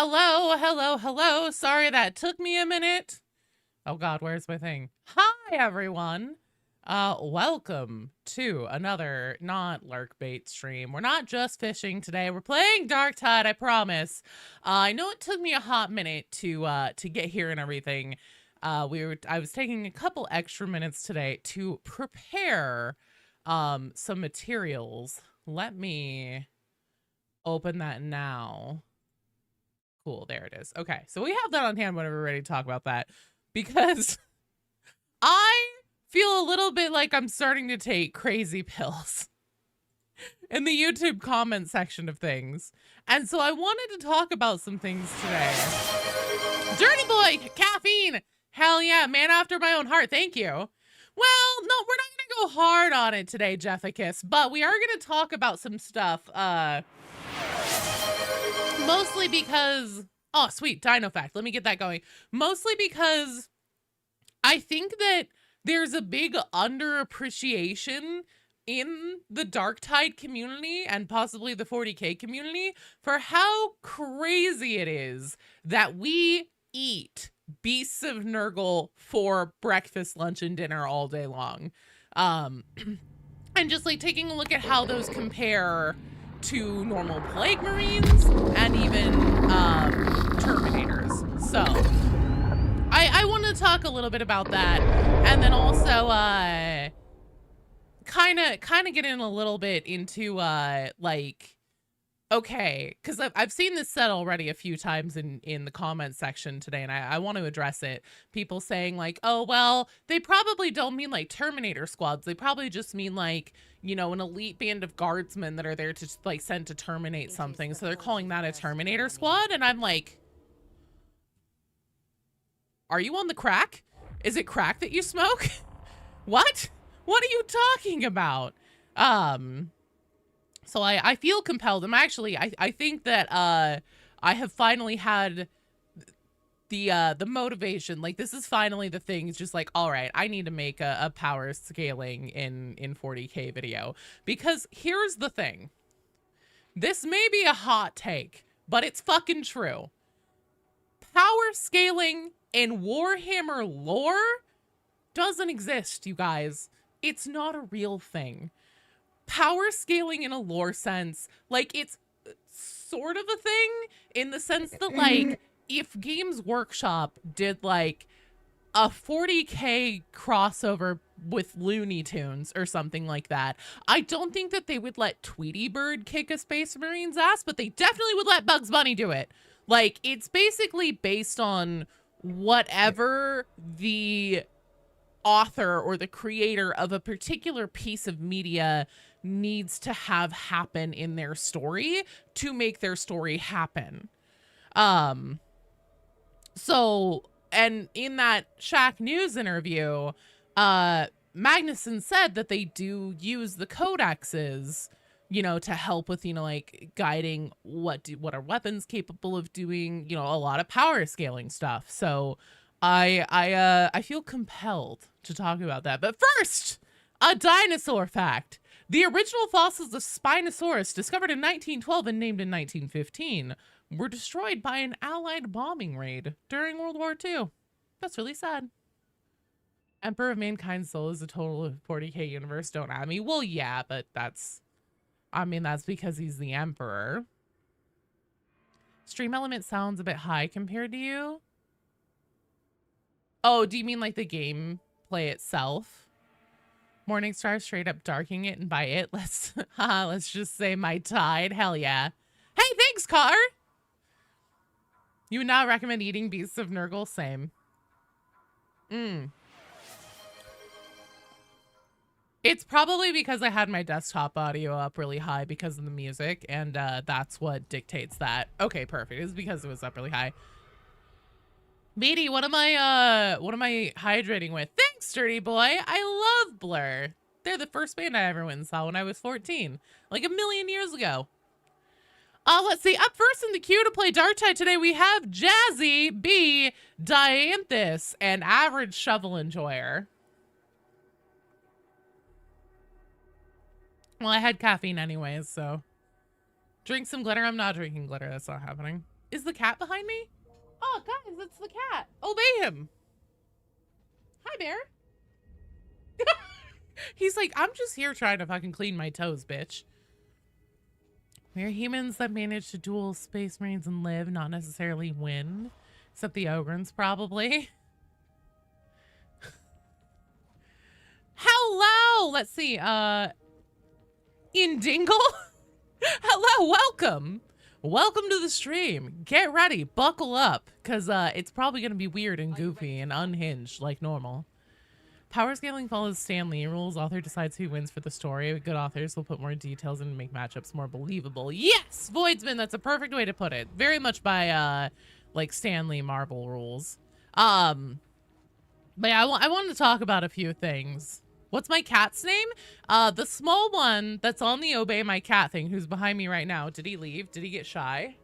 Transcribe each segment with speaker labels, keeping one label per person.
Speaker 1: Hello, hello, hello. Sorry that took me a minute. Oh God, where's my thing? Hi, everyone. Welcome to another not lurk bait stream. We're not just fishing today. We're playing Dark Tide, I promise. I know it took me a hot minute to get here and everything. I was taking a couple extra minutes today to prepare some materials. Let me open that now. Cool, there it is. Okay, so we have that on hand whenever we're ready to talk about that, because I feel a little bit like I'm starting to take crazy pills in the YouTube comment section of things. And so I wanted to talk about some things today. Dirty boy, caffeine. Hell yeah, man after my own heart. Thank you. Well, no, we're not going to go hard on it today, Jefficus, but we are going to talk about some stuff. Mostly because, oh, sweet, Dino Fact. Let me get that going. Mostly because I think that there's a big underappreciation in the Dark Tide community and possibly the 40k community for how crazy it is that we eat Beasts of Nurgle for breakfast, lunch, and dinner all day long. And just like taking a look at how those compare to normal plague marines and even terminators. So I want to talk a little bit about that, and then also kind of get in a little bit into like, okay, because I've seen this said already a few times in the comment section today, and I want to address it. People saying like, oh, well, they probably don't mean like Terminator squads. They probably just mean like, you know, an elite band of guardsmen that are there to like send to terminate something. So they're calling that a Terminator squad. And I'm like, are you on the crack? Is it crack that you smoke? What? What are you talking about? So I feel compelled. I think that I have finally had the motivation. Like, this is finally the thing. It's just like, all right, I need to make a power scaling in 40k video, because here's the thing. This may be a hot take, but it's fucking true. Power scaling in Warhammer lore doesn't exist, you guys. It's not a real thing. Power scaling in a lore sense, like, it's sort of a thing in the sense that, like, if Games Workshop did like a 40k crossover with Looney Tunes or something like that, I don't think that they would let Tweety Bird kick a Space Marine's ass, but they definitely would let Bugs Bunny do it. Like, it's basically based on whatever the author or the creator of a particular piece of media needs to have happen in their story to make their story happen. So, and in that Shack News interview, Magnuson said that they do use the codexes, you know, to help with, you know, like guiding what are weapons capable of doing, you know, a lot of power scaling stuff. So I feel compelled to talk about that. But first, a dinosaur fact. The original fossils of Spinosaurus, discovered in 1912 and named in 1915, were destroyed by an Allied bombing raid during World War II. That's really sad. Emperor of Mankind's soul is a total of 40k universe. Don't at me. Well, yeah, but that's because he's the Emperor. Stream element sounds a bit high compared to you. Oh, do you mean like the gameplay itself? Morningstar straight up darking it, and by it, let's just say my tide. Hell yeah. Hey, thanks, Car. You would not recommend eating Beasts of Nurgle? Same. It's probably because I had my desktop audio up really high because of the music, and that's what dictates that. Okay, perfect. It's because it was up really high. Beatty, what am I hydrating with? Thanks, Dirty Boy. I love Blur. They're the first band I ever went and saw when I was 14, like a million years ago. Let's see. Up first in the queue to play Dark Tide today, we have Jazzy B, Dianthus, and Average Shovel Enjoyer. Well, I had caffeine anyways, so drink some glitter. I'm not drinking glitter. That's not happening. Is the cat behind me? Oh, guys, it's the cat. Obey him. Hi, bear. He's like, I'm just here trying to fucking clean my toes, bitch. We're humans that manage to duel space marines and live, not necessarily win. Except the Ogrins, probably. Hello! Let's see, in Dingle? Hello, welcome! Welcome to the stream. Get ready, buckle up, because it's probably going to be weird and goofy and unhinged like normal. Power scaling follows Stan Lee rules. Author decides who wins for the story. Good authors will put more details in and make matchups more believable. Yes! Voidsman, that's a perfect way to put it. Very much by, like, Stan Lee Marvel rules. But yeah, I wanted to talk about a few things. What's my cat's name? The small one that's on the Obey My Cat thing, who's behind me right now. Did he leave? Did he get shy?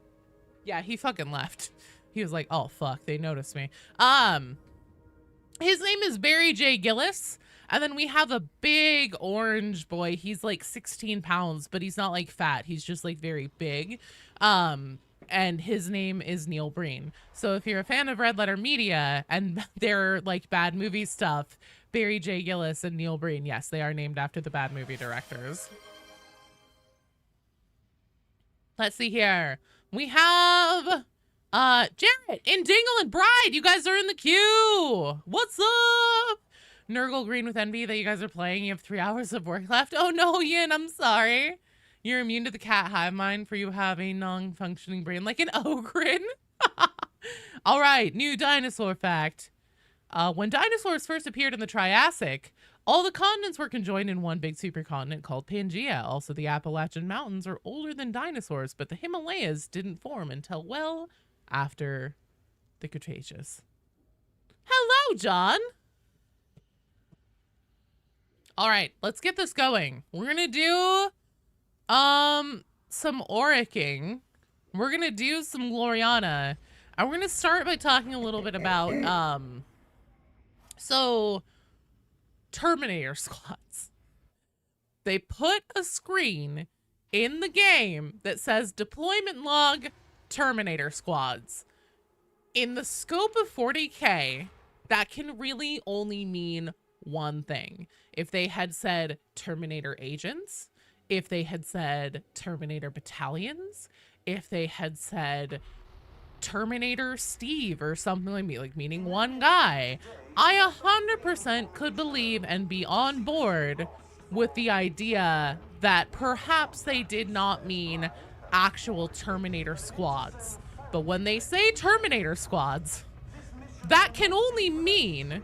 Speaker 1: Yeah, he fucking left. He was like, oh, fuck, they noticed me. His name is Barry J. Gillis. And then we have a big orange boy. He's like 16 pounds, but he's not like fat. He's just like very big. And his name is Neil Breen. So if you're a fan of Red Letter Media and their like bad movie stuff, Barry J. Gillis and Neil Breen, yes, they are named after the bad movie directors. Let's see here. We have Jarrett and Dingle and Bride. You guys are in the queue. What's up? Nurgle Green with envy that you guys are playing. You have 3 hours of work left. Oh no, Yin, I'm sorry. You're immune to the cat hive mind, for you have a non-functioning brain like an ogrin. All right, new dinosaur fact. When dinosaurs first appeared in the Triassic, all the continents were conjoined in one big supercontinent called Pangaea. Also, the Appalachian Mountains are older than dinosaurs, but the Himalayas didn't form until well after the Cretaceous. Hello, John. All right, let's get this going. We're gonna do some Oricking. We're gonna do some Gloriana, and we're gonna start by talking a little bit about so Terminator squads. They put a screen in the game that says deployment log Terminator squads. In the scope of 40K, that can really only mean one thing. If they had said Terminator agents, if they had said Terminator battalions, if they had said Terminator Steve or something like me, like meaning one guy, I 100% could believe and be on board with the idea that perhaps they did not mean actual Terminator squads. But when they say Terminator squads, that can only mean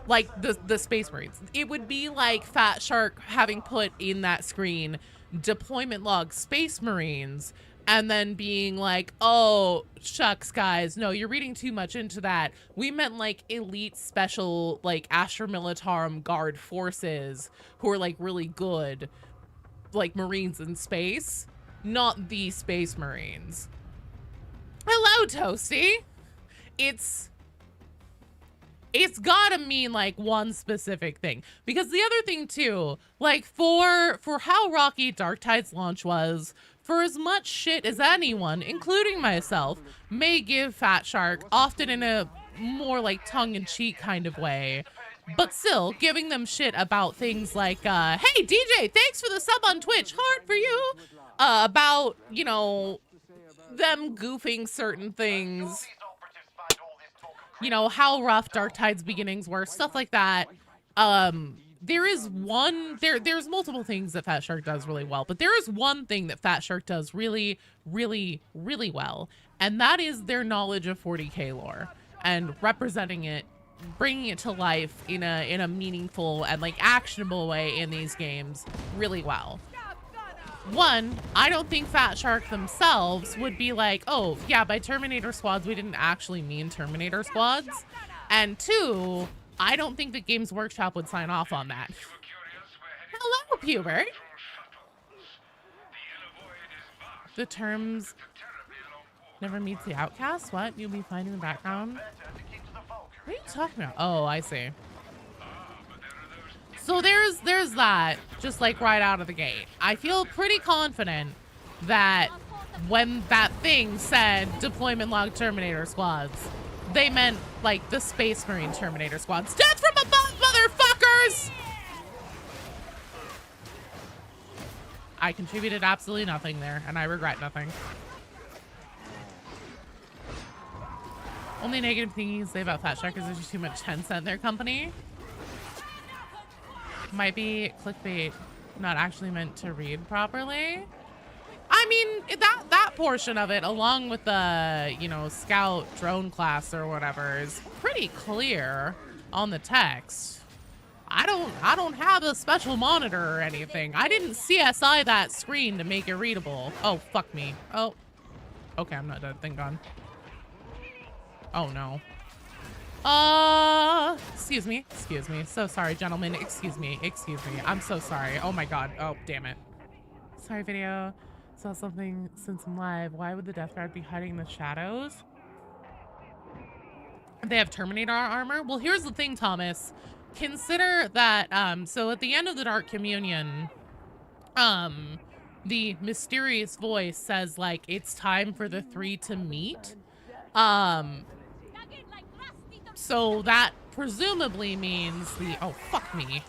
Speaker 1: like the Space Marines. It would be like Fat Shark having put in that screen deployment log Space Marines and then being like, oh, shucks, guys, no, you're reading too much into that. We meant like elite special, like Astra Militarum Guard forces who are like really good, like Marines in space, not the Space Marines. Hello, Toasty. It's gotta mean like one specific thing, because the other thing too, like for how rocky Darktide's launch was, for as much shit as anyone, including myself, may give Fat Shark, often in a more like tongue-in-cheek kind of way, but still giving them shit about things like, hey DJ, thanks for the sub on Twitch, hard for you, about, you know, them goofing certain things, you know, how rough Darktide's beginnings were, stuff like that. There's multiple things that Fat Shark does really well, but there is one thing that Fat Shark does really, really, really well, and that is their knowledge of 40K lore and representing it, bringing it to life in a meaningful and like actionable way in these games really well. One, I don't think Fat Shark themselves would be like, oh yeah, by Terminator squads we didn't actually mean Terminator squads. And two, I don't think that Games Workshop would sign off on that. Hello, Pubert. The terms never meets the outcast? What? You'll be fine in the background? What are you talking about? Oh, I see. So there's that, just like right out of the gate. I feel pretty confident that when that thing said deployment log Terminator squads, they meant like the Space Marine Terminator squads. Death from above, motherfuckers! I contributed absolutely nothing there, and I regret nothing. Only negative thing you can say about Fat Shark is there's just too much Tencent in their company. Might be clickbait, not actually meant to read properly. I mean, that portion of it, along with the, you know, scout drone class or whatever, is pretty clear on the text. I don't have a special monitor or anything. I didn't CSI that screen to make it readable. Oh, fuck me. Oh. Okay, I'm not dead. Thank God. Oh, no. Excuse me. Excuse me. So sorry, gentlemen. Excuse me. Excuse me. I'm so sorry. Oh, my God. Oh, damn it. Sorry, video. Saw something since I'm live. Why would the Death Guard be hiding in the shadows? They have Terminator armor? Well, here's the thing, Thomas. Consider that, so at the end of the Dark Communion, the mysterious voice says, like, it's time for the three to meet. So that presumably means oh, fuck me.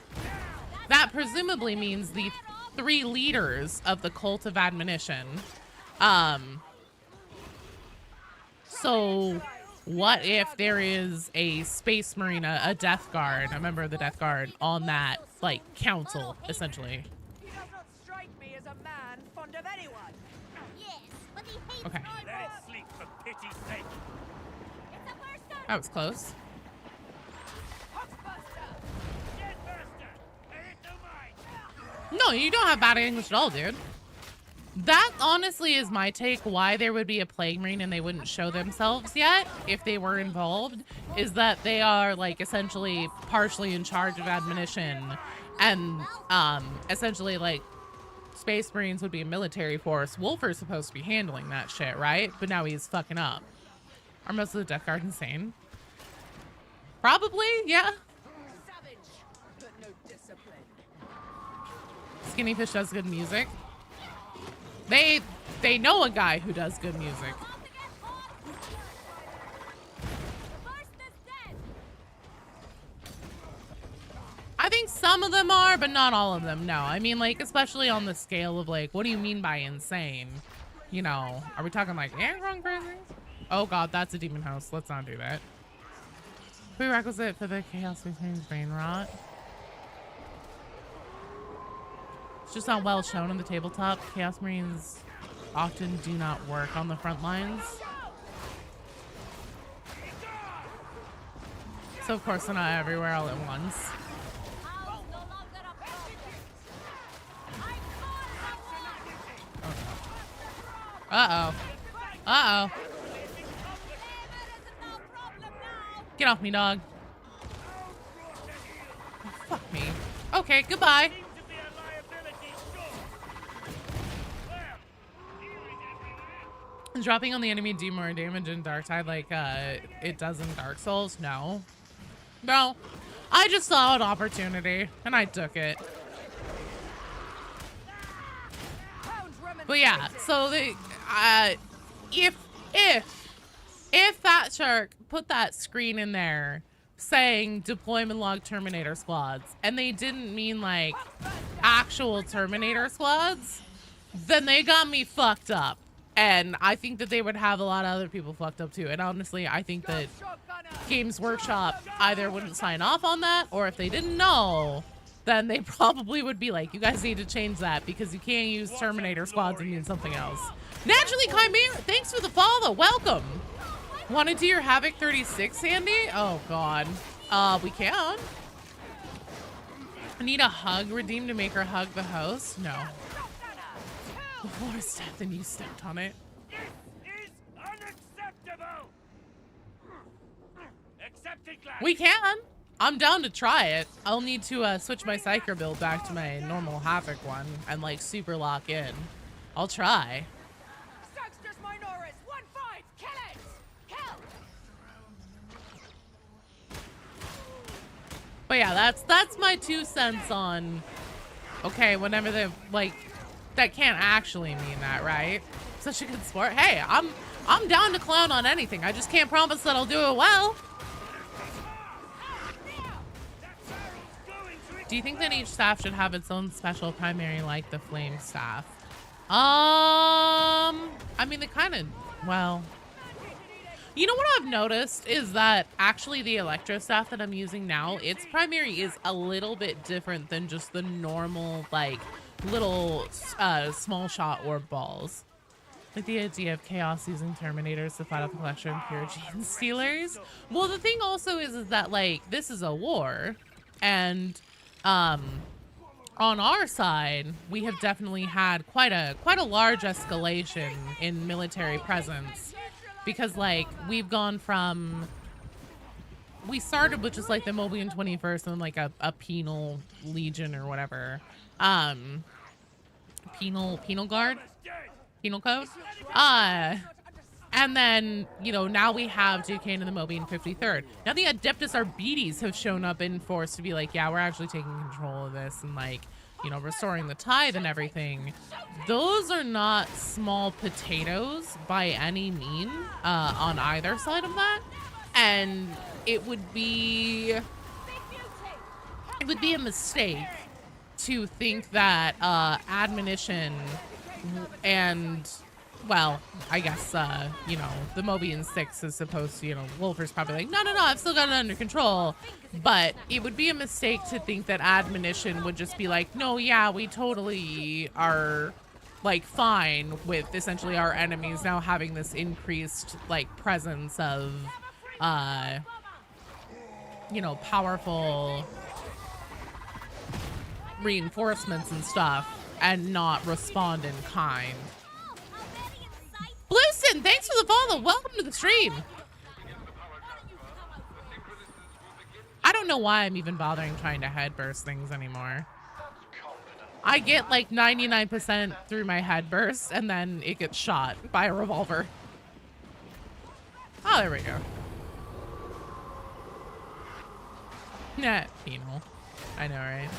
Speaker 1: That presumably means the three leaders of the Cult of Admonition. So what if there is a Space Marine, a Death Guard, a member of the Death Guard on that, like, council, essentially?
Speaker 2: He does not strike me as a man fond of anyone. Yes, but he hates
Speaker 1: okay.
Speaker 2: Let it sleep for pity's sake. It's a burster.
Speaker 1: That was close. No, you don't have bad English at all, dude. That honestly is my take why there would be a Plague Marine and they wouldn't show themselves yet if they were involved, is that they are, like, essentially partially in charge of admonition, and essentially, like, Space Marines would be a military force. Wolfer's supposed to be handling that shit, right? But now he's fucking up. Are most of the Death Guard insane? Probably, yeah.
Speaker 2: Savage, but no discipline.
Speaker 1: Skinny Fish does good music. They know a guy who does good music. I think some of them are, but not all of them. No, I mean, like, especially on the scale of, like, what do you mean by insane? You know, are we talking like, yeah, wrong crazy? Oh God, that's a demon house. Let's not do that. Prerequisite for the Chaos Marines brain rot. It's just not well shown on the tabletop. Chaos Marines often do not work on the front lines. So of course they're not everywhere all at once. Uh-oh. Uh-oh. Get off me, dog. Oh, fuck me. Okay, goodbye. Dropping on the enemy do more damage in Darktide like it does in Dark Souls? No. No. I just saw an opportunity and I took it. But yeah, so the if Fat Shark put that screen in there saying deployment log Terminator squads and they didn't mean like actual Terminator squads, then they got me fucked up. And I think that they would have a lot of other people fucked up too. And honestly, I think that Games Workshop either wouldn't sign off on that, or if they didn't know, then they probably would be like, you guys need to change that because you can't use Terminator squads and mean something else. Naturally Chimera, thanks for the follow. Welcome. Want to do your Havoc 36, Sandy? Oh God. We can. I need a hug redeemed to make her hug the host? No. The floor is stepped and you stepped on it.
Speaker 3: This is unacceptable.
Speaker 1: We can. I'm down to try it. I'll need to switch my Psyker build back to my normal Havoc one and like super lock in. I'll try. But yeah, that's my 2 cents on, okay, whenever they like, that can't actually mean that, right? such a good sport. Hey, I'm down to clown on anything. I just can't promise that I'll do it well. Do you think that each staff should have its own special primary like the flame staff? I mean, they kind of, well, you know what I've noticed is that actually the electro staff that I'm using now, its primary is a little bit different than just the normal, like, little small shot orb balls. Like the idea of Chaos using Terminators to fight off the collection of pure gene stealers. Well, the thing also is that, like, this is a war, and on our side, we have definitely had quite a large escalation in military presence, because like we've gone from, we started with just like the Mobian 21st and like a penal legion or whatever, penal guard, penal code, and then, you know, now we have Duquesne and the Mobian 53rd. Now the Adeptus Arbites have shown up in force to be like, yeah, we're actually taking control of this and, like, you know, restoring the tithe and everything. Those are not small potatoes by any mean on either side of that. And it would be a mistake to think that admonition and, well, I guess, you know, the Mobian 6 is supposed to, you know, Wolfer's probably like, no, I've still got it under control. But it would be a mistake to think that admonition would just be like, no, yeah, we totally are, like, fine with essentially our enemies now having this increased, like, presence of, you know, powerful reinforcements and stuff and not respond in kind. Blueston, thanks for the follow. Welcome to the stream. I don't know why I'm even bothering trying to headburst things anymore. I get like 99% through my headburst and then it gets shot by a revolver. Oh, there we go. Nah, penal. I know, right?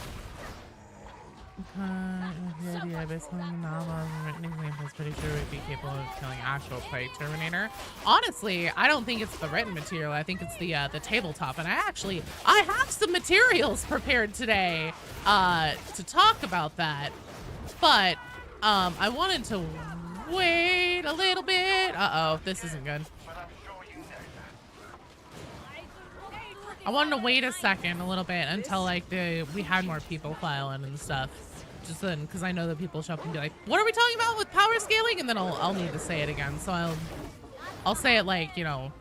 Speaker 1: The idea basically written examples pretty sure would be capable of killing actual prey Terminator. Honestly, I don't think it's the written material. I think it's the tabletop. And I have some materials prepared today to talk about that. But I wanted to wait a little bit. Uh-oh, this isn't good. I wanted to wait a second, a little bit, until like we had more people file in and stuff. Just then, because I know that people show up and be like, "What are we talking about with power scaling?" And then I'll need to say it again. So I'll say it like, you know,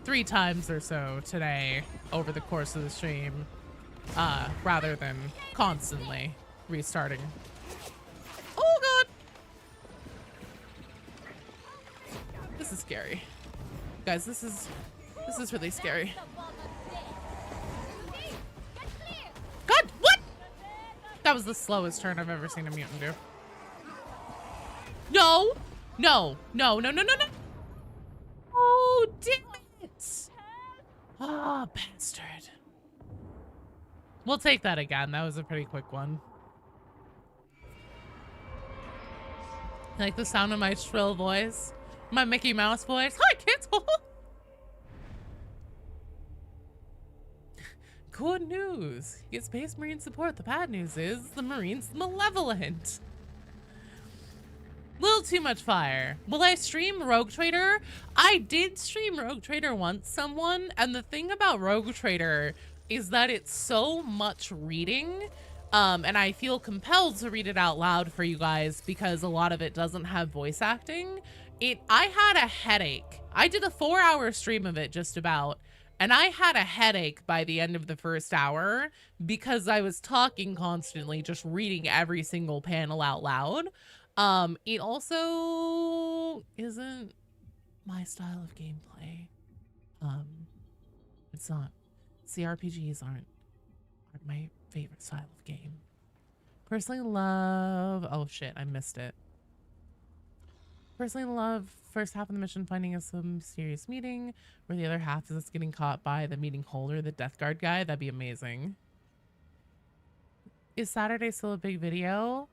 Speaker 1: 3 times or so today over the course of the stream, rather than constantly restarting. Oh God, this is scary, guys. This is really scary. God, what? That was the slowest turn I've ever seen a mutant do. No. Oh, damn it. Oh, bastard. We'll take that again. That was a pretty quick one. Like the sound of my shrill voice? My Mickey Mouse voice? Hi, kids. Good news. You get Space Marine support. The bad news is the Marine's malevolent. Little too much fire. Will I stream Rogue Trader? I did stream Rogue Trader once, someone, and the thing about Rogue Trader is that it's so much reading, and I feel compelled to read it out loud for you guys because a lot of it doesn't have voice acting. I had a headache. I did a 4-hour stream of it just about, and I had a headache by the end of the first hour because I was talking constantly, just reading every single panel out loud. It also isn't my style of gameplay. It's not. CRPGs aren't my favorite style of game. Personally love... Oh shit, I missed it. Personally love first half of the mission finding us some serious meeting, where the other half is us getting caught by the meeting holder, the Death Guard guy. That'd be amazing. Is Saturday still a big video?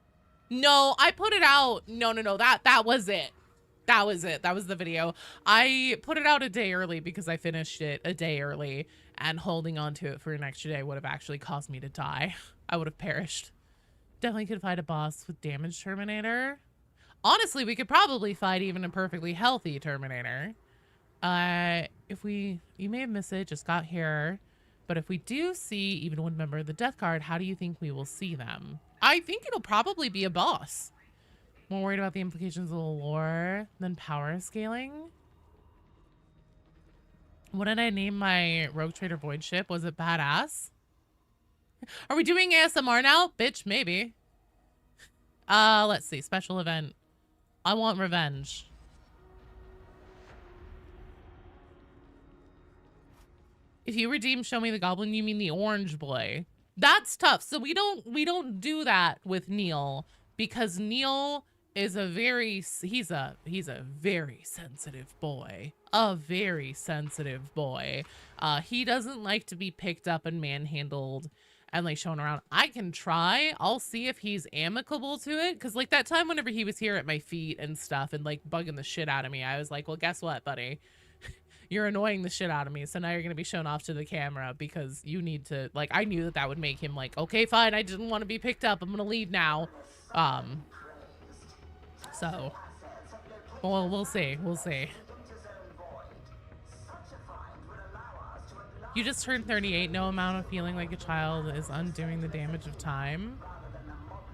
Speaker 1: No, I put it out. No. That was it. That was it. That was the video. I put it out a day early because I finished it a day early, and holding on to it for an extra day would have actually caused me to die. I would have perished. Definitely could fight a boss with damaged Terminator. Honestly, we could probably fight even a perfectly healthy Terminator. You may have missed it, just got here. But if we do see even one member of the death guard, how do you think we will see them? I think it'll probably be a boss. More worried about the implications of the lore than power scaling. What did I name my Rogue Trader Void ship? Was it Badass? Are we doing ASMR now? Bitch, maybe. Let's see. Special event. I want revenge. If you redeem Show Me the Goblin, you mean the orange boy. That's tough. So we don't do that with Neil, because Neil is he's a very sensitive boy. A very sensitive boy. He doesn't like to be picked up and manhandled and like shown around. I can try. I'll see if he's amicable to it. Cause like that time whenever he was here at my feet and stuff and like bugging the shit out of me, I was like, well, guess what, buddy? You're annoying the shit out of me. So now you're going to be shown off to the camera because you need to, like, I knew that would make him like, okay, fine. I didn't want to be picked up. I'm going to leave now. So, well, we'll see. We'll see. You just turned 38. No amount of feeling like a child is undoing the damage of time.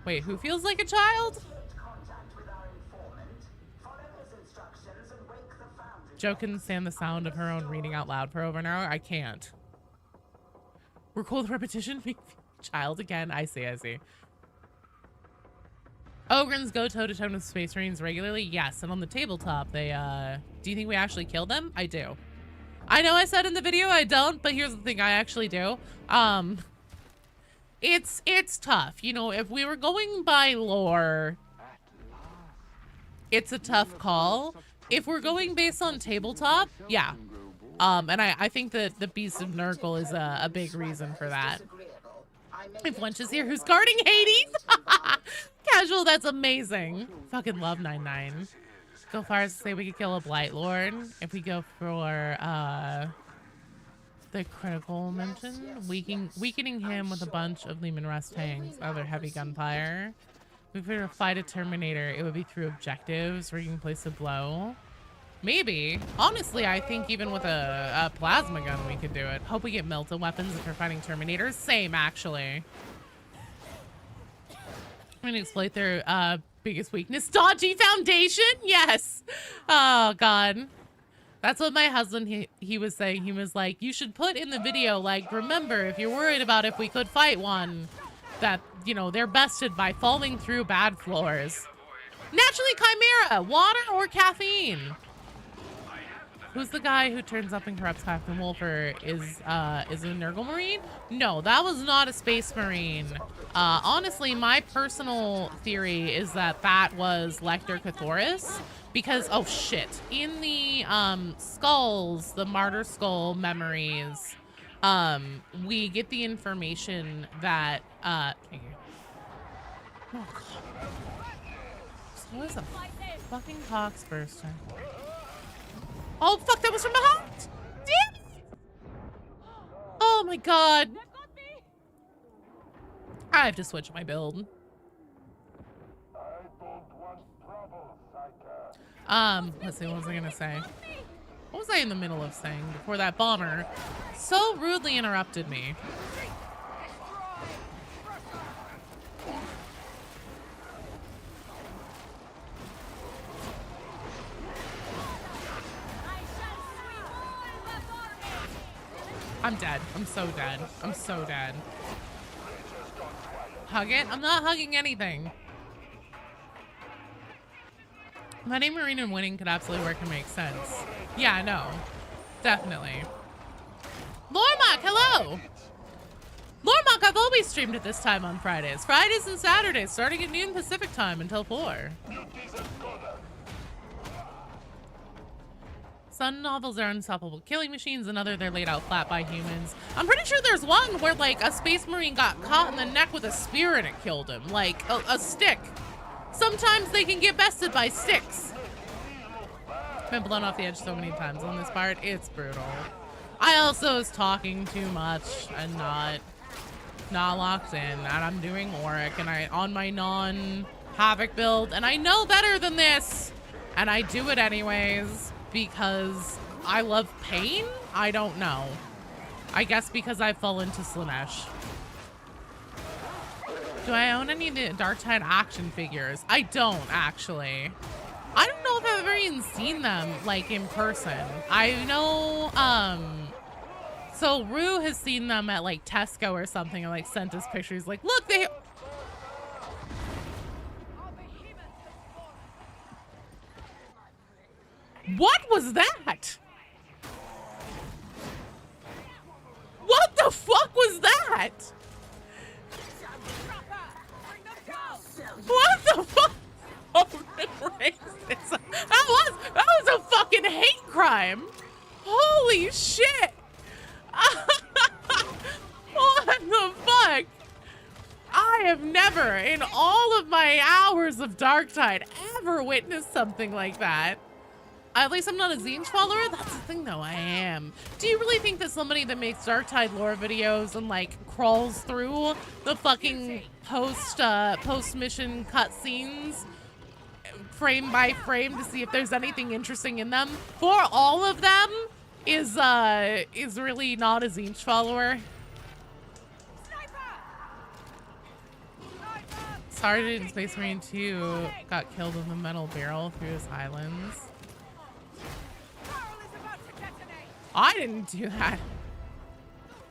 Speaker 1: Wait, who feels like a child? Jo can stand the sound of her own reading out loud for over an hour. I can't. We're cool with repetition. Child again. I see. Ogrins go toe-to-toe with Space Marines regularly? Yes, and on the tabletop, they, do you think we actually kill them? I do. I know I said in the video I don't, but here's the thing, I actually do. It's tough. You know, if we were going by lore, it's a tough call. If we're going based on tabletop, yeah. And I think that the Beasts of Nurgle is a big reason for that. If Wench is here, who's guarding Hades? Casual, that's amazing. Fucking love 99. Go far as to say we could kill a Blight Lord. If we go for the critical mention, weakening him with a bunch of Lehman Rust tanks, other heavy gunfire. If we were to fight a Terminator, it would be through objectives where you can place a blow. Maybe. Honestly, I think even with a plasma gun, we could do it. Hope we get melta weapons if we're fighting Terminators. Same, actually. I'm gonna exploit their biggest weakness. Dodgy foundation? Yes. Oh, God. That's what my husband, he was saying. He was like, you should put in the video, like, remember, if you're worried about if we could fight one, that, you know, they're bested by falling through bad floors. Naturally chimera, water or caffeine? Who's the guy who turns up and corrupts Captain Wolfer? Is it a Nurgle Marine? No, that was not a Space Marine. Honestly, my personal theory is that that was Lecter Cathoris. Because, oh shit, in the skulls, the Martyr Skull memories, we get the information that, thank you. Oh God. So is a fucking pox first time. Oh fuck, that was from behind! Damn it! Oh my God. I have to switch my build. Let's see, what was I gonna say? What was I in the middle of saying before that bomber so rudely interrupted me? I'm dead. I'm so dead. I'm so dead. Hug it? I'm not hugging anything. Letting Marine and winning could absolutely work and make sense. Yeah, no. Definitely. Lormok, hello! Lormok, I've always streamed at this time on Fridays. Fridays and Saturdays, starting at noon Pacific time until 4. Some novels are unstoppable killing machines, and other they're laid out flat by humans. I'm pretty sure there's one where like a Space Marine got caught in the neck with a spear and it killed him. Like a stick. Sometimes they can get bested by sticks. Been blown off the edge so many times on this part. It's brutal. I also was talking too much and not locked in, and I'm doing Auric and I on my non-Havoc build, and I know better than this, and I do it anyways because I love pain? I don't know. I guess because I fell into Slanesh. Do I own any of the Darktide action figures? I don't, actually. I don't know if I've ever even seen them, like, in person. I know, so Rue has seen them at, like, Tesco or something and, like, sent us pictures, like, look, they... What was that? What the fuck was that? What the fuck? Oh, that was a fucking hate crime. Holy shit. What the fuck? I have never in all of my hours of Darktide ever witnessed something like that. At least I'm not a Zinch follower. That's the thing though, I am. Do you really think that somebody that makes Darktide lore videos and like crawls through the fucking post-mission cutscenes frame by frame to see if there's anything interesting in them for all of them is really not a Zinch follower? Sergeant in Space Marine 2 got killed in the metal barrel through his islands. I didn't do that.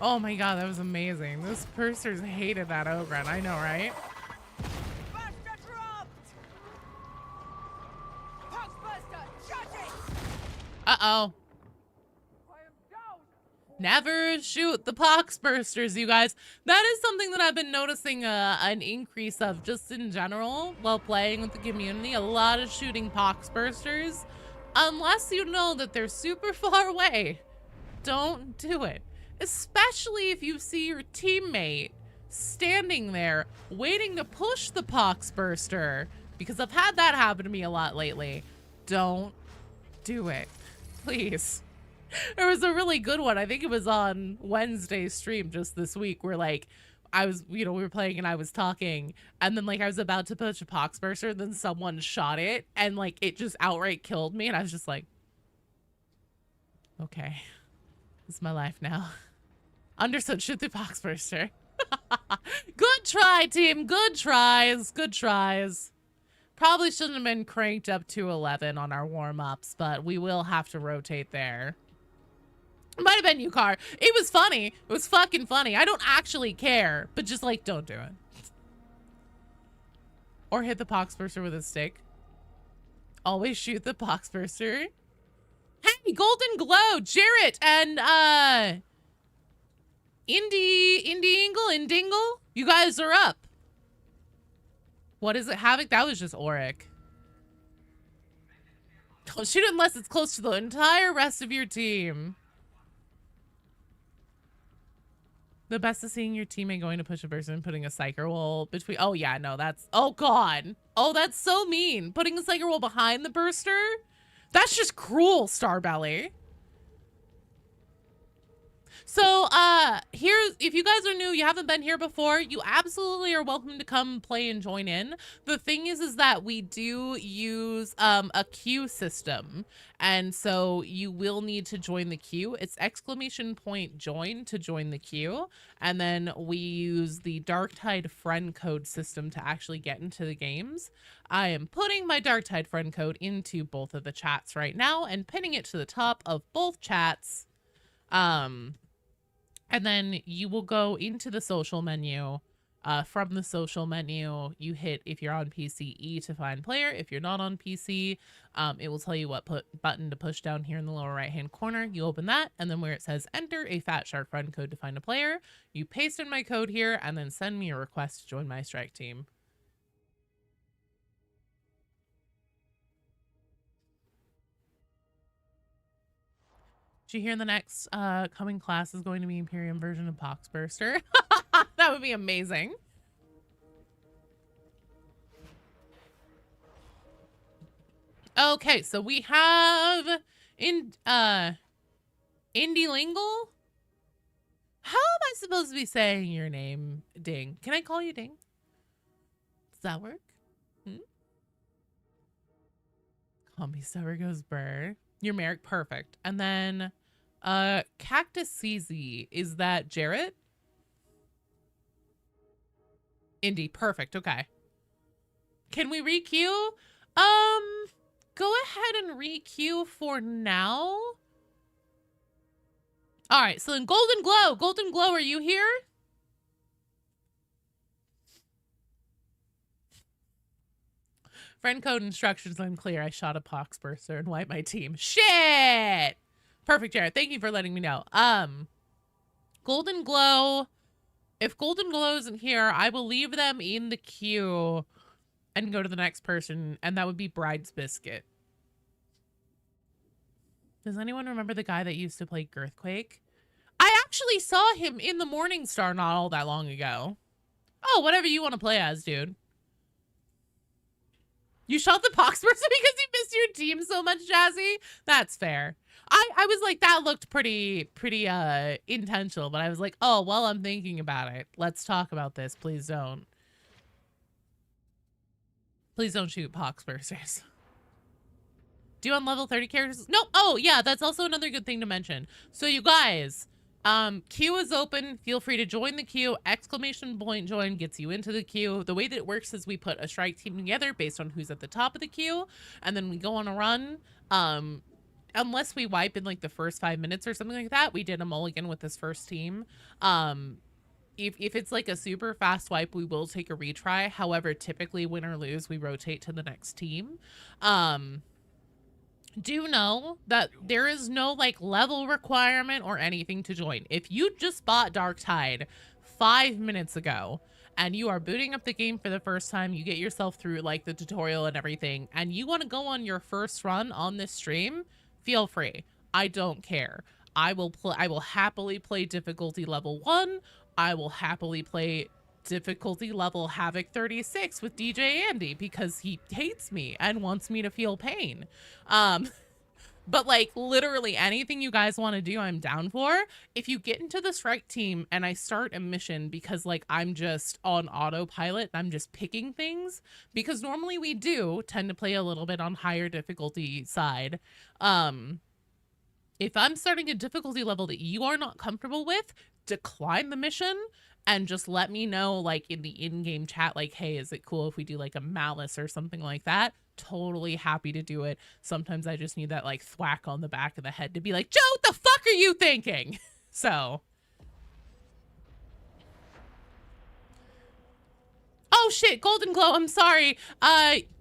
Speaker 1: Oh my god, that was amazing. Those pursers hated that Ogren. I know, right? Uh-oh. Never shoot the poxbursters, you guys. That is something that I've been noticing an increase of just in general while playing with the community. A lot of shooting poxbursters. Unless you know that they're super far away, don't do it. Especially if you see your teammate standing there waiting to push the poxburster, because I've had that happen to me a lot lately. Don't do it, please. There was a really good one. I think it was on Wednesday's stream just this week where like I was, we were playing and I was talking and then like I was about to push a poxburster, then someone shot it and like it just outright killed me and I was just like, okay, this is my life now. Understood, shoot the poxburster. Good try, team. Good tries. Good tries. Probably shouldn't have been cranked up to 11 on our warm-ups, but we will have to rotate there. It might have been you, Car. It was funny. It was fucking funny. I don't actually care, but just like, don't do it. Or hit the poxburster with a stick. Always shoot the poxburster. Hey, Golden Glow, Jarrett, and Indingle, you guys are up. What is it, Havoc? That was just Auric. Don't shoot it unless it's close to the entire rest of your team. The best is seeing your teammate going to push a person and putting a psyker roll between. Oh yeah, no, that's, oh god. Oh, that's so mean. Putting a psyker roll behind the burster? That's just cruel, Starbelly. So, here's, if you guys are new, you haven't been here before, you absolutely are welcome to come play and join in. The thing is that we do use a queue system, and so you will need to join the queue. It's !join to join the queue, and then we use the Darktide friend code system to actually get into the games. I am putting my Darktide friend code into both of the chats right now and pinning it to the top of both chats. And then you will go into the social menu. From the social menu, you hit, if you're on PC, E to find player. If you're not on PC, it will tell you what button to push down here in the lower right hand corner. You open that, and then where it says enter a Fat Shark friend code to find a player, you paste in my code here, and then send me a request to join my strike team. Did you hear the next coming class is going to be Imperium version of Poxburster? That would be amazing. Okay, so we have Indie Lingle. How am I supposed to be saying your name, Ding? Can I call you Ding? Does that work? Call me Sour Goes Burr. You're Merrick, perfect. And then Cactus CZ, is that Jarrett? Indy, perfect, okay. Can we re-queue? Go ahead and re-queue for now. All right, so then Golden Glow. Golden Glow, are you here? Friend code instructions unclear. I shot a poxburster and wiped my team. Shit! Perfect, Jared. Thank you for letting me know. Golden Glow. If Golden Glow isn't here, I will leave them in the queue and go to the next person, and that would be Bride's Biscuit. Does anyone remember the guy that used to play Girthquake? I actually saw him in the Morningstar not all that long ago. Oh, whatever you want to play as, dude. You shot the poxperson because you missed your team so much, Jazzy? That's fair. I was like, that looked pretty intentional, but I was like, oh, well, I'm thinking about it. Let's talk about this. Please don't. Please don't shoot poxbursers. Do you want level 30 characters? No. Oh, yeah, that's also another good thing to mention. So you guys, queue is open. Feel free to join the queue. Exclamation point join gets you into the queue. The way that it works is we put a strike team together based on who's at the top of the queue, and then we go on a run. Unless we wipe in like the first 5 minutes or something like that, we did a mulligan with this first team. If it's like a super fast wipe, we will take a retry. However, typically win or lose, we rotate to the next team. Do know that there is no like level requirement or anything to join. If you just bought Dark Tide 5 minutes ago and you are booting up the game for the first time, you get yourself through like the tutorial and everything, and you want to go on your first run on this stream, feel free. I don't care. I will happily play difficulty level 1. I will happily play difficulty level Havoc 36 with DJ Andy because he hates me and wants me to feel pain. But like literally anything you guys want to do, I'm down for. If you get into the strike team and I start a mission because like I'm just on autopilot, I'm just picking things, because normally we do tend to play a little bit on higher difficulty side. If I'm starting a difficulty level that you are not comfortable with, decline the mission and just let me know like in the in-game chat, like, hey, is it cool if we do like a malice or something like that? Totally happy to do it. Sometimes I just need that like thwack on the back of the head to be like, Joe, what the fuck are you thinking? So. Oh shit, Golden Glow, I'm sorry.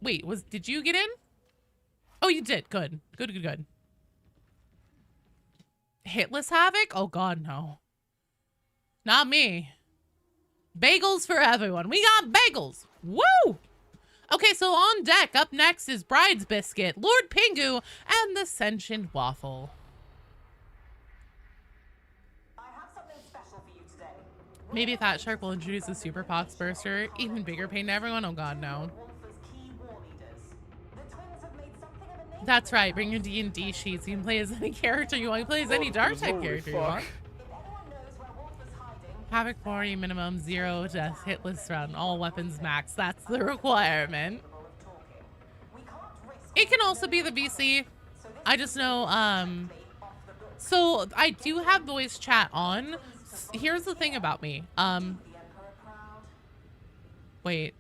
Speaker 1: Wait, did you get in? Oh, you did. Good. Good. Hitless Havoc? Oh god, no. Not me. Bagels for everyone. We got bagels. Woo! Okay, so on deck, up next is Bride's Biscuit, Lord Pingu, and the Sentient Waffle.
Speaker 4: I have something special for you today.
Speaker 1: Maybe Fat Shark will introduce the Super Pox Burster. Even bigger pain to everyone? Oh god, no. That's right, bring your D&D sheets. You can play as any character you want. You can play as any dark type character you want. Havoc 40, minimum 0 death, hitless run, all weapons max. That's the requirement. It can also be the BC. I just know, so I do have voice chat on. Here's the thing about me. Wait.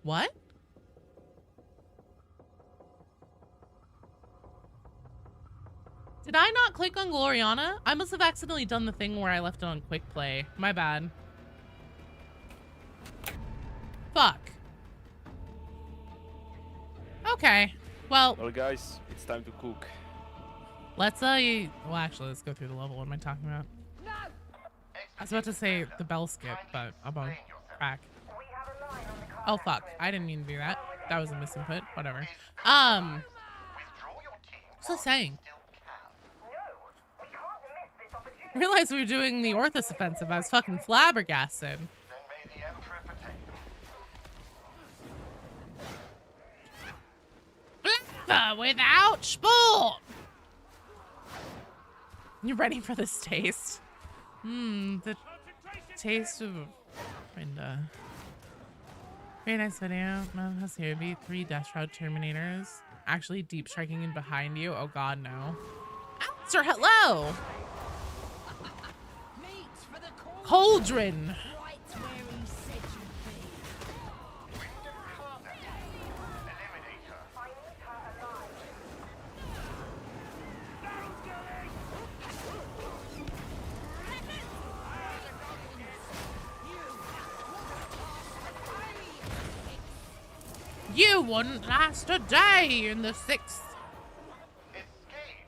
Speaker 1: What? Did I not click on Gloriana? I must have accidentally done the thing where I left it on quick play. My bad. Fuck. Okay. Well,
Speaker 5: guys, it's time to cook.
Speaker 1: let's well actually let's go through the level. What am I talking about?
Speaker 2: No!
Speaker 1: I was about to say the bell skip, but I'm on track. Oh fuck. I didn't mean to do that. That was a misinput. Whatever. What's I saying? Realized we were doing the Orthus offensive. I was fucking flabbergasted. without sport. You ready for this taste? The taste of Brenda. Very nice video. Mom has here be 3 Death Shroud Terminators. Actually deep striking in behind you. Oh god, no. Sir, hello! Cauldron! You wouldn't last a day in the 6th.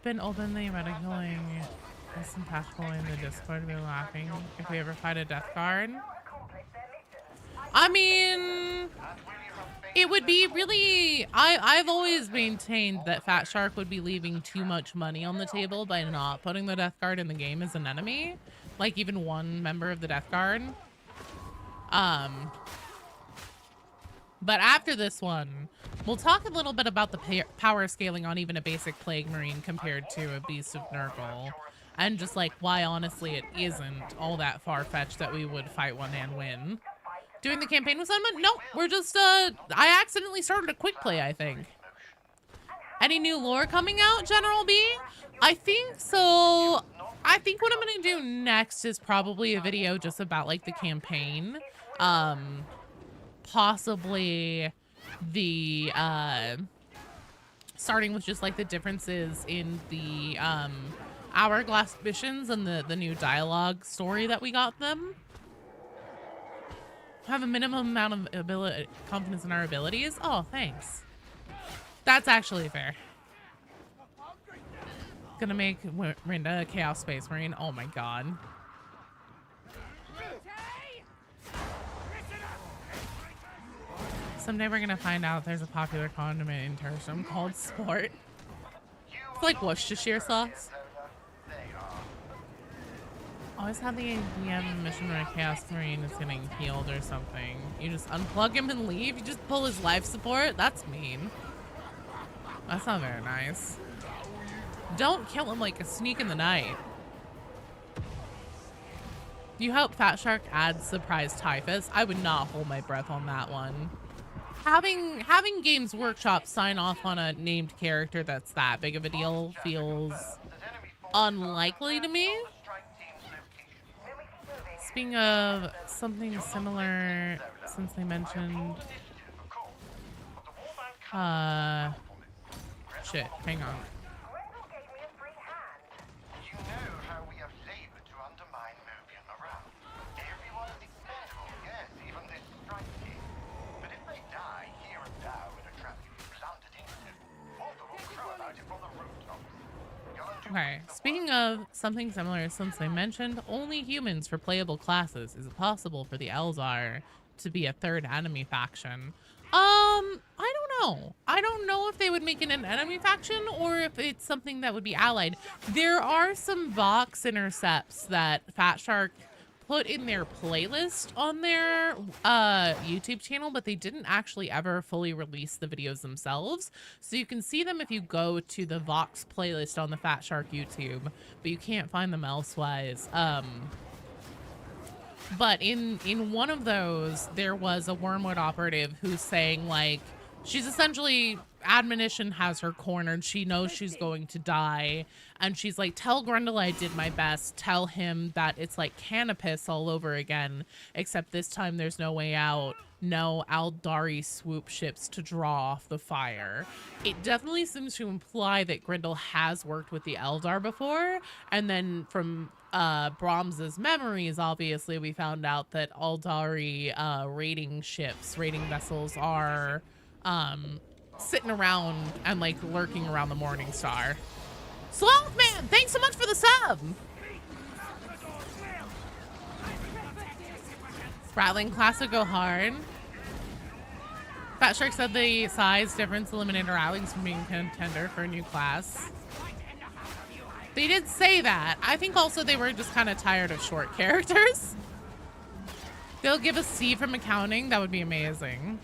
Speaker 1: Been openly ridiculing this impactful in the Discord. Be laughing if we ever fight a death guard. I mean, it would be really. I've always maintained that Fat Shark would be leaving too much money on the table by not putting the death guard in the game as an enemy, like even one member of the death guard. But after this one, we'll talk a little bit about the power scaling on even a basic Plague Marine compared to a Beast of Nurgle. And just like why honestly it isn't all that far-fetched that we would fight one and win. Doing the campaign with someone? No, we're just, I accidentally started a quick play, I think. Any new lore coming out, General B? I think so. I think what I'm gonna do next is probably a video just about like the campaign. Possibly the starting with just like the differences in the hourglass missions and the new dialogue story that we got them. Have a minimum amount of confidence in our abilities. Oh, thanks. That's actually fair. Gonna make Rinda a Chaos Space Marine. Oh my god. Someday we're gonna find out there's a popular condiment in Tertium called Sport. It's like Worcestershire sauce. Always have the idea of a mission where a Chaos Marine is getting healed or something. You just unplug him and leave? You just pull his life support? That's mean. That's not very nice. Don't kill him like a sneak in the night. You hope Fat Shark adds surprise typhus? I would not hold my breath on that one. Having Games Workshop sign off on a named character that's that big of a deal feels unlikely to me. Speaking of something similar, since they mentioned shit, hang on. Okay, speaking of something similar, since they mentioned only humans for playable classes, is it possible for the Eldar to be a third enemy faction? I don't know. I don't know if they would make it an enemy faction or if it's something that would be allied. There are some Vox intercepts that Fat Shark put in their playlist on their YouTube channel, but they didn't actually ever fully release the videos themselves. So you can see them if you go to the Vox playlist on the Fat Shark YouTube, but you can't find them elsewise. But in one of those, there was a Wormwood operative who's saying like, she's essentially, admonition has her cornered. She knows she's going to die. And she's like, tell Grendel I did my best. Tell him that it's like Canopus all over again. Except this time there's no way out. No Aldari swoop ships to draw off the fire. It definitely seems to imply that Grendel has worked with the Eldar before. And then from Brahms's memories, obviously, we found out that Aldari raiding vessels are sitting around and like lurking around the Morning Star. Slothman, thanks so much for the sub. Rattling class would go hard. Fat Shark said the size difference eliminated Rattlings from being contender for a new class. They did say that. I think also they were just kind of tired of short characters. They'll give a C from accounting. That would be amazing.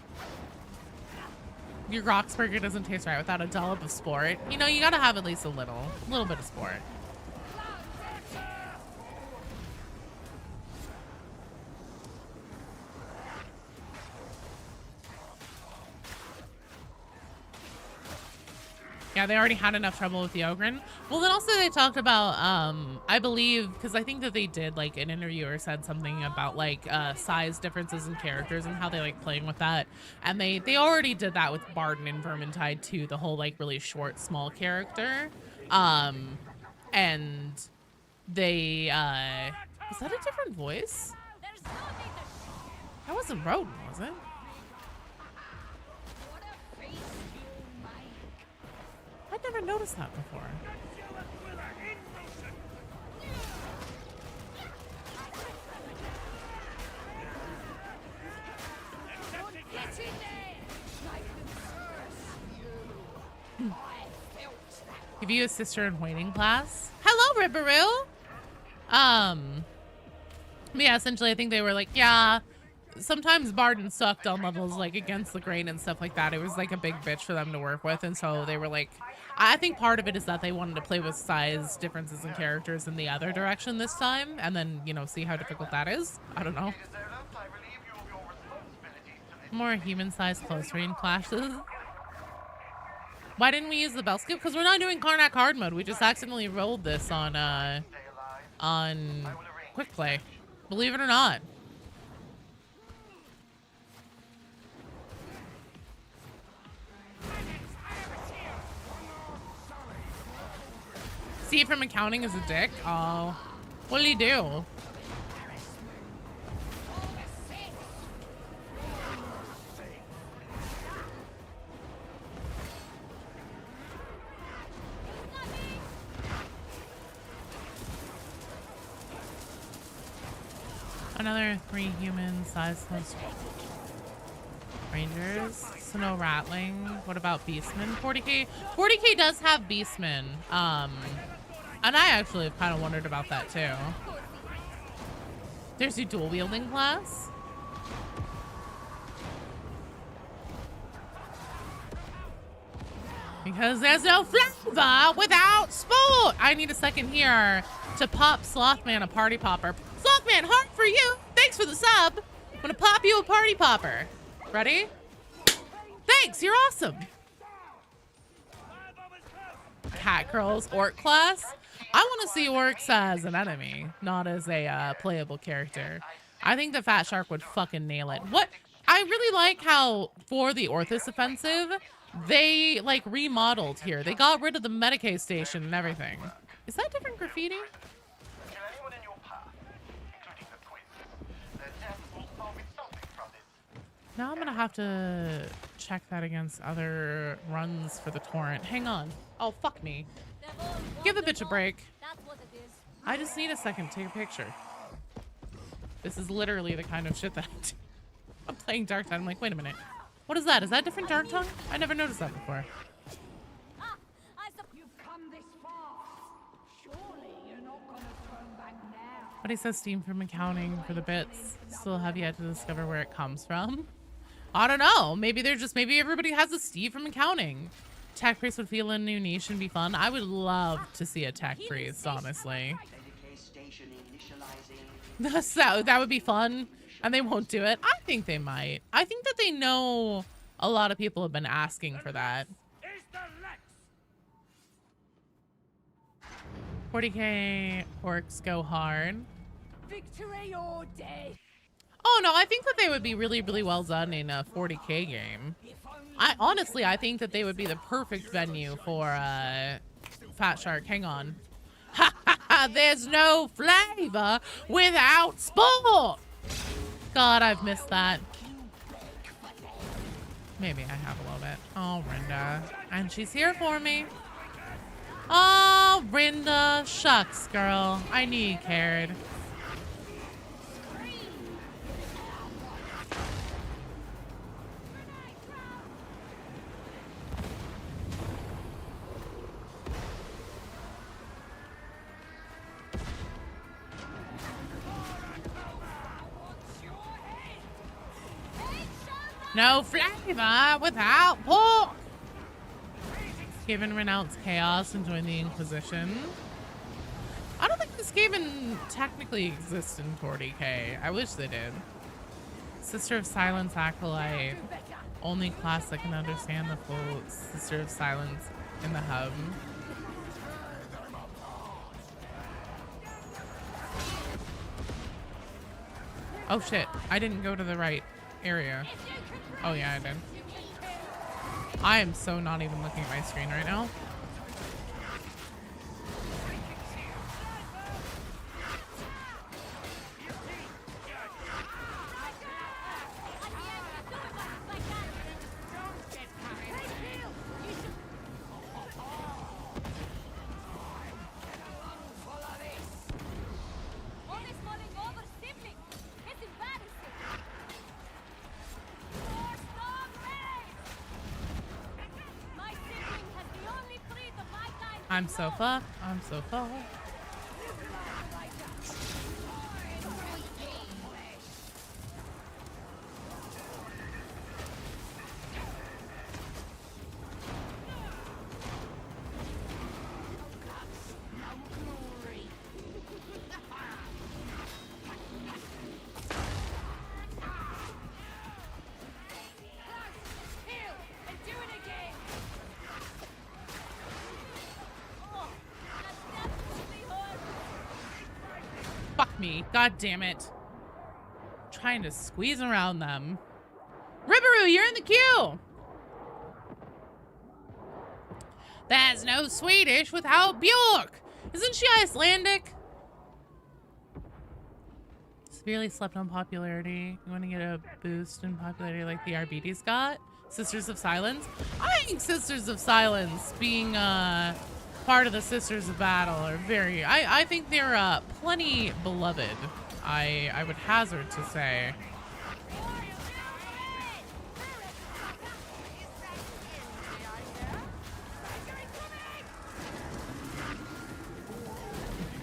Speaker 1: Your Roxburger doesn't taste right without a dollop of sport. You know, you gotta have at least a little bit of sport. Yeah, they already had enough trouble with the Ogren. Well, then also they talked about, I believe, because I think that they did, like, an interview or said something about, like, size differences in characters and how they like playing with that. And they already did that with Barden and Vermintide, too, the whole, like, really short, small character. And they, was that a different voice? That wasn't Roden, was it? I'd never noticed that before. Give you a sister in waiting class. Hello, Ribberoo. Yeah, essentially I think they were like, yeah, sometimes Barden sucked on levels like against the grain and stuff like that. It was like a big bitch for them to work with, and so they were like, I think part of it is that they wanted to play with size differences in characters in the other direction this time, and then, you know, see how difficult that is. I don't know. More human-sized close range clashes. Why didn't we use the bell skip? Because we're not doing Karnak hard mode. We just accidentally rolled this on quick play. Believe it or not. See from accounting is a dick. Oh, what did he do? Another 3 human-sized rangers. So no rattling. What about beastmen? 40k. 40k does have beastmen. And I actually have kind of wondered about that too. There's your dual wielding class. Because there's no flavor without sport. I need a second here to pop Slothman a party popper. Slothman, heart for you. Thanks for the sub. I'm gonna pop you a party popper. Ready? Thanks, you're awesome. Cat Girls Orc class. I want to see orcs as an enemy, not as a playable character. I think the Fat Shark would fucking nail it. What? I really like how for the Orthus offensive, they like remodeled here. They got rid of the Mechanicus station and everything. Is that different graffiti? Now I'm gonna have to check that against other runs for the torrent. Hang on. Oh, fuck me. Give the bitch a break. I just need a second to take a picture. This is literally the kind of shit that I'm playing Dark Tongue. I'm like, wait a minute. What is that? Is that different Dark Tongue? I never noticed that before. But he says Steam from accounting for the bits. Still have yet to discover where it comes from. I don't know. Maybe they're just, maybe everybody has a Steve from accounting. Tech priest would feel a new niche and be fun. I would love to see a tech priest, honestly. So that would be fun. And they won't do it. I think they might. I think that they know a lot of people have been asking for that. 40k orcs go hard.
Speaker 2: Victory or death.
Speaker 1: Oh no, I think that they would be really, really well done in a 40k game. I think that they would be the perfect venue for Fat Shark. Hang on. Ha ha ha! There's no flavor without sport. God, I've missed that. Maybe I have a little bit. Oh, Rinda, and she's here for me. Oh, Rinda, shucks, girl. I knew you cared. No flavor without pork. Skaven renounce chaos and join the Inquisition. I don't think the Skaven technically exists in 40k. I wish they did. Sister of Silence Acolyte. Only class that can understand the full Sister of Silence in the hub. Oh shit, I didn't go to the right area. Oh yeah, I did. I am so not even looking at my screen right now. I'm so fucked. I'm so fucked. Me. God damn it. Trying to squeeze around them. Ribaru, you're in the queue. There's no Swedish without Bjork. Isn't she Icelandic? Severely slept on popularity. You want to get a boost in popularity like the Arbites got? Sisters of Silence? I think Sisters of Silence being part of the Sisters of Battle are very, I think they're plenty beloved. I would hazard to say.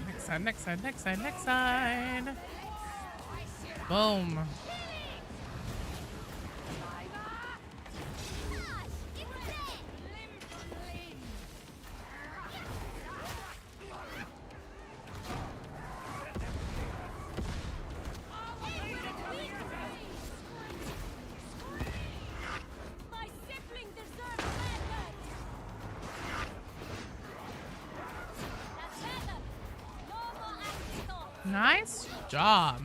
Speaker 1: Next side, next side, next side, next side. Boom. Nice job.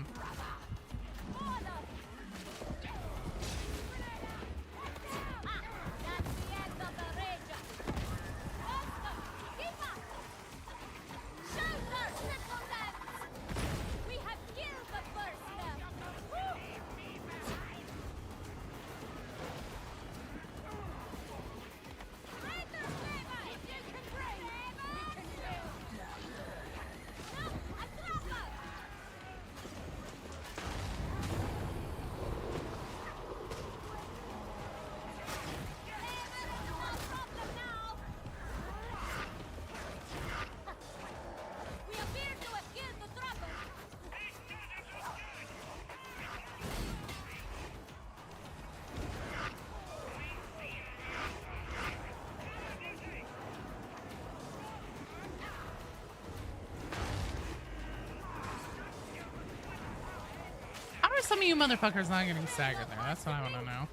Speaker 1: Some of you motherfuckers not getting staggered there. That's what I want to know.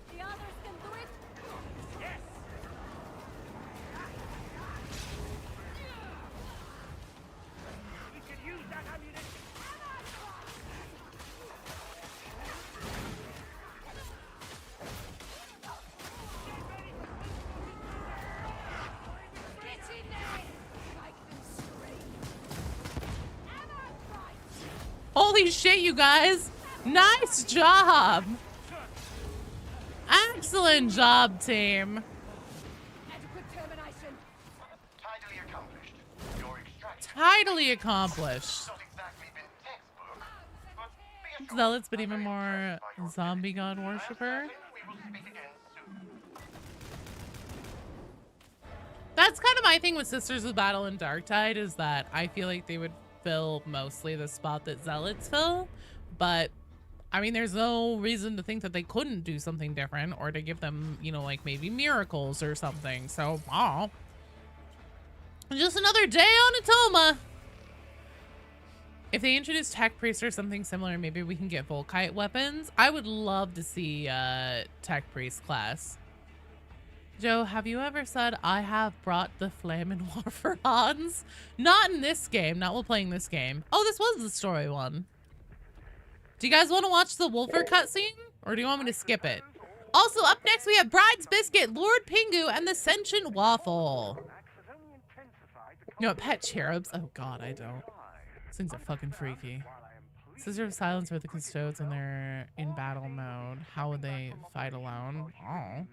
Speaker 1: Holy shit, you guys! Nice job! Excellent job, team. Tidily accomplished. Zealots, but even more zombie god worshiper. That's kind of my thing with Sisters of Battle and Darktide, is that I feel like they would fill mostly the spot that Zealots fill, but I mean, there's no reason to think that they couldn't do something different or to give them, you know, like maybe miracles or something. So, oh. Just another day on Atoma. If they introduce Tech Priest or something similar, maybe we can get Volkite weapons. I would love to see Tech Priest class. Joe, have you ever said, I have brought the flame and war for Hans? Not in this game, not while playing this game. Oh, this was the story one. Do you guys want to watch the Wolfer cutscene? Or do you want me to skip it? Also, up next we have Bride's Biscuit, Lord Pingu, and the Sentient Waffle. You know what, pet cherubs? Oh god, I don't. These things are fucking freaky. Scissor of Silence for the Custodes when they're in battle mode. How would they fight alone? Oh.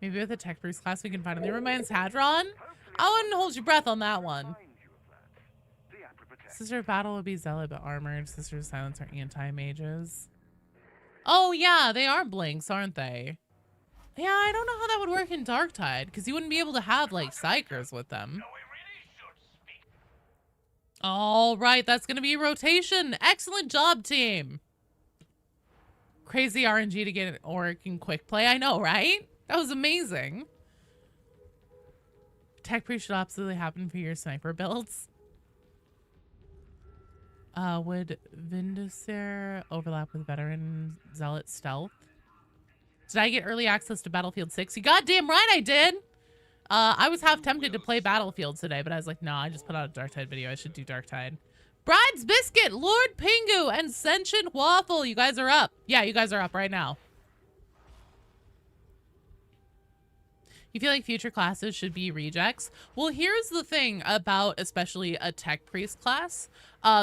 Speaker 1: Maybe with the Tech Priest class we can find the Romance Hadron? I wouldn't hold your breath on that one. Sister of Battle would be Zealot but armored. Sister of Silence are anti-mages. Oh yeah, they are blinks, aren't they? Yeah, I don't know how that would work in Darktide, because you wouldn't be able to have, like, Psychers with them. All right, that's going to be rotation. Excellent job, team. Crazy RNG to get an Orc in quick play. I know, right? That was amazing. Tech Priest should absolutely happen for your sniper builds. Would Vindicere overlap with Veteran Zealot Stealth? Did I get early access to Battlefield 6? You goddamn right I did! I was half tempted to play Battlefield today, but I was like, nah, I just put out a Darktide video. I should do Darktide. Bride's Biscuit, Lord Pingu, and Sentient Waffle. You guys are up. Yeah, you guys are up right now. You feel like future classes should be rejects? Well, here's the thing about especially a Tech Priest class.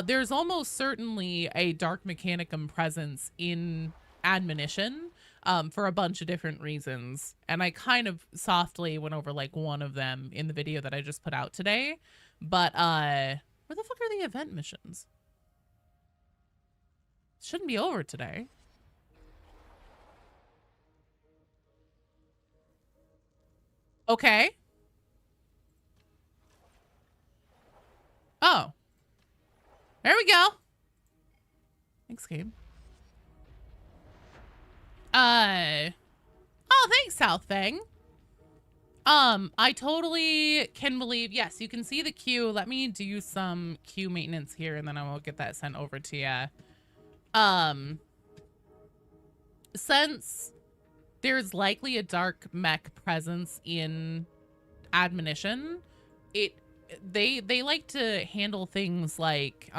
Speaker 1: There's almost certainly a Dark Mechanicum presence in Admonition for a bunch of different reasons. And I kind of softly went over like one of them in the video that I just put out today. But where the fuck are the event missions? Shouldn't be over today. Okay. Oh. There we go. Thanks, Gabe. Oh, thanks, South Fang. I totally can believe, yes, you can see the queue. Let me do some queue maintenance here and then I will get that sent over to you. Since there's likely a dark mech presence in Admonition, they like to handle things like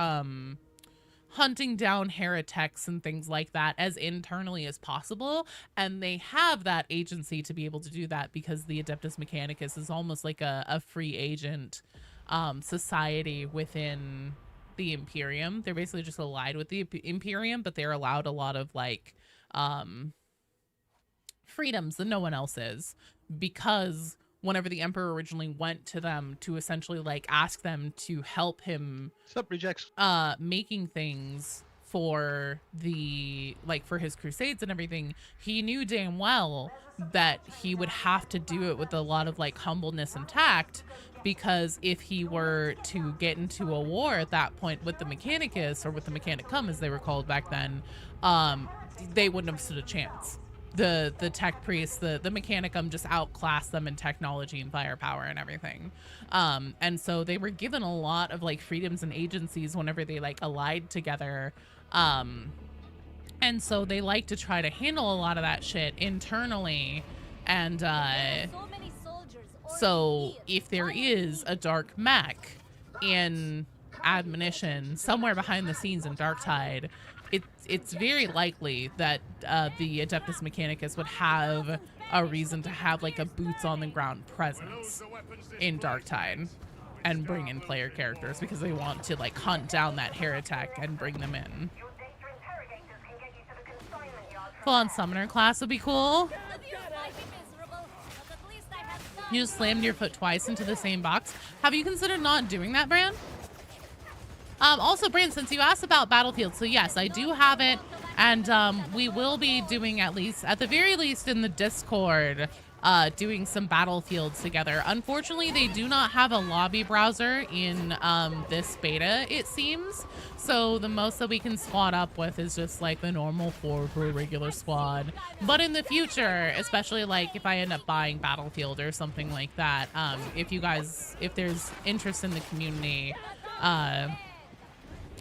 Speaker 1: hunting down heretics and things like that as internally as possible, and they have that agency to be able to do that because the Adeptus Mechanicus is almost like a free agent society within the Imperium. They're basically just allied with the Imperium, but they're allowed a lot of like freedoms that no one else is, because whenever the Emperor originally went to them to essentially like ask them to help him
Speaker 6: rejects
Speaker 1: making things for the for his crusades and everything, he knew damn well that he would have to do it with a lot of like humbleness and tact, because if he were to get into a war at that point with the Mechanicus, or with the Mechanicum as they were called back then, they wouldn't have stood a chance. The Tech Priests, the Mechanicum just outclassed them in technology and firepower and everything. And so they were given a lot of like freedoms and agencies whenever they like allied together. And so they like to try to handle a lot of that shit internally. And so if there is a dark mech in Admonition somewhere behind the scenes in Darktide, it's very likely that the Adeptus Mechanicus would have a reason to have like a boots on the ground presence in Darktide and bring in player characters because they want to like hunt down that heretic and bring them in. Full-on summoner class would be cool. You just slammed your foot twice into the same box. Have you considered not doing that, Bran? Also, Bran, since you asked about Battlefield, so yes, I do have it, and we will be doing at the very least in the Discord, doing some battlefields together. Unfortunately, they do not have a lobby browser in this beta, it seems. So the most that we can squad up with is just like the normal 4 for a regular squad. But in the future, especially like if I end up buying Battlefield or something like that, if there's interest in the community,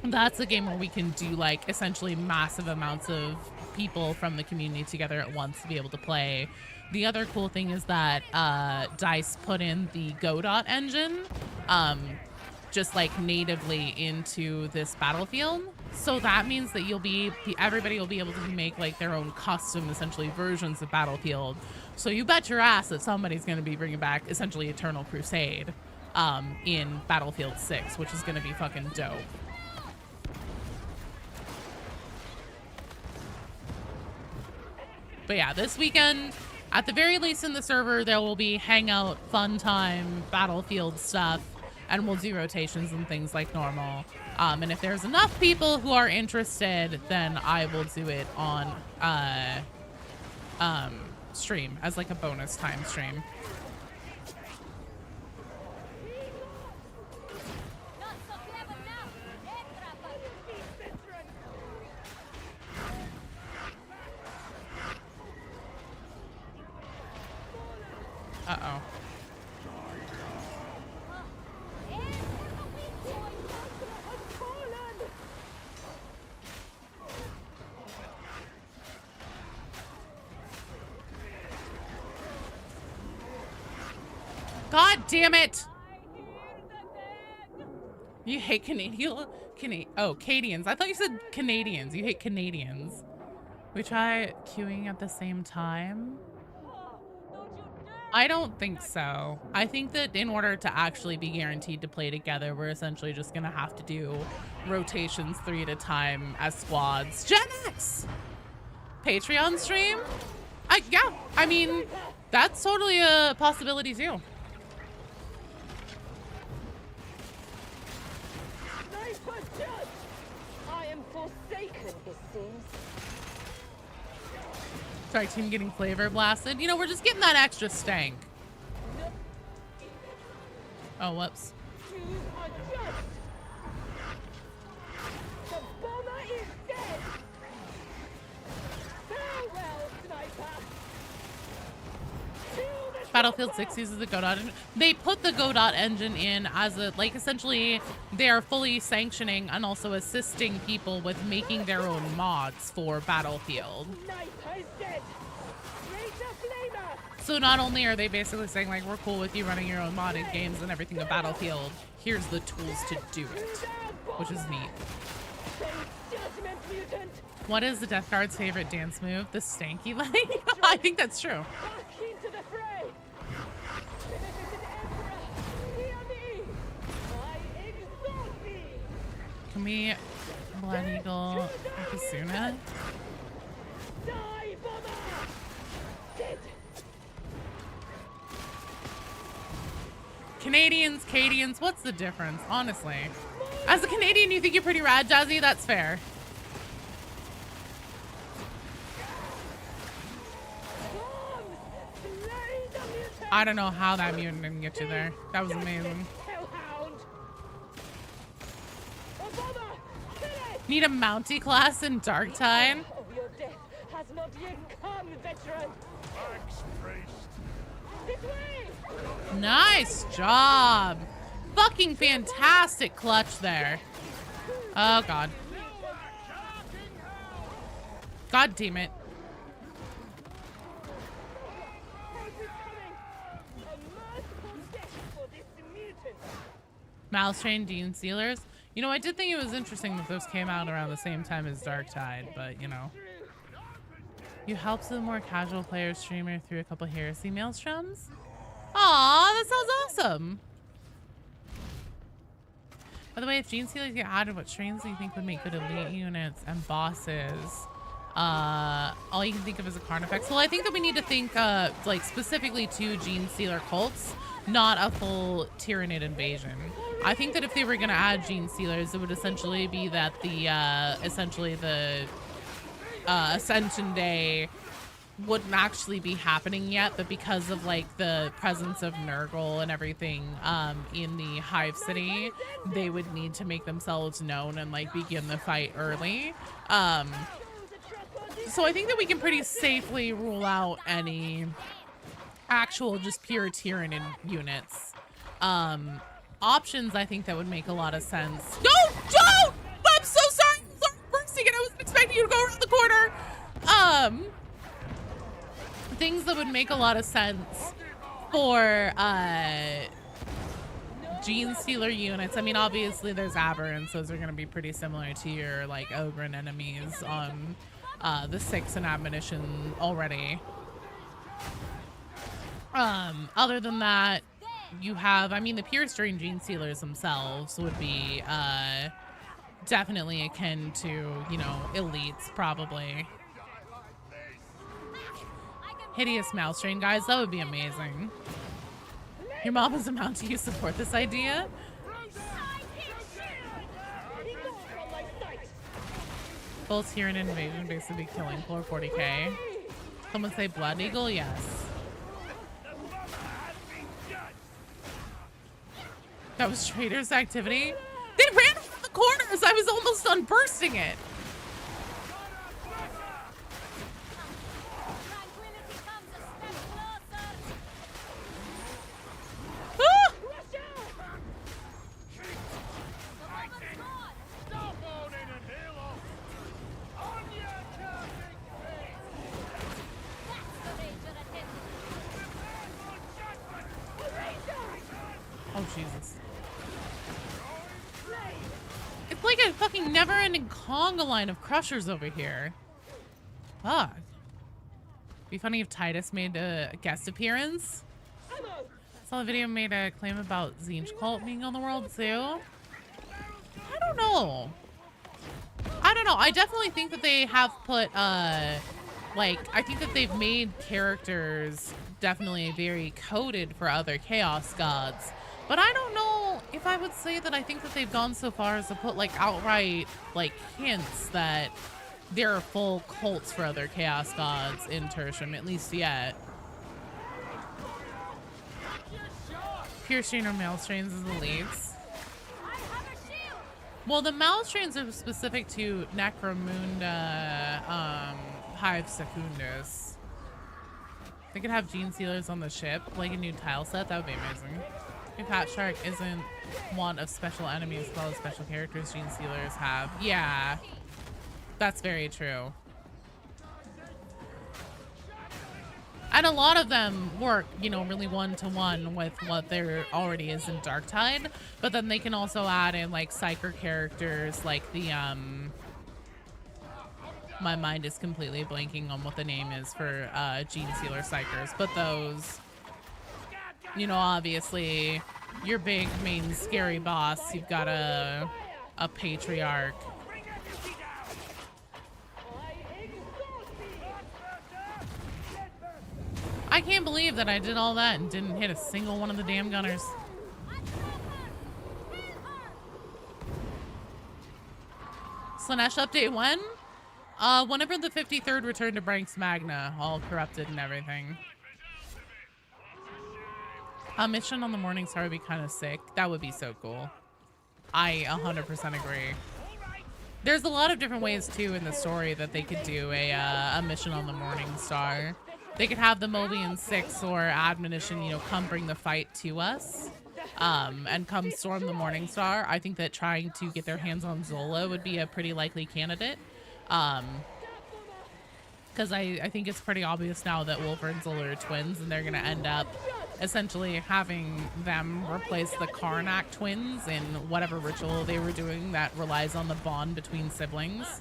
Speaker 1: that's a game where we can do like essentially massive amounts of people from the community together at once to be able to play. The other cool thing is that DICE put in the Godot engine just like natively into this Battlefield. So that means that everybody will be able to make like their own custom essentially versions of Battlefield. So you bet your ass that somebody's going to be bringing back essentially Eternal Crusade in Battlefield 6, which is going to be fucking dope. But yeah, this weekend, at the very least in the server, there will be hangout, fun time, Battlefield stuff, and we'll do rotations and things like normal. And if there's enough people who are interested, then I will do it on stream as like a bonus time stream. Uh-oh. God damn it! You hate Canadians? I thought you said Canadians. You hate Canadians. We try queuing at the same time? I don't think so. I think that in order to actually be guaranteed to play together, we're essentially just gonna have to do rotations 3 at a time as squads. Gen X! Patreon stream? Yeah, I mean, that's totally a possibility too.
Speaker 2: I am forsaken, it seems.
Speaker 1: Sorry, team getting flavor blasted. You know, we're just getting that extra stank. Oh, whoops.
Speaker 2: The bomber is dead. Farewell, sniper.
Speaker 1: Battlefield 6 uses the Godot engine. They put the Godot engine in as a, like, essentially they are fully sanctioning and also assisting people with making their own mods for Battlefield. So not only are they basically saying like, we're cool with you running your own modded games and everything of Battlefield, here's the tools to do it, which is neat. What is the Death Guard's favorite dance move? The stanky leg? I think that's true. Can we Blood Eagle Akasuna? Canadians, Cadians, what's the difference, honestly? As a Canadian, you think you're pretty rad, Jazzy? That's fair. I don't know how that mutant didn't get you there. That was amazing. Need a Mountie class in Darktide?
Speaker 2: Your death has not yet come, veteran. This way!
Speaker 1: Nice job. Fucking fantastic clutch there. Oh, God. God damn it. Mouse Train Dean Sealers. You know, I did think it was interesting that those came out around the same time as Darktide, but, you know. You helped the more casual player streamer through a couple heresy maelstroms? Aw, that sounds awesome. By the way, if Gene Sealers get added, what trains do you think would make good elite units and bosses? All you can think of is a Carnifex. Well, I think that we need to think like specifically to Gene Sealer cults, not a full Tyranid invasion. I think that if they were going to add Gene Sealers, it would essentially be that the Ascension Day wouldn't actually be happening yet, but because of like the presence of Nurgle and everything in the Hive City, they would need to make themselves known and like begin the fight early. So I think that we can pretty safely rule out any actual just pure Tyranid units. Options I think that would make a lot of sense. No, don't! I'm so sorry. I'm sorry for bursting it. I wasn't expecting you to go around the corner. Things that would make a lot of sense for Gene Stealer units. I mean, obviously there's Aberrants. Those are going to be pretty similar to your like Ogren enemies on the 6 and Admonition already. Other than that, you have, I mean, the Pure Strain Gene Stealers themselves would be definitely akin to, you know, elites probably. Hideous Mouse Strain, guys, that would be amazing. Your mom is a mount. Do you support this idea? Full Tyranid invasion basically killing floor 40k. Someone say Blood Eagle? Yes. That was Trader's activity? They ran around the corners! I was almost done bursting it! Oh, Jesus. It's like a fucking never-ending conga line of crushers over here. Fuck. Be funny if Titus made a guest appearance. Saw a video made a claim about Zinch Cult being on the World Zoo. I don't know. I definitely think that they have put, like, I think that they've made characters definitely very coded for other Chaos Gods. But I don't know if I would say that I think that they've gone so far as to put like outright like hints that there are full cults for other Chaos Gods in Tertium, at least yet. Pure Strain or Male Strains is elites. Well, the Male Strains are specific to Necromunda Hive Secundus. They could have Gene Sealers on the ship, like a new tile set. That would be amazing. If Hat Shark isn't one of special enemies as well as special characters Gene Stealers have. Yeah, that's very true. And a lot of them work, you know, really one-to-one with what there already is in Darktide. But then they can also add in, like, Psyker characters, like the, my mind is completely blanking on what the name is for Gene Stealer Psykers. But those... You know, obviously, your big main scary boss, you've got a patriarch. I can't believe that I did all that and didn't hit a single one of the damn gunners. Slanesh update when? Whenever the 53rd returned to Branks Magna, all corrupted and everything. A mission on the Morning Star would be kind of sick. That would be so cool. I 100% agree. There's a lot of different ways too in the story that they could do a mission on the Morning Star. They could have the Mobian 6 or Admonition, you know, come bring the fight to us, and come storm the Morning Star. I think that trying to get their hands on Zola would be a pretty likely candidate. Because I think it's pretty obvious now that Wolver and Zola are twins, and they're going to end up essentially having them replace the Karnak twins in whatever ritual they were doing that relies on the bond between siblings.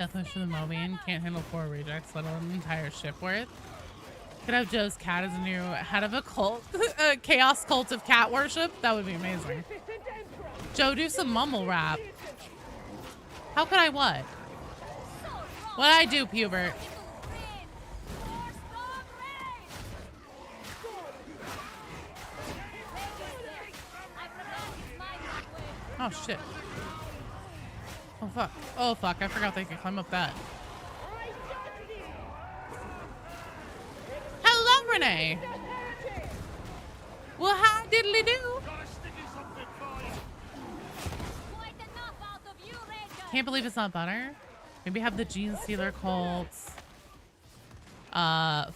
Speaker 1: Death wish for the Mobian. Can't handle 4 rejects, let alone an entire ship worth. Could have Joe's cat as a new head of a cult. A chaos cult of cat worship. That would be amazing. Joe, do some mumble rap. How could I what? What'd I do, Pubert? Oh, shit. Oh, fuck. Oh, fuck. I forgot they could climb up that. Hello, Renee. Well, hi, diddly do. Can't believe it's not butter. Maybe have the Gene Stealer cults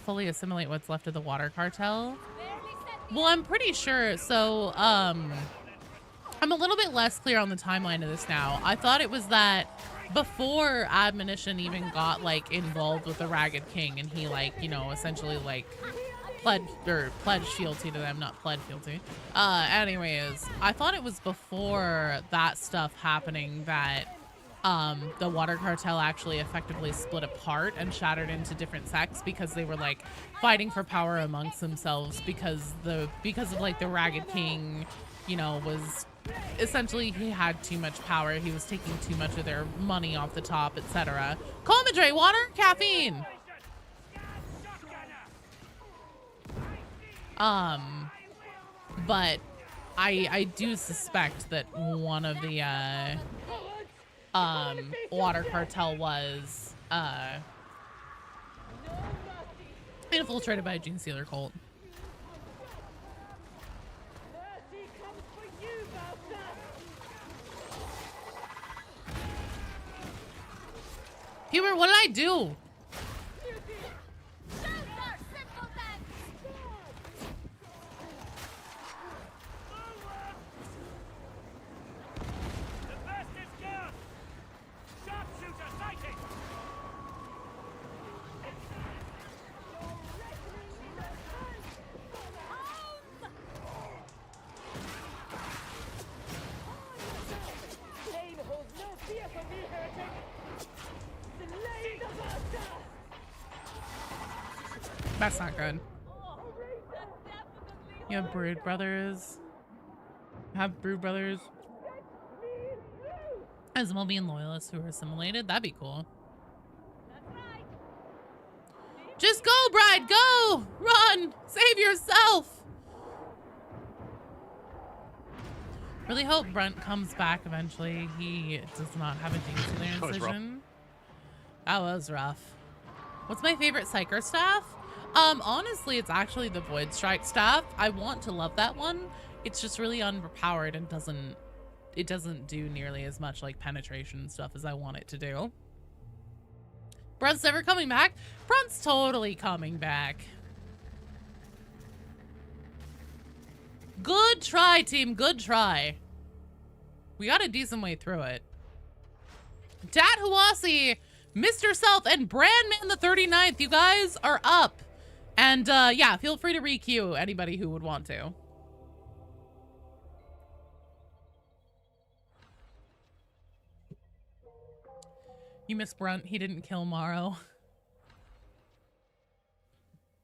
Speaker 1: fully assimilate what's left of the water cartel. Well, I'm pretty sure. So, I'm a little bit less clear on the timeline of this now. I thought it was that before Admonition even got like involved with the Ragged King, and he like, you know, essentially like pledged fealty to them, not pled fealty. Anyways, I thought it was before that stuff happening that the water cartel actually effectively split apart and shattered into different sects because they were like fighting for power amongst themselves because of like the Ragged King, you know, was essentially, he had too much power. He was taking too much of their money off the top, etc. Comedray, water, caffeine. But I do suspect that one of the water cartel was infiltrated by a Gene Stealer cult. Hubert, what did I do? That's not good. You have Brood Brothers. Have Brood Brothers as Mobian loyalists who are assimilated. That'd be cool. Just go, Bride, go! Run! Save yourself! Really hope Brunt comes back eventually. He does not have a Gene incision. That was rough. What's my favorite Psyker staff? Honestly, it's actually the Void Strike staff. I want to love that one. It's just really underpowered and doesn't do nearly as much like penetration stuff as I want it to do. Brunt's never coming back? Brunt's totally coming back. Good try, team. Good try. We got a decent way through it. Dat Huasi, Mr. Self, and Brandman the 39th, you guys are up. And yeah, feel free to re-queue anybody who would want to. You miss Brunt. He didn't kill Morrow.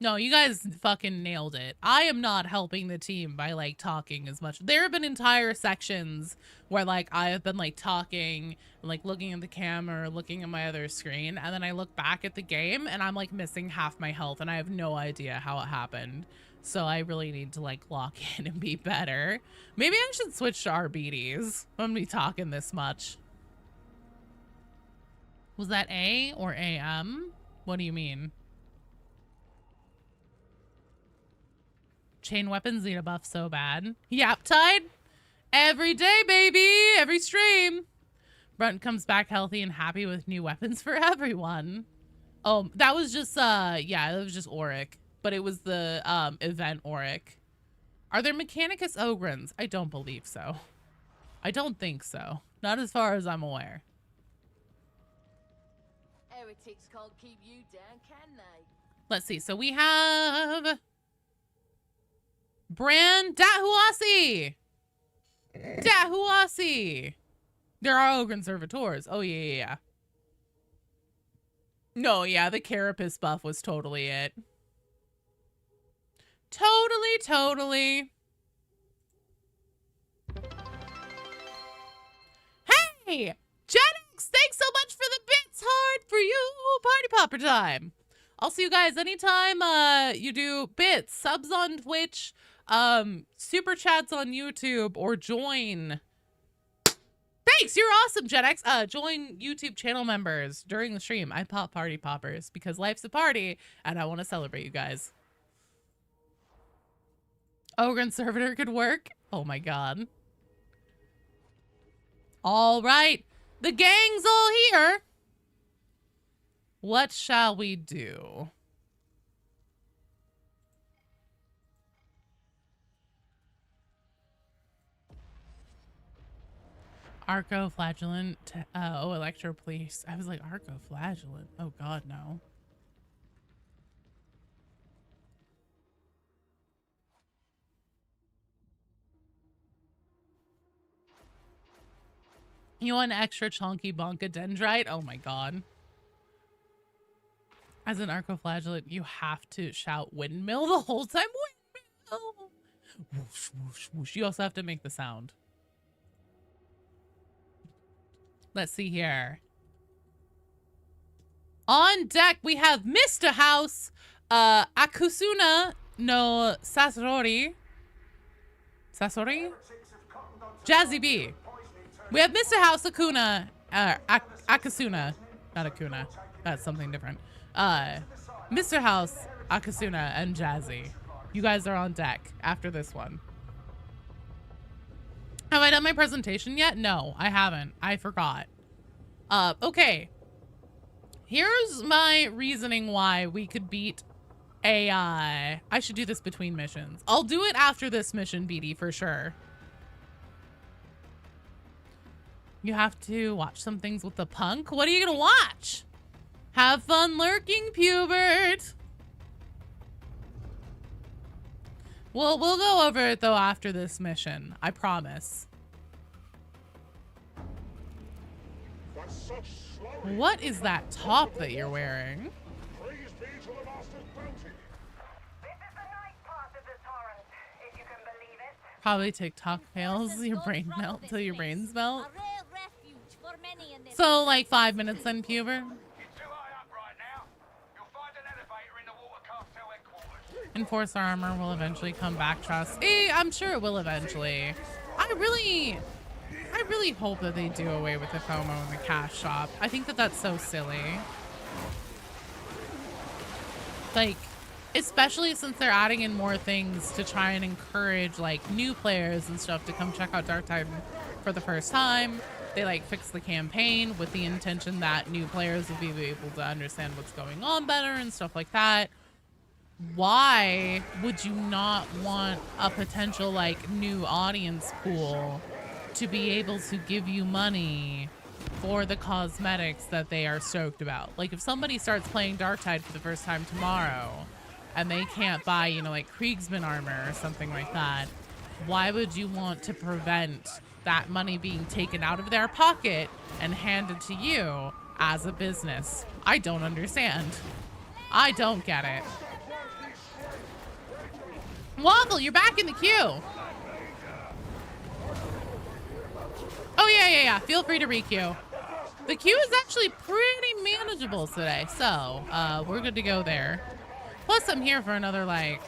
Speaker 1: No, you guys fucking nailed it. I am not helping the team by like talking as much. There have been entire sections where like I have been like talking and like looking at the camera, looking at my other screen, and then I look back at the game and I'm like missing half my health and I have no idea how it happened. So I really need to like lock in and be better. Maybe I should switch to RBDs. I'm gonna be talking this much. Was that A or AM? What do you mean? Chain weapons need a buff so bad. Yap Tide. Every day, baby. Every stream. Brunt comes back healthy and happy with new weapons for everyone. Oh, that was just, yeah, that was just Auric. But it was the, event Auric. Are there Mechanicus Ogrins? I don't believe so. I don't think so. Not as far as I'm aware.
Speaker 2: Heretics can't keep you down, can they?
Speaker 1: Let's see. So we have Brand Dahuasi. Dahuasi. There are Ogren Servitors. Oh, yeah. No, yeah, the carapace buff was totally it. Totally. Hey, Jenix, thanks so much for the bits. Hard for you. Party popper time. I'll see you guys anytime you do bits, subs on Twitch, super chats on YouTube, or join. Thanks, you're awesome, Jenix. Join YouTube channel members during the stream. I pop party poppers because life's a party and I want to celebrate you guys. Ogre Servitor could work. Oh my god. All right, the gang's all here. What shall we do? Arco-flagellant. Oh, Electro Police. I was like, Arco-flagellant. Oh god, no. You want an extra chunky bonka dendrite? Oh my god. As an arco-flagellant, you have to shout windmill the whole time. Windmill! Whoosh, whoosh, whoosh. You also have to make the sound. Let's see here. On deck, we have Mr. House, Akusuna no Sasori. Sasori? Jazzy B. We have Mr. House, Akuna, Akasuna. Not Akuna. That's something different. Mr. House, Akasuna, and Jazzy. You guys are on deck after this one. Have I done my presentation yet? No, I haven't. I forgot. Okay. Here's my reasoning why we could beat AI. I should do this between missions. I'll do it after this mission, BD, for sure. You have to watch some things with the punk. What are you gonna watch? Have fun lurking, Pubert. We'll go over it though after this mission. I promise. What is that top that you're wearing? Probably TikTok fails. Your brain melt till your brains melt. So like 5 minutes then, Puber. Enforce armor will eventually come back, trust. I'm sure it will eventually. I really hope that they do away with the FOMO in the cash shop. I think that that's so silly. Like, especially since they're adding in more things to try and encourage like new players and stuff to come check out Dark Tide for the first time. They like fix the campaign with the intention that new players will be able to understand what's going on better and stuff like that. Why would you not want a potential like new audience pool to be able to give you money for the cosmetics that they are stoked about? Like if somebody starts playing Dark Tide for the first time tomorrow and they can't buy, you know, like Kriegsman armor or something like that, why would you want to prevent that money being taken out of their pocket and handed to you as a business? I don't understand. I don't get it. Waffle, you're back in the queue. Oh, yeah. Feel free to re-queue. The queue is actually pretty manageable today, so we're good to go there. Plus, I'm here for another, like,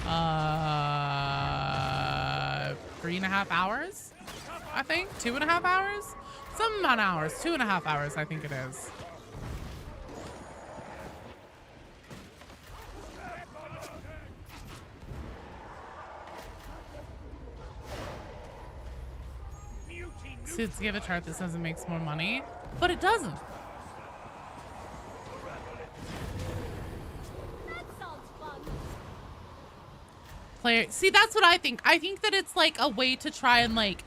Speaker 1: 3.5 hours, I think. 2.5 hours? Some amount of hours. 2.5 hours, I think it is. Suits give a chart that says it makes more money, but it doesn't.
Speaker 6: That sounds fun.
Speaker 1: Player, see, that's what I think. I think that it's like a way to try and like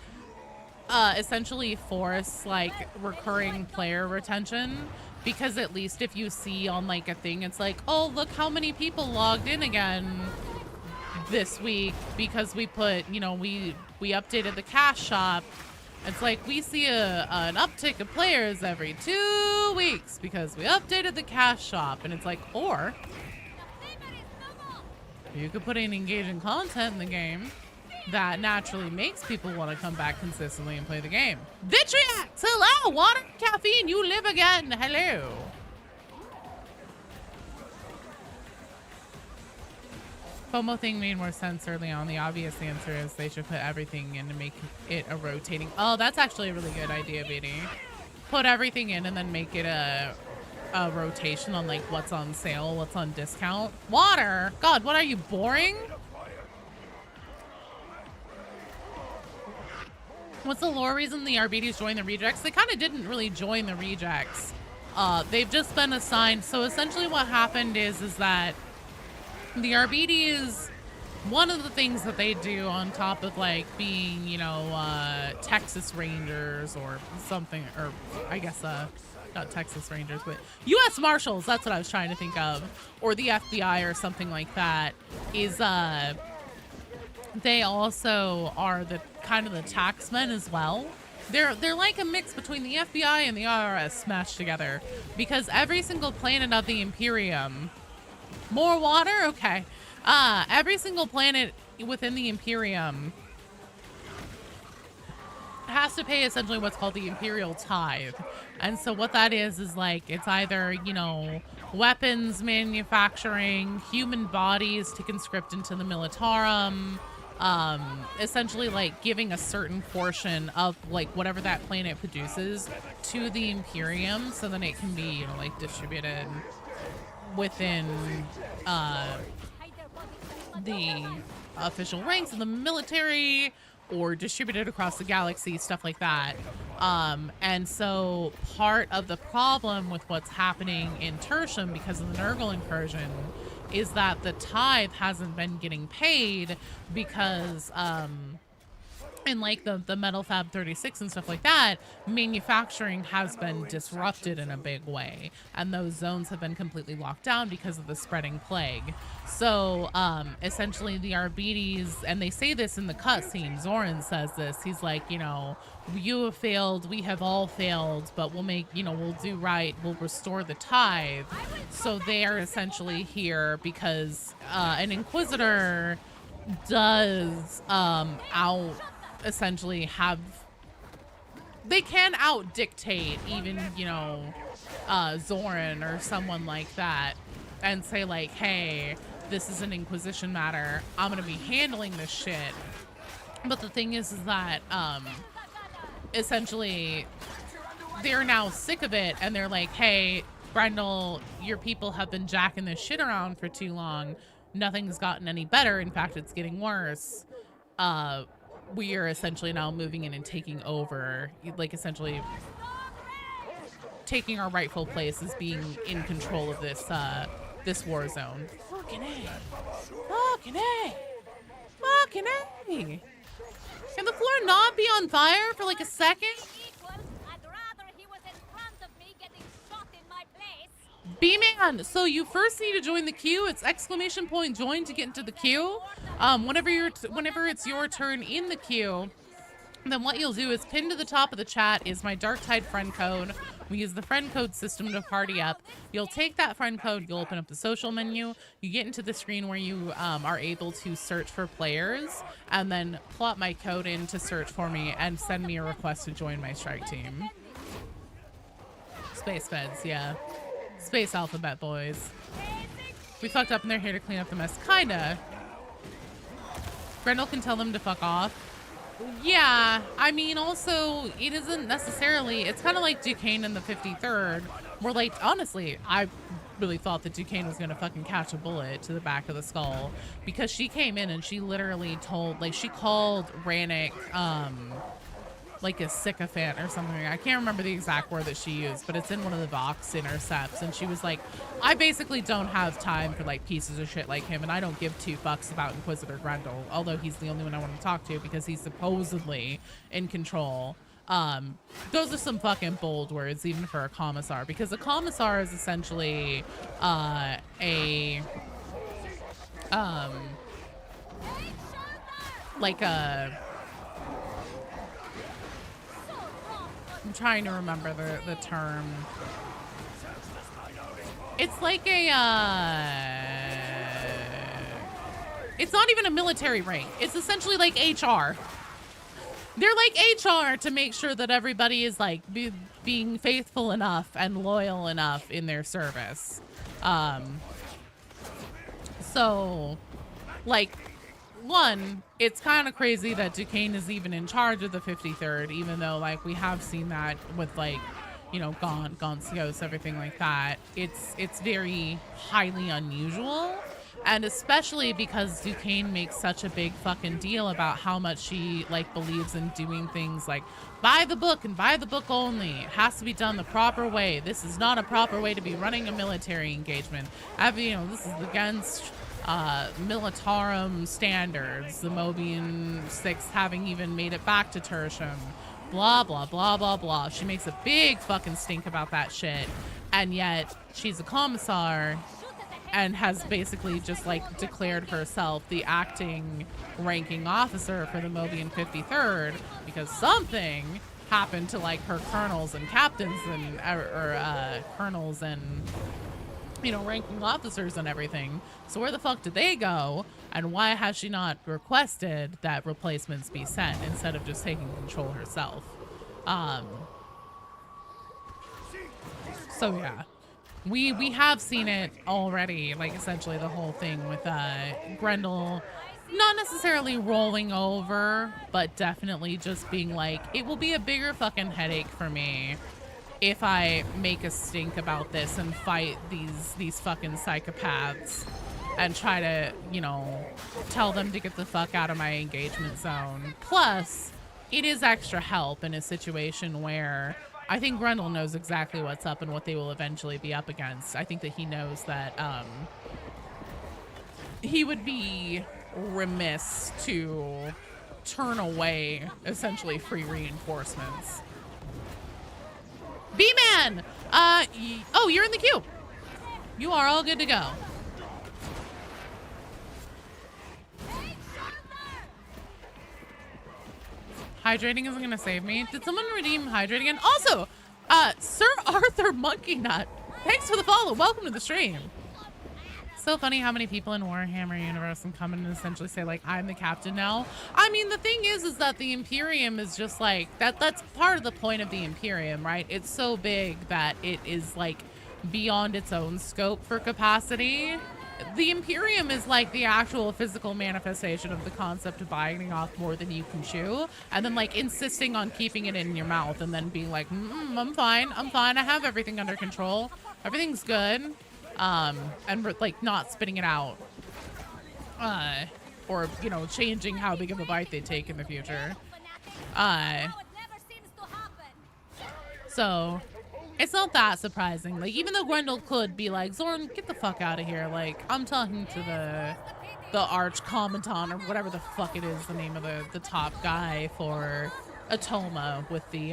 Speaker 1: essentially force like recurring player retention, because at least if you see on like a thing, it's like, oh, look how many people logged in again this week because we put, you know, we updated the cash shop It's like we see an uptick of players every 2 weeks because we updated the cash shop, and it's like, or you could put in engaging content in the game that naturally makes people want to come back consistently and play the game. Vitriax, hello, water, caffeine, you live again, hello. FOMO thing made more sense early on. The obvious answer is they should put everything in to make it a rotating. Oh, that's actually a really good idea, BD. Put everything in and then make it a rotation on like what's on sale, what's on discount. Water! God, what are you, boring? What's the lore reason the RBDs joined the rejects? They kind of didn't really join the rejects. They've just been assigned. So essentially what happened is that the RBDs, one of the things that they do on top of like being, you know, Texas Rangers or something, or I guess not Texas Rangers, but U.S. Marshals, that's what I was trying to think of, or the FBI or something like that, is they also are the kind of the taxmen as well. They're like a mix between the FBI and the IRS smashed together, because every single planet of the Imperium, more water? Okay. Every single planet within the Imperium has to pay essentially what's called the Imperial Tithe. And so what that is like, it's either, you know, weapons manufacturing, human bodies to conscript into the Militarum, essentially like giving a certain portion of like whatever that planet produces to the Imperium so then it can be, you know, like distributed within the official ranks of the military or distributed across the galaxy, stuff like that. And so part of the problem with what's happening in Tertium because of the Nurgle incursion is that the tithe hasn't been getting paid because in like the Metal Fab 36 and stuff like that, manufacturing has been disrupted in a big way, and those zones have been completely locked down because of the spreading plague. So essentially the RBDs, and they say this in the cutscene, Zoran says this, he's like, you know, you have failed, we have all failed, but we'll make, you know, we'll do right, we'll restore the tithe. So they are essentially here because an Inquisitor does essentially have, they can out dictate even, you know, Zoran or someone like that and say like, hey, this is an Inquisition matter, I'm gonna be handling this shit. But the thing is that essentially they're now sick of it and they're like, hey, Brendel, your people have been jacking this shit around for too long, nothing's gotten any better, in fact it's getting worse. We are essentially now moving in and taking over, like essentially taking our rightful place as being in control of this this war zone. Fucking A. Fucking A. Fucking A. Can the floor not be on fire for like a second? B-Man, so you first need to join the queue. It's ! join to get into the queue. Whenever it's your turn in the queue, then what you'll do is pin to the top of the chat is my Dark Tide friend code. We use the friend code system to party up. You'll take that friend code, you'll open up the social menu, you get into the screen where you are able to search for players, and then plot my code in to search for me and send me a request to join my strike team. Space Feds, yeah. Space Alphabet boys. We fucked up and they're here to clean up the mess. Kinda. Brendel can tell them to fuck off. Yeah, I mean, also, it isn't necessarily, it's kind of like Duquesne in the 53rd, where, like, honestly, I really thought that Duquesne was gonna fucking catch a bullet to the back of the skull, because she came in and she literally told, like, she called Rannick, like a sycophant or something. I can't remember the exact word that she used, but it's in one of the Vox intercepts, and she was like, I basically don't have time for like pieces of shit like him, and I don't give two fucks about Inquisitor Grendel, although he's the only one I want to talk to because he's supposedly in control. Those are some fucking bold words even for a commissar, because a commissar is essentially like a I'm trying to remember the term. It's like a, it's not even a military rank. It's essentially like HR. They're like HR to make sure that everybody is like being faithful enough and loyal enough in their service. So, like, one, it's kind of crazy that Duquesne is even in charge of the 53rd, even though, like, we have seen that with, like, you know, Goncios, everything like that. It's very highly unusual, and especially because Duquesne makes such a big fucking deal about how much she, like, believes in doing things like by the book and by the book only. It has to be done the proper way. This is not a proper way to be running a military engagement. You know, this is against militarum standards, the Mobian 6 having even made it back to Tertium, blah blah blah blah blah. She makes a big fucking stink about that shit, and yet she's a commissar and has basically just like declared herself the acting ranking officer for the Mobian 53rd because something happened to like her colonels and captains and colonels and, you know, ranking officers and everything. So where the fuck did they go? And why has she not requested that replacements be sent instead of just taking control herself? So yeah, we have seen it already, like essentially the whole thing with Grendel not necessarily rolling over, but definitely just being like, it will be a bigger fucking headache for me if I make a stink about this and fight these fucking psychopaths and try to, you know, tell them to get the fuck out of my engagement zone. Plus, it is extra help in a situation where I think Grendel knows exactly what's up and what they will eventually be up against. I think that he knows that he would be remiss to turn away essentially free reinforcements. B-Man! Oh, you're in the queue. You are all good to go. Hydrating isn't gonna save me. Did someone redeem hydrating again? Also, Sir Arthur Monkey Nut, thanks for the follow. Welcome to the stream. So funny how many people in Warhammer universe can come in and essentially say like, I'm the captain now. I mean, the thing is that the Imperium is just like, that's part of the point of the Imperium, right? It's so big that it is like beyond its own scope for capacity. The Imperium is like the actual physical manifestation of the concept of biting off more than you can chew, and then like insisting on keeping it in your mouth and then being like, I'm fine, I have everything under control, everything's good. And like not spitting it out, or, you know, changing how big of a bite they take in the future. So it's not that surprising. Like, even though Grendel could be like, Zorn, get the fuck out of here. Like, I'm talking to the Arch Commandant or whatever the fuck it is, the name of the top guy for Atoma with the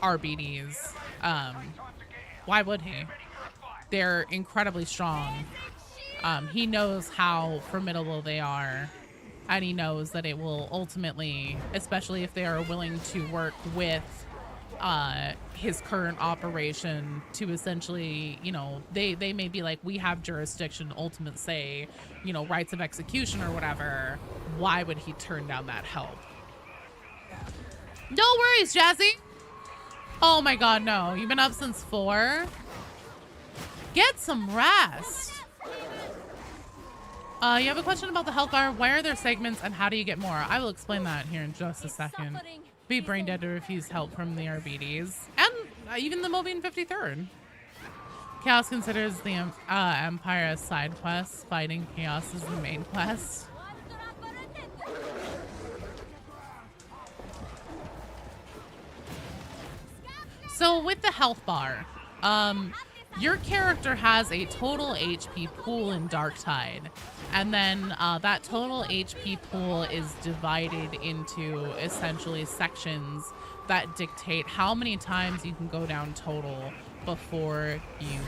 Speaker 1: RBDs. Why would he? They're incredibly strong. He knows how formidable they are, and he knows that it will ultimately, especially if they are willing to work with his current operation to essentially, you know, they may be like, we have jurisdiction, ultimate say, you know, rights of execution or whatever. Why would he turn down that help? No worries, Jazzy. Oh my god, no. You've been up since 4? Get some rest. You have a question about the health bar. Why are there segments and how do you get more? I will explain that here in just a second. Be brain dead to refuse help from the RBDs. And even the Mobian 53rd. Chaos considers the Empire a side quest. Fighting Chaos is the main quest. So with the health bar, your character has a total HP pool in Darktide, and then that total HP pool is divided into essentially sections that dictate how many times you can go down total before you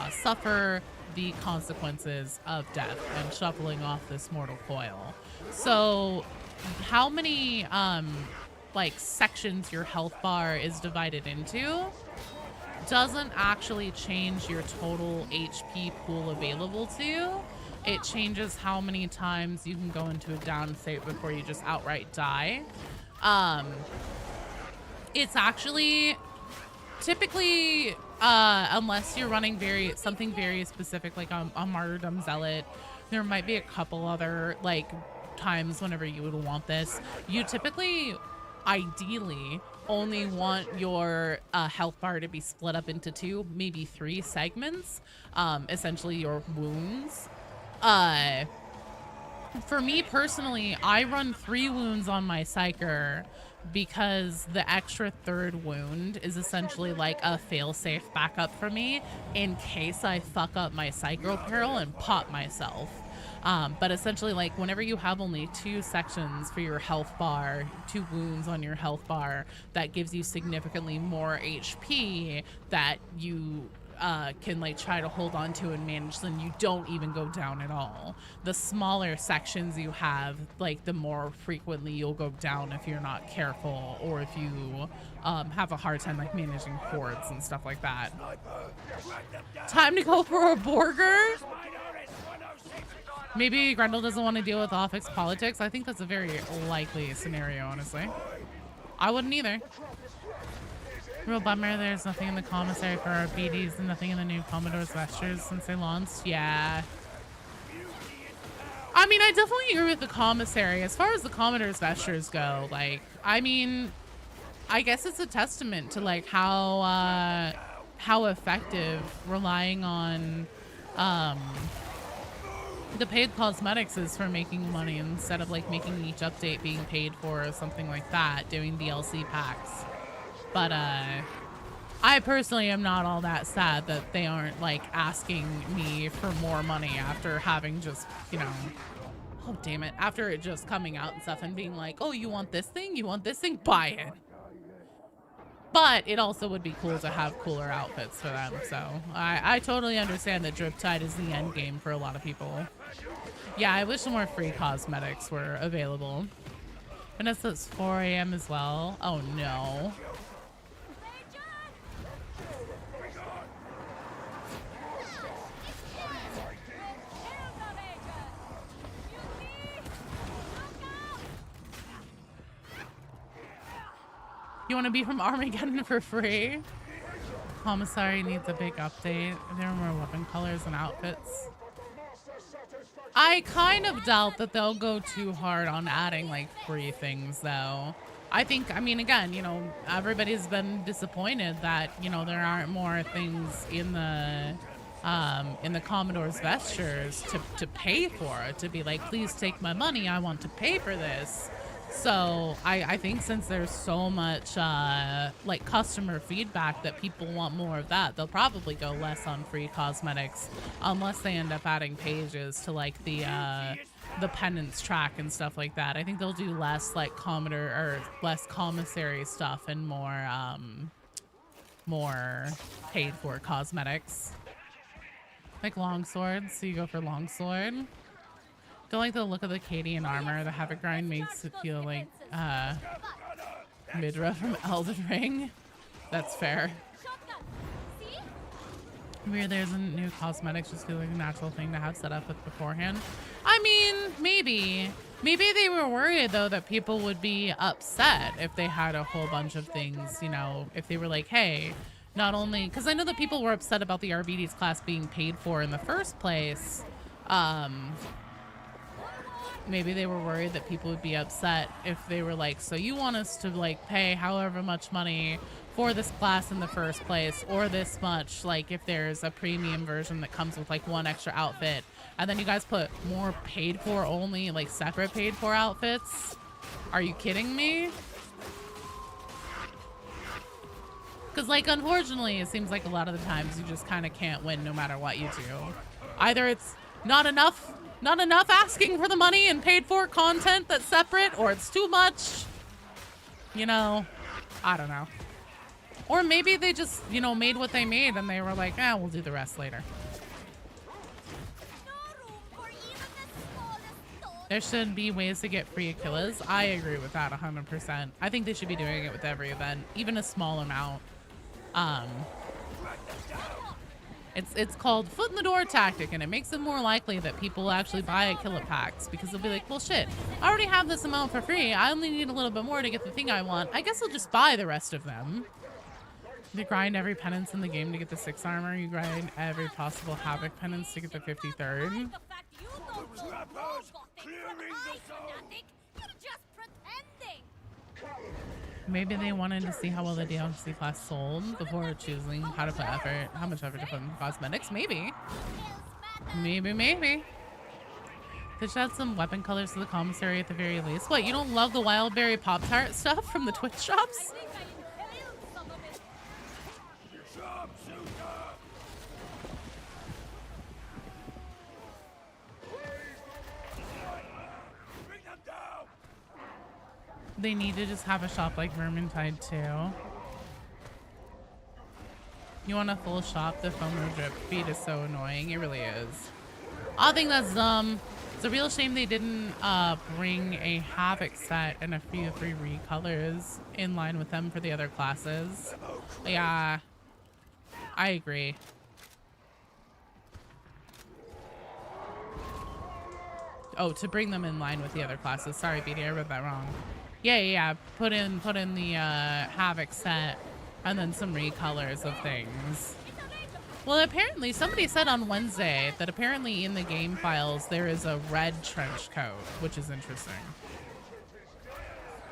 Speaker 1: suffer the consequences of death and shuffling off this mortal coil. So how many like sections your health bar is divided into doesn't actually change your total HP pool available to you. It changes how many times you can go into a down state before you just outright die. It's actually typically, unless you're running something very specific, like a Martyrdom Zealot, there might be a couple other like times whenever you would want this. You typically, ideally, only want your health bar to be split up into 2, maybe 3 segments, essentially your wounds. For me personally, I run 3 wounds on my Psyker because the extra 3rd wound is essentially like a fail-safe backup for me in case I fuck up my Psycho Peril and pop myself. But essentially, like, whenever you have only 2 sections for your health bar, 2 wounds on your health bar, that gives you significantly more HP that you can like try to hold on to and manage, then you don't even go down at all. The smaller sections you have, like, the more frequently you'll go down if you're not careful, or if you have a hard time like managing hordes and stuff like that. Time to go for a burger. Maybe Grendel doesn't want to deal with Offix politics. I think that's a very likely scenario, honestly. I wouldn't either. Real bummer, there's nothing in the commissary for our BDs and nothing in the new Commodore's Vestures since they launched. Yeah. I mean, I definitely agree with the commissary. As far as the Commodore's Vestures go, like, I mean, I guess it's a testament to, like, how effective relying on, the paid cosmetics is for making money instead of, like, making each update being paid for or something like that, doing DLC packs. But I personally am not all that sad that they aren't like asking me for more money after having just, you know, oh damn it, after it just coming out and stuff and being like, oh, you want this thing? You want this thing? Buy it. But it also would be cool to have cooler outfits for them. So I totally understand that Driptide is the end game for a lot of people. Yeah, I wish more free cosmetics were available. Vanessa, it's 4 a.m. as well. Oh no. You want to be from Armageddon for free? Commissary needs a big update. There are more weapon colors and outfits. I kind of doubt that they'll go too hard on adding like free things though. I think, I mean, again, you know, everybody's been disappointed that, you know, there aren't more things in the Commodore's Vestures to pay for, to be like, please take my money, I want to pay for this. So I think since there's so much like customer feedback that people want more of that, they'll probably go less on free cosmetics unless they end up adding pages to like the penance track and stuff like that. I think they'll do less like Commodore or less commissary stuff and more paid for cosmetics. Like longswords, so you go for longsword. Don't like the look of the Cadian armor. The Havoc grind makes it feel like Midra from Elden Ring. That's fair. Weird there isn't new cosmetics, just feel like a natural thing to have set up with beforehand. I mean, maybe. Maybe they were worried though that people would be upset if they had a whole bunch of things, you know, if they were like, hey, not only, because I know that people were upset about the RBD's class being paid for in the first place. Maybe they were worried that people would be upset if they were like, so you want us to like pay however much money for this class in the first place, or this much, like if there's a premium version that comes with like one extra outfit, and then you guys put more paid for only, like separate paid for outfits? Are you kidding me? Because like, unfortunately, it seems like a lot of the times you just kind of can't win no matter what you do. Either it's not enough asking for the money and paid for content that's separate, or it's too much. You know, I don't know. Or maybe they just, you know, made what they made and they were like, eh, we'll do the rest later. There should be ways to get free Achilles. I agree with that 100%. I think they should be doing it with every event, even a small amount. It's called foot in the door tactic, and it makes it more likely that people will actually buy Achilla packs because they'll be like, well, shit, I already have this amount for free. I only need a little bit more to get the thing I want. I guess I'll just buy the rest of them. You grind every penance in the game to get the 6 armor. You grind every possible Havoc penance to get the 53rd. Maybe they wanted to see how well the DLC class sold before choosing how to put effort, how much effort to put in cosmetics. Maybe. Maybe. They should add some weapon colors to the commissary at the very least. What, you don't love the Wildberry Pop-Tart stuff from the Twitch shops? They need to just have a shop like Vermintide too. You want a full shop? The FOMO drip feed is so annoying. It really is. I think that's dumb. It's a real shame they didn't bring a Havoc set and a few free recolors in line with them for the other classes. Yeah, I agree. Oh, to bring them in line with the other classes. Sorry, BD, I read that wrong. Yeah. Put in the Havoc set and then some recolors of things. Well, apparently somebody said on Wednesday that apparently in the game files there is a red trench coat, which is interesting.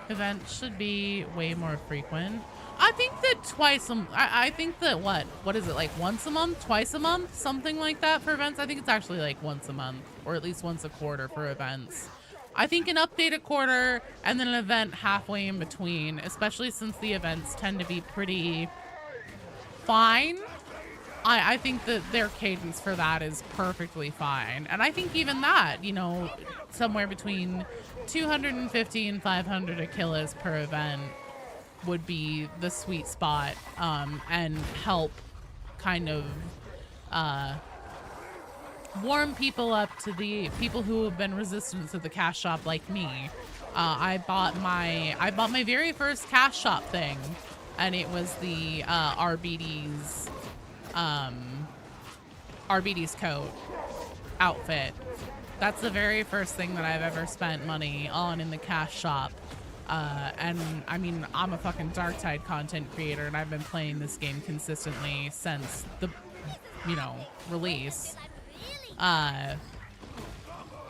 Speaker 1: Events should be way more frequent. I think that I think that what is it, like once a month, twice a month, something like that for events? I think it's actually like once a month or at least once a quarter for events. I think an update a quarter and then an event halfway in between, especially since the events tend to be pretty fine. I think that their cadence for that is perfectly fine. And I think even that, you know, somewhere between 250 and 500 Achilles per event would be the sweet spot, and help kind of warm people up to the people who have been resistant to the cash shop like me. I bought my very first cash shop thing, and it was the RBD's coat outfit. That's the very first thing that I've ever spent money on in the cash shop. And I mean, I'm a fucking Darktide content creator, and I've been playing this game consistently since the, you know, release.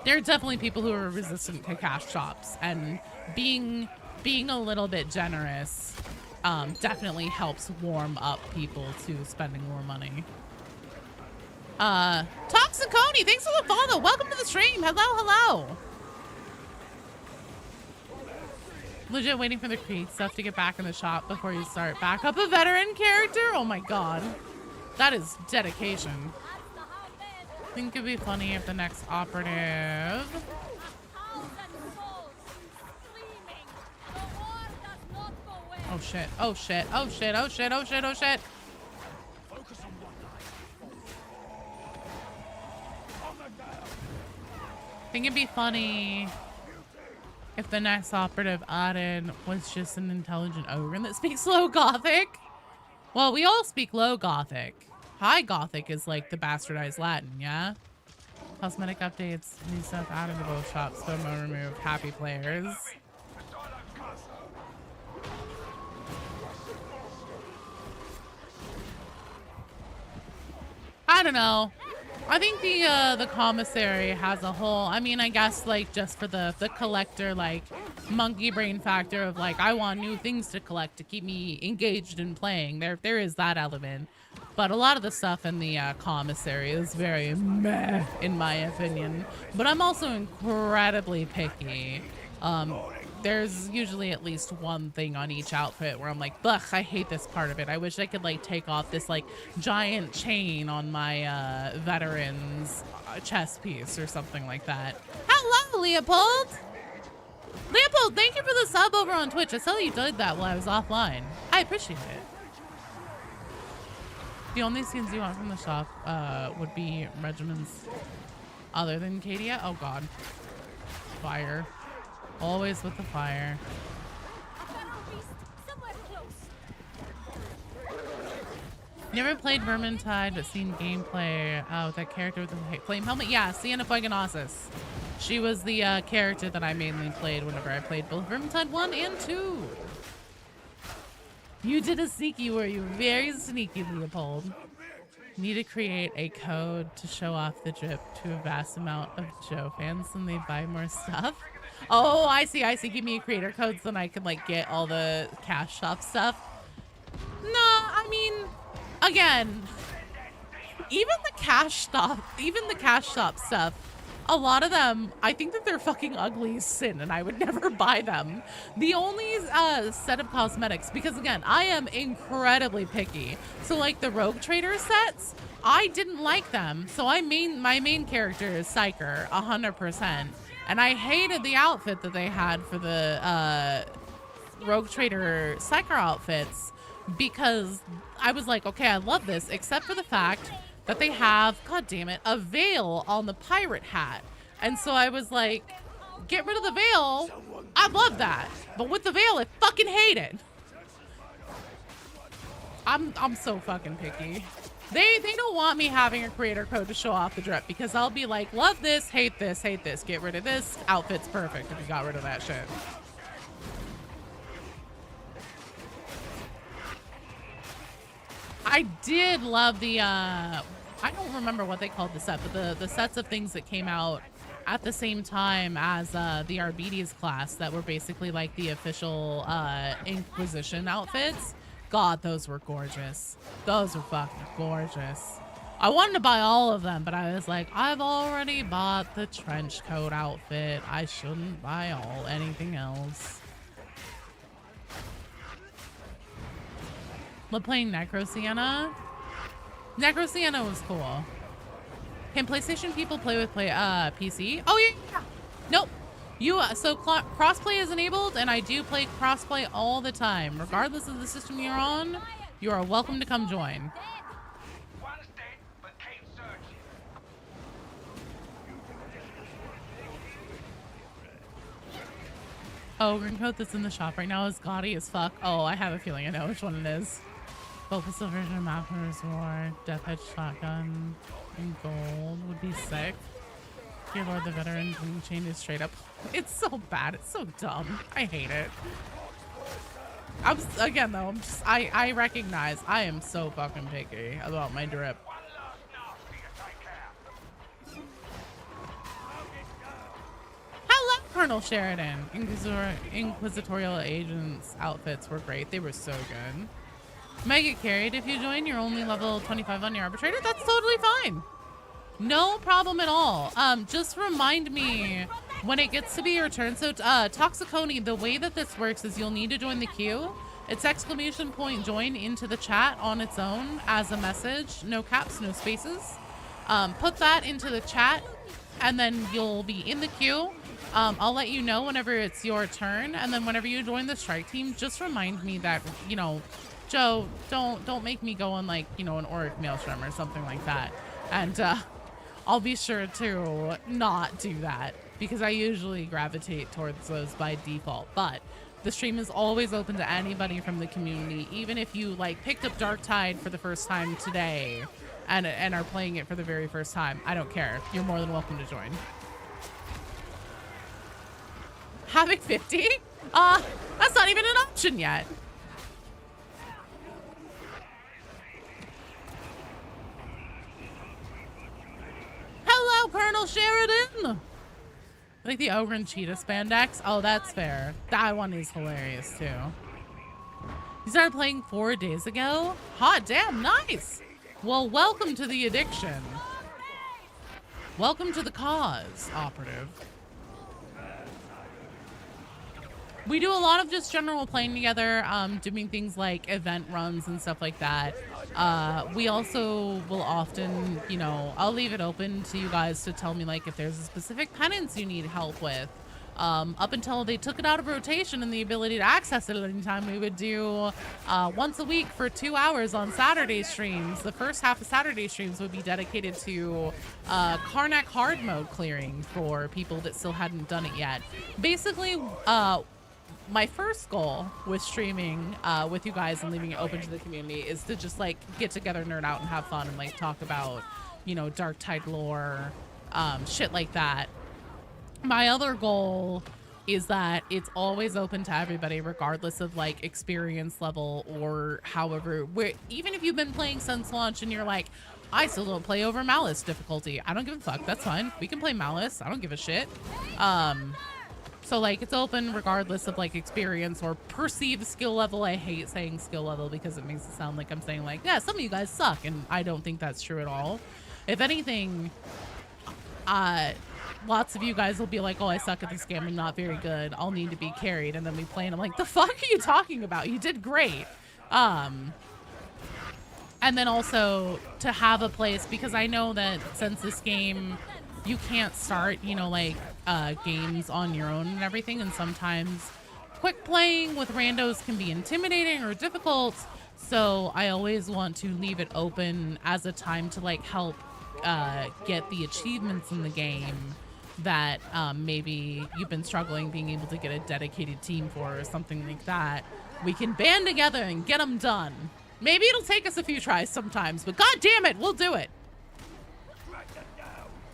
Speaker 1: There are definitely people who are resistant to cash shops, and being a little bit generous definitely helps warm up people to spending more money. Toxiconi, thanks for the follow. Welcome to the stream. Hello. Legit waiting for the Creed stuff to get back in the shop before you start back up a veteran character. Oh my god. That is dedication. I think it'd be funny if the next operative... Oh shit. I think it'd be funny if the next operative added was just an intelligent ogre that speaks low Gothic. Well, we all speak low Gothic. High Gothic is like the bastardized Latin, yeah? Cosmetic updates, new stuff added to both shops, FOMO removed, happy players. I don't know. I think the commissary has a whole, I mean, I guess like just for the collector, like monkey brain factor of like, I want new things to collect to keep me engaged in playing. There is that element. But a lot of the stuff in the commissary is very meh, in my opinion. But I'm also incredibly picky. There's usually at least one thing on each outfit where I'm like, ugh, I hate this part of it. I wish I could like take off this like giant chain on my veteran's chest piece or something like that. Hello, Leopold! Leopold, thank you for the sub over on Twitch. I saw you did that while I was offline. I appreciate it. The only skins you want from the shop would be regiments other than Cadia. Oh god. fire. Always with the fire. Never played Vermintide, but seen gameplay with that character with the flame helmet. Yeah, Sienna Fuiganosis. She was the character that I mainly played whenever I played both Vermintide 1 and 2. You did a sneaky, were you? Very sneaky, Leopold. Need to create a code to show off the drip to a vast amount of Joe fans when they buy more stuff. Oh, I see. Give me a creator code so then I can like get all the cash shop stuff. No, I mean, again, even the cash shop stuff, a lot of them, I think that they're fucking ugly as sin and I would never buy them. The only set of cosmetics, because again, I am incredibly picky. So like the Rogue Trader sets, I didn't like them. So my main character is Psyker, 100%. And I hated the outfit that they had for the Rogue Trader Psyker outfits because I was like, okay, I love this, except for the fact that they have, god damn it, a veil on the pirate hat. And so I was like, get rid of the veil. I love that. But with the veil, I fucking hate it. I'm so fucking picky. They don't want me having a creator code to show off the drip because I'll be like, love this, hate this, hate this. Get rid of this. Outfit's perfect if you got rid of that shit. I did love the, I don't remember what they called the set, but the sets of things that came out at the same time as the Arbites class that were basically like the official Inquisition outfits. God, those were gorgeous. Those were fucking gorgeous. I wanted to buy all of them, but I was like, I've already bought the trench coat outfit. I shouldn't buy anything else. We're playing Necro Sienna. Necro Sienna was cool. Can PlayStation people play with PC? Oh yeah. Nope. So crossplay is enabled, and I do play crossplay all the time, regardless of the system you're on. You are welcome to come join. Oh, green coat that's in the shop right now is gaudy as fuck. Oh, I have a feeling I know which one it is. Focus on version of Mapper's War, Death Edge Shotgun in gold would be sick. Dear Lord, the veteran chain is straight up. It's so bad. It's so dumb. I hate it. Again though, I recognize I am so fucking picky about my drip. Hello, Colonel Sheridan. Inquisitorial agents' outfits were great. They were so good. Might get carried if you join. You're only level 25 on your arbitrator. That's totally fine. No problem at all. Just remind me when it gets to be your turn. So Toxiconi, the way that this works is you'll need to join the queue. It's / join into the chat on its own as a message. No caps, no spaces. Put that into the chat and then you'll be in the queue. I'll let you know whenever it's your turn. And then whenever you join the strike team, just remind me that, you know, Joe, don't make me go on like, you know, an Auric Maelstrom or something like that. And I'll be sure to not do that because I usually gravitate towards those by default. But the stream is always open to anybody from the community, even if you like picked up Darktide for the first time today and are playing it for the very first time. I don't care. You're more than welcome to join. Having 50? That's not even an option yet. Hello, Colonel Sheridan! Like the Ogre and Cheetah spandex? Oh, that's fair. That one is hilarious, too. You started playing 4 days ago? Hot damn, nice! Well, welcome to the addiction. Welcome to the cause, operative. We do a lot of just general playing together, doing things like event runs and stuff like that. We also will often, you know, I'll leave it open to you guys to tell me like if there's a specific penance you need help with. Up until they took it out of rotation and the ability to access it at any time, we would do once a week for 2 hours on Saturday streams. The first half of Saturday streams would be dedicated to Karnak hard mode clearing for people that still hadn't done it yet. Basically, my first goal with streaming with you guys and leaving it open to the community is to just like get together, nerd out, and have fun and like talk about, you know, Darktide lore, shit like that. My other goal is that it's always open to everybody, regardless of like experience level or however, even if you've been playing since launch and you're like, I still don't play over Malice difficulty. I don't give a fuck. That's fine. We can play Malice. I don't give a shit. So like it's open regardless of like experience or perceived skill level. I hate saying skill level because it makes it sound like I'm saying like, yeah, some of you guys suck. And I don't think that's true at all. If anything, lots of you guys will be like, oh, I suck at this game. I'm not very good. I'll need to be carried. And then we play and I'm like, the fuck are you talking about? You did great. And then also to have a place, because I know that since this game, you can't start, you know, like games on your own and everything. And sometimes quick playing with randos can be intimidating or difficult. So I always want to leave it open as a time to like help get the achievements in the game that maybe you've been struggling being able to get a dedicated team for or something like that. We can band together and get them done. Maybe it'll take us a few tries sometimes, but god damn it, we'll do it.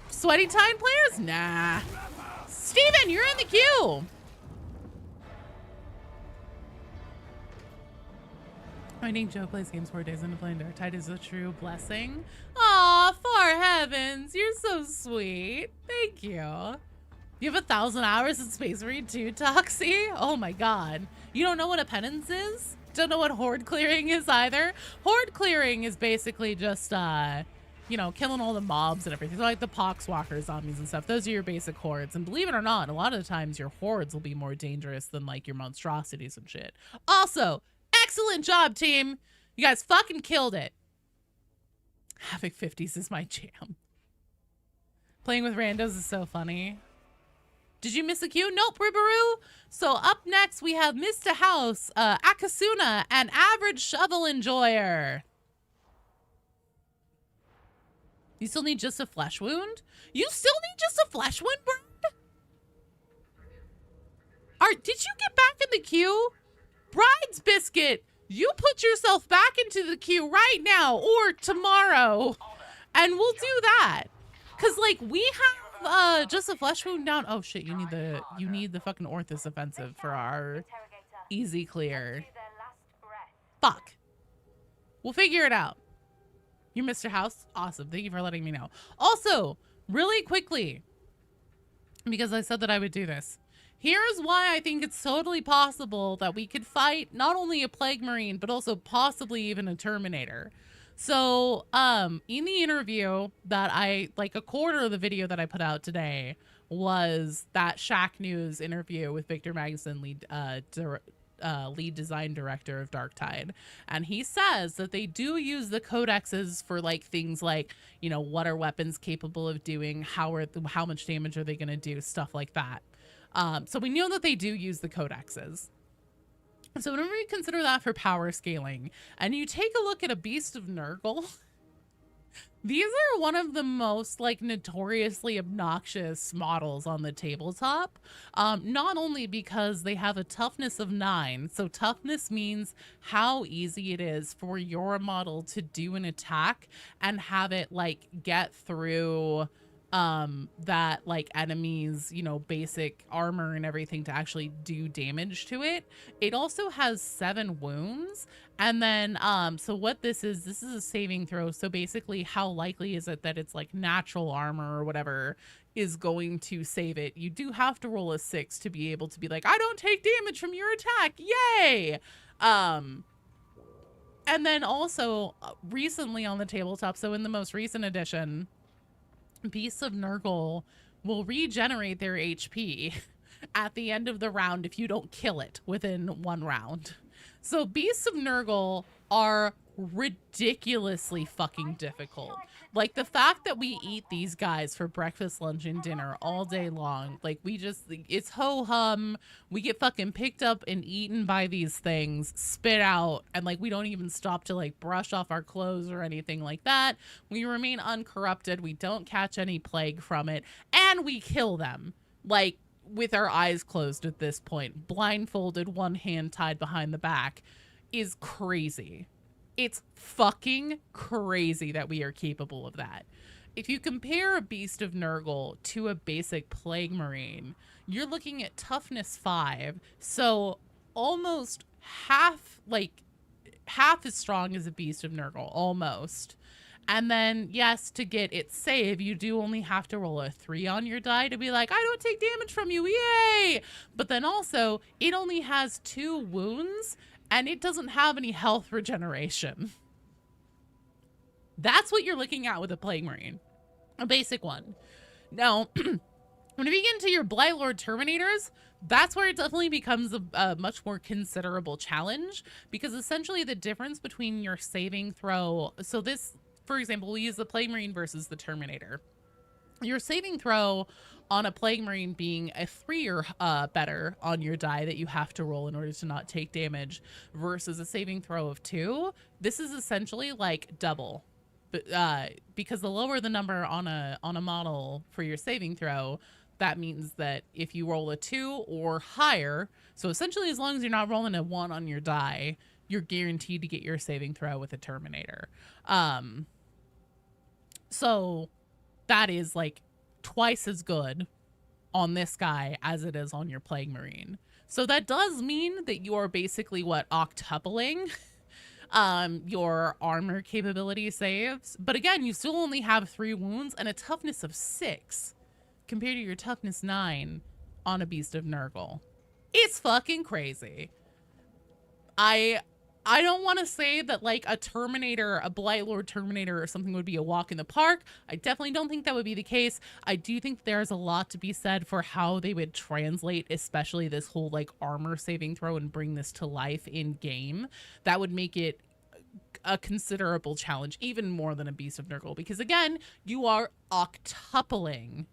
Speaker 1: Sweaty Time players? Nah. Steven, you're in the queue. I think Joe plays games 4 days into playing Darktide is a true blessing. Aw, far heavens. You're so sweet. Thank you. You have 1,000 hours in Space Marine 2, Toxie? Oh my god. You don't know what a penance is? Don't know what horde clearing is either? Horde clearing is basically just, you know, killing all the mobs and everything. So like the poxwalker zombies and stuff. Those are your basic hordes. And believe it or not, a lot of the times your hordes will be more dangerous than like your monstrosities and shit. Also, excellent job, team. You guys fucking killed it. Having 50s is my jam. Playing with randos is so funny. Did you miss a queue? Nope, Ribaru. So up next we have Mr. House, Akasuna, and Average Shovel Enjoyer. You still need just a flesh wound? You still need just a flesh wound, Brad? Did you get back in the queue? Bride's Biscuit, you put yourself back into the queue right now or tomorrow, and we'll do that. Cause like we have just a flesh wound down. Oh shit, you need the fucking Orthus offensive for our easy clear. Fuck. We'll figure it out. You're Mr. House? Awesome. Thank you for letting me know. Also, really quickly, because I said that I would do this. Here's why I think it's totally possible that we could fight not only a Plague Marine, but also possibly even a Terminator. So, in the interview that like a quarter of the video that I put out today was that Shack News interview with Victor Magnuson, lead design director of Darktide. And he says that they do use the codexes for like things like, you know, what are weapons capable of doing? How much damage are they going to do? Stuff like that. So we know that they do use the codexes. So whenever you consider that for power scaling and you take a look at a Beast of Nurgle, these are one of the most like notoriously obnoxious models on the tabletop. Not only because they have a toughness of 9. So toughness means how easy it is for your model to do an attack and have it like get through that like enemies, you know, basic armor and everything to actually do damage to it. It also has 7 wounds. And then so what this is a saving throw. So basically how likely is it that it's like natural armor or whatever is going to save it? You do have to roll a 6 to be able to be like, I don't take damage from your attack, yay. And then also recently on the tabletop, so in the most recent edition, Beasts of Nurgle will regenerate their HP at the end of the round if you don't kill it within 1 round. So Beasts of Nurgle are ridiculously fucking difficult. Like, the fact that we eat these guys for breakfast, lunch, and dinner all day long, like, it's ho-hum. We get fucking picked up and eaten by these things, spit out, and, like, we don't even stop to, like, brush off our clothes or anything like that. We remain uncorrupted. We don't catch any plague from it, and we kill them, like, with our eyes closed at this point, blindfolded, one hand tied behind the back, is crazy. It's fucking crazy that we are capable of that. If you compare a Beast of Nurgle to a basic Plague Marine, you're looking at toughness 5, so almost half as strong as a Beast of Nurgle, almost. And then, yes, to get its save, you do only have to roll a 3 on your die to be like, I don't take damage from you, yay! But then also, it only has 2 wounds, and it doesn't have any health regeneration. That's what you're looking at with a Plague Marine. A basic one. Now, when you get into your Blightlord Terminators, that's where it definitely becomes a much more considerable challenge, because essentially the difference between your saving throw... So this, for example, we use the Plague Marine versus the Terminator. Your saving throw on a Plague Marine being a 3 or better on your die that you have to roll in order to not take damage versus a saving throw of 2, this is essentially like double. But because the lower the number on a model for your saving throw, that means that if you roll a 2 or higher, so essentially as long as you're not rolling a 1 on your die, you're guaranteed to get your saving throw with a Terminator. So that is like twice as good on this guy as it is on your Plague Marine. So that does mean that you are basically octupling your armor capability saves. But again, you still only have 3 wounds and a toughness of 6 compared to your toughness 9 on a Beast of Nurgle. It's fucking crazy. I don't want to say that like a Terminator, a Blightlord Terminator or something would be a walk in the park. I definitely don't think that would be the case. I do think there's a lot to be said for how they would translate, especially this whole like armor saving throw, and bring this to life in game. That would make it a considerable challenge, even more than a Beast of Nurgle, because again, you are octupling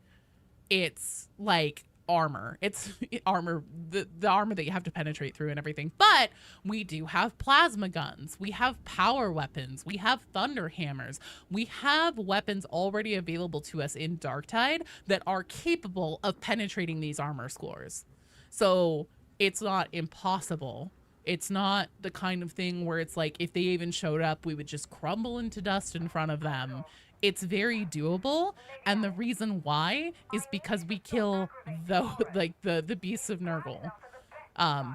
Speaker 1: its like armor. It's armor, the armor that you have to penetrate through and everything. But we do have plasma guns, we have power weapons, we have thunder hammers, we have weapons already available to us in Darktide that are capable of penetrating these armor scores. So it's not impossible. It's not the kind of thing where it's like if they even showed up we would just crumble into dust in front of them. It's very doable, and the reason why is because we kill the Beasts of Nurgle.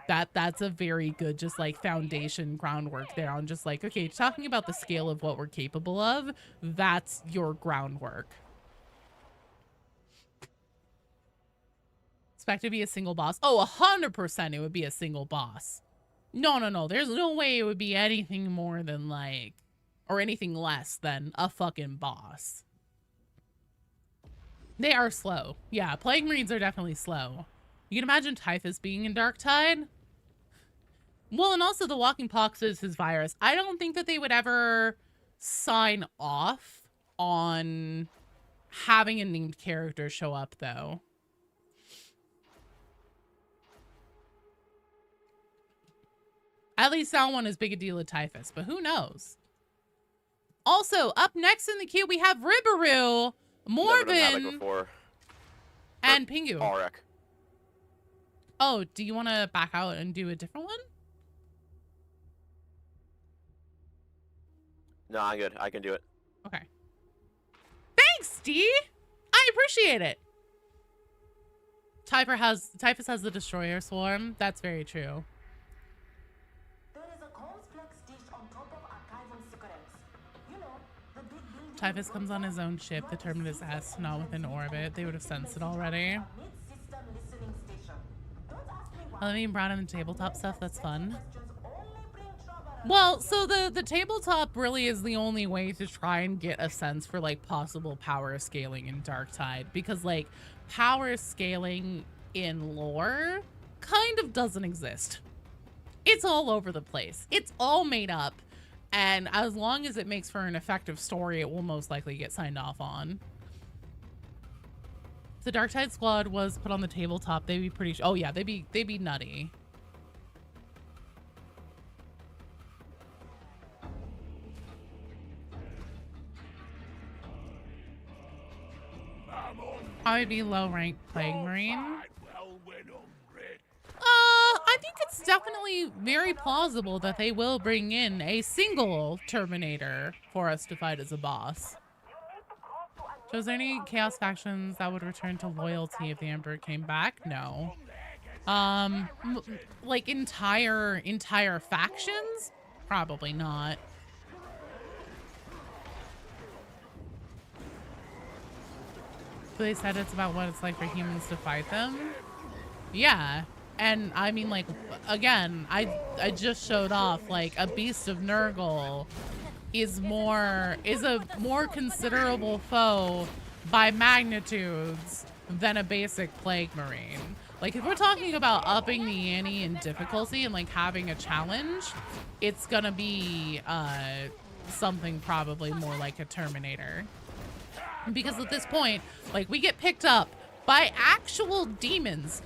Speaker 1: That's a very good just like foundation groundwork there on just like, okay, talking about the scale of what we're capable of, that's your groundwork. Expect to be a single boss. Oh, 100% it would be a single boss. No, there's no way it would be anything more than like, or anything less than a fucking boss. They are slow. Yeah, Plague Marines are definitely slow. You can imagine Typhus being in Darktide. Well, and also the Walking Pox is his virus. I don't think that they would ever sign off on having a named character show up, though. At least that one is big a deal of Typhus, but who knows? Also, up next in the queue, we have Ribaru, Morven, and Pingu.
Speaker 5: Alric.
Speaker 1: Oh, do you want to back out and do a different one?
Speaker 5: No, I'm good. I can do it.
Speaker 1: Okay. Thanks, D. I appreciate it. Typhus has the Destroyer Swarm. That's very true. Typhus comes on his own ship, the Terminus S, not within orbit. They would have sensed it already. Let me brought in the tabletop stuff. That's fun. Well, so the tabletop really is the only way to try and get a sense for like possible power scaling in Darktide, because like power scaling in lore kind of doesn't exist. It's all over the place. It's all made up. And as long as it makes for an effective story, it will most likely get signed off on. If the Darktide Squad was put on the tabletop, they'd be pretty... Oh yeah, they'd be nutty. I would be low-ranked Plague Marine. I think it's definitely very plausible that they will bring in a single Terminator for us to fight as a boss. So is there any Chaos factions that would return to loyalty if the Emperor came back? No. Like entire factions? Probably not. But they said it's about what it's like for humans to fight them. Yeah. And I mean, like, again, I just showed off, like, a Beast of Nurgle is a more considerable foe by magnitudes than a basic Plague Marine. Like, if we're talking about upping the ante in difficulty and, like, having a challenge, it's gonna be something probably more like a Terminator. Because at this point, like, we get picked up by actual demons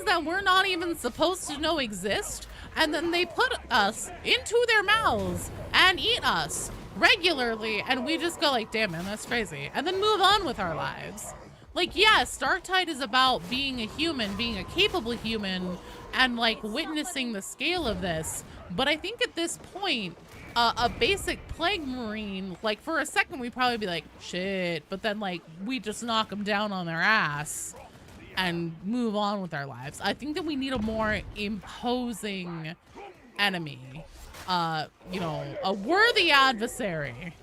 Speaker 1: that we're not even supposed to know exist, and then they put us into their mouths and eat us regularly, and we just go like, damn man, that's crazy, and then move on with our lives. Like, yes, Darktide is about being a human, being a capable human, and like witnessing the scale of this, but I think at this point, a basic Plague Marine, like, for a second we'd probably be like, shit, but then like we just knock them down on their ass and move on with our lives. I think that we need a more imposing enemy, you know, a worthy adversary.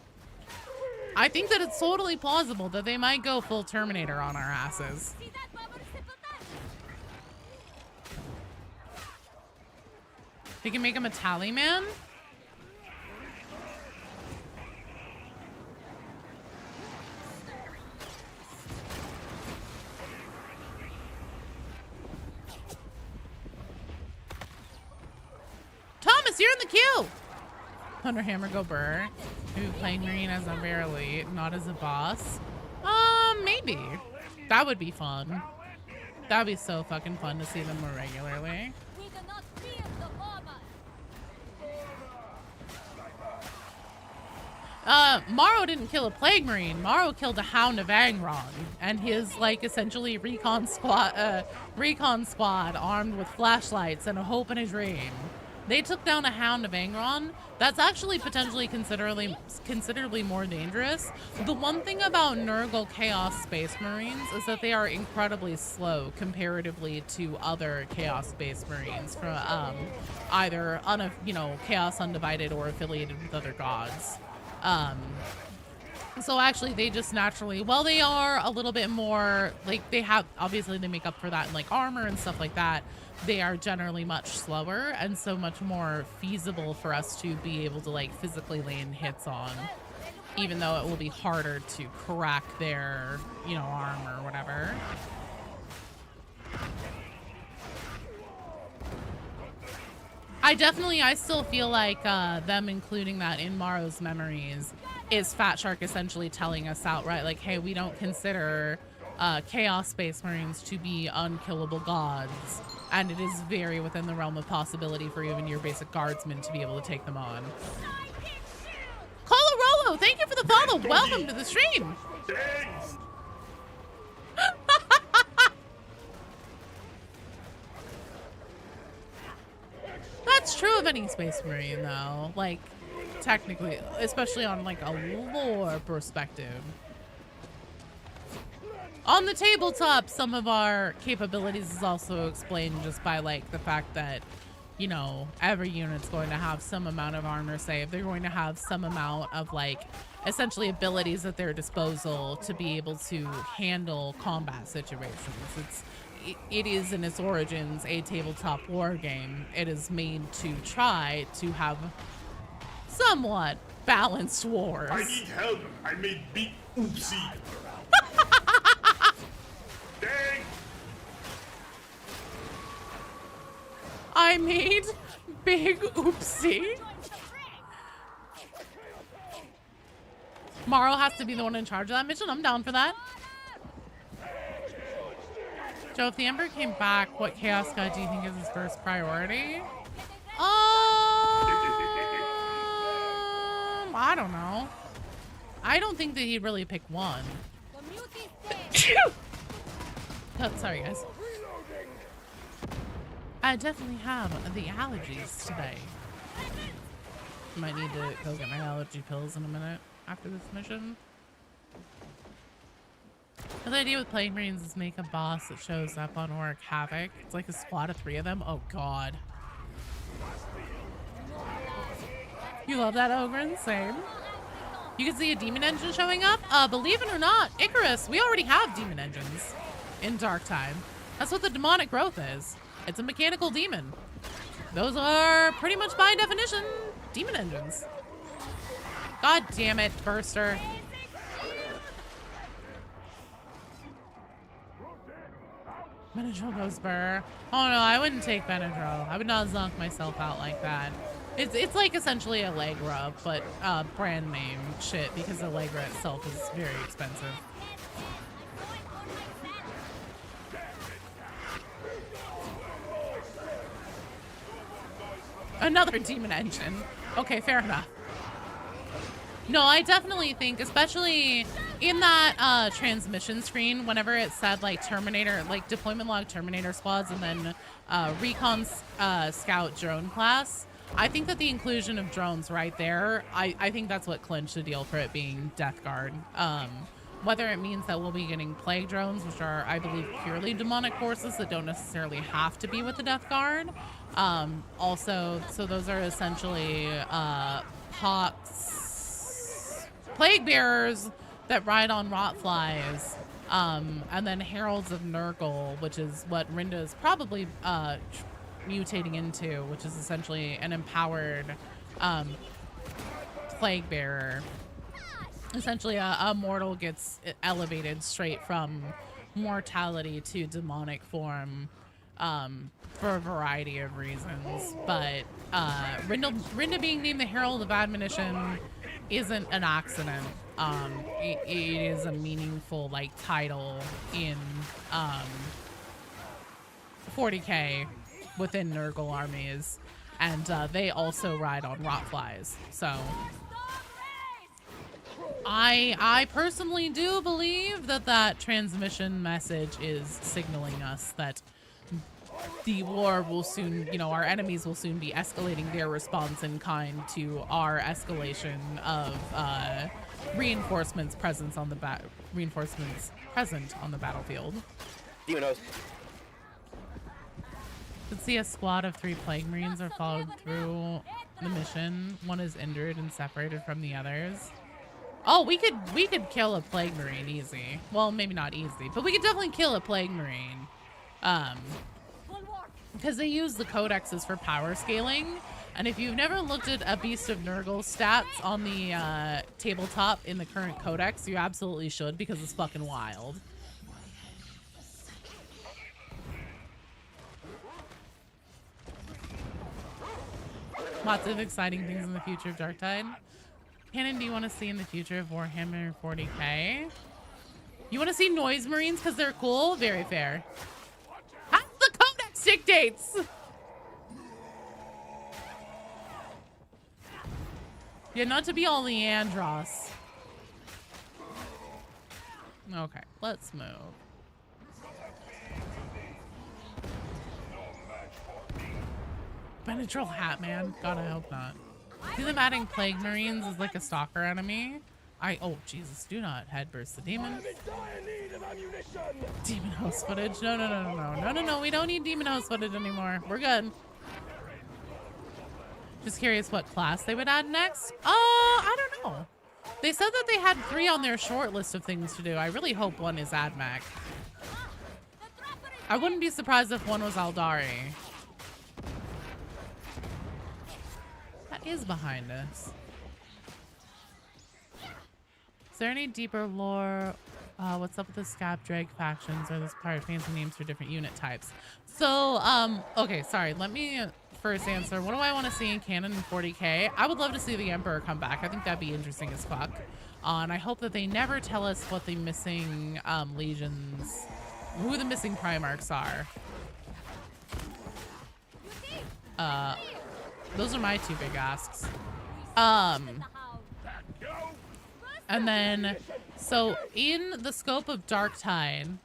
Speaker 1: I think that it's totally plausible that they might go full Terminator on our asses. They can make him a tally man? Thomas, you're in the queue! Thunderhammer go burr. Maybe Plague Marine as a rare elite, not as a boss. Maybe. That would be fun. That'd be so fucking fun to see them more regularly. Morrow didn't kill a Plague Marine. Morrow killed a Hound of Angron, and his, like, essentially recon squad armed with flashlights and a hope and a dream. They took down a Hound of Angron. That's actually potentially considerably more dangerous. The one thing about Nurgle Chaos Space Marines is that they are incredibly slow comparatively to other Chaos Space Marines from either Chaos Undivided or affiliated with other gods. So actually they just naturally, well, they are a little bit more, like, they have, obviously they make up for that in like armor and stuff like that. They are generally much slower and so much more feasible for us to be able to like physically land hits on, even though it will be harder to crack their, you know, armor or whatever. I still feel like them including that in Morrow's memories is Fat Shark essentially telling us outright, like, hey, we don't consider Chaos Space Marines to be unkillable gods, and it is very within the realm of possibility for even your basic guardsmen to be able to take them on. Colorolo, thank you for the follow. Welcome to the stream. That's true of any Space Marine, though. Like, technically, especially on like a lore perspective. On the tabletop, some of our capabilities is also explained just by like the fact that, you know, every unit's going to have some amount of armor save. They're going to have some amount of like essentially abilities at their disposal to be able to handle combat situations. It is in its origins a tabletop war game. It is made to try to have somewhat balanced wars.
Speaker 3: I need help. I made big oopsie. Dang.
Speaker 1: I made big oopsie. Morrow has to be the one in charge of that mission. I'm down for that. Joe, if the Emperor came back, what Chaos God do you think is his first priority? I don't know. I don't think that he'd really pick one. Oh, sorry, guys. I definitely have the allergies today. Might need to go get my allergy pills in a minute after this mission. The idea with Plague Marines is make a boss that shows up on Orc Havoc. It's like a squad of 3 of them. Oh god. You love that, Ogren? Same. You can see a demon engine showing up. Believe it or not, Icarus, we already have demon engines in Dark Time. That's what the demonic growth is. It's a mechanical demon. Those are pretty much by definition demon engines. God damn it, Burster. Benadryl goes burr. Oh no, I wouldn't take Benadryl. I would not zonk myself out like that. It's like essentially Allegra, but brand name shit, because Allegra itself is very expensive. Another demon engine. Okay, fair enough. No, I definitely think, especially in that transmission screen, whenever it said like Terminator, like deployment log Terminator squads, and then recon scout drone class, I think that the inclusion of drones right there, I think that's what clinched the deal for it being Death Guard. Whether it means that we'll be getting plague drones, which are, I believe, purely demonic forces that don't necessarily have to be with the Death Guard. Also, so those are essentially hawks, plague bearers that ride on rot flies, and then heralds of Nurgle, which is what Rinda is probably mutating into, which is essentially an empowered plague bearer. Essentially, a mortal gets elevated straight from mortality to demonic form for a variety of reasons. But Rinda being named the Herald of Admonition isn't an accident. It is a meaningful like title in 40k within Nurgle armies, and they also ride on rotflies. So I personally do believe that that transmission message is signaling us that the war will soon, you know, our enemies will soon be escalating their response in kind to our escalation of reinforcements present on the battlefield.
Speaker 5: Demon host.
Speaker 1: Let's see, a squad of 3 plague marines are followed through the mission. One is injured and separated from the others. Oh, we could kill a plague marine easy. Well, maybe not easy, but we could definitely kill a plague marine. Because they use the codexes for power scaling. And if you've never looked at a Beast of Nurgle stats on the tabletop in the current codex, you absolutely should, because it's fucking wild. Lots of exciting things in the future of Darktide. Cannon, do you want to see in the future of Warhammer 40k? You want to see noise marines because they're cool? Very fair. As the codex dictates! Yeah, not to be all Leandros. Okay, let's move. Benadryl hat, man. God, I hope not. See them adding plague marines as like a stalker enemy. Oh Jesus, do not headburst the demon. Demon host footage. No, we don't need demon host footage anymore. We're good. Just curious what class they would add next. I don't know. They said that they had 3 on their short list of things to do. I really hope one is AdMech. I wouldn't be surprised if one was Aldari. That is behind us. Is there any deeper lore? What's up with the Scab Drag factions? Are this part of fancy names for different unit types? So, okay, sorry. Let me first answer. What do I want to see in canon in 40k? I would love to see the Emperor come back. I think that'd be interesting as fuck. And I hope that they never tell us what the missing legions, who the missing Primarchs are. Those are my two big asks. And then, so in the scope of Darktide,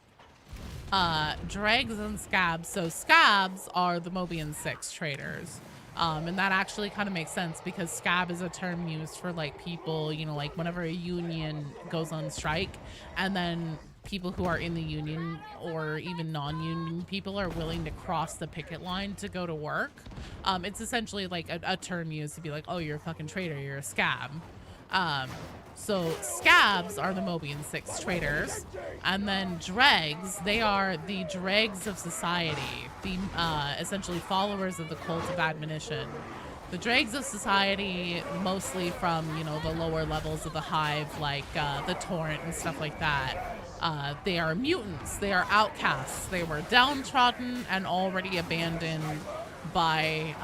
Speaker 1: dregs and scabs. So scabs are the Mobian 6 traders. And that actually kind of makes sense because scab is a term used for like people, you know, like whenever a union goes on strike and then people who are in the union or even non-union people are willing to cross the picket line to go to work. It's essentially like a term used to be like, oh, you're a fucking traitor, you're a scab. So scabs are the Mobian 6 traders, and then dregs, they are the dregs of society, the essentially followers of the cult of admonition. The dregs of society, mostly from, you know, the lower levels of the hive, like the torrent and stuff like that. They are mutants, they are outcasts, they were downtrodden and already abandoned by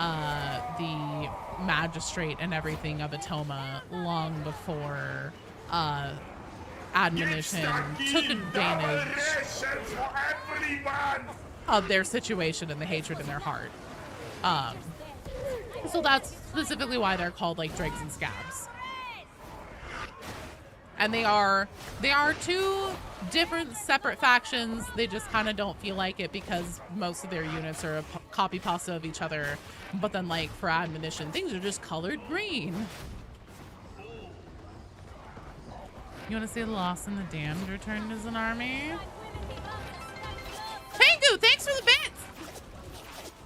Speaker 1: the magistrate and everything of Atoma long before admonition took advantage of their situation and the hatred in their heart. So that's specifically why they're called like dregs and scabs. And they are two different separate factions. They just kind of don't feel like it because most of their units are a copy pasta of each other. But then like for admonition, things are just colored green. You want to see the Lost and the Damned returned as an army? Pengu, thanks for the bits!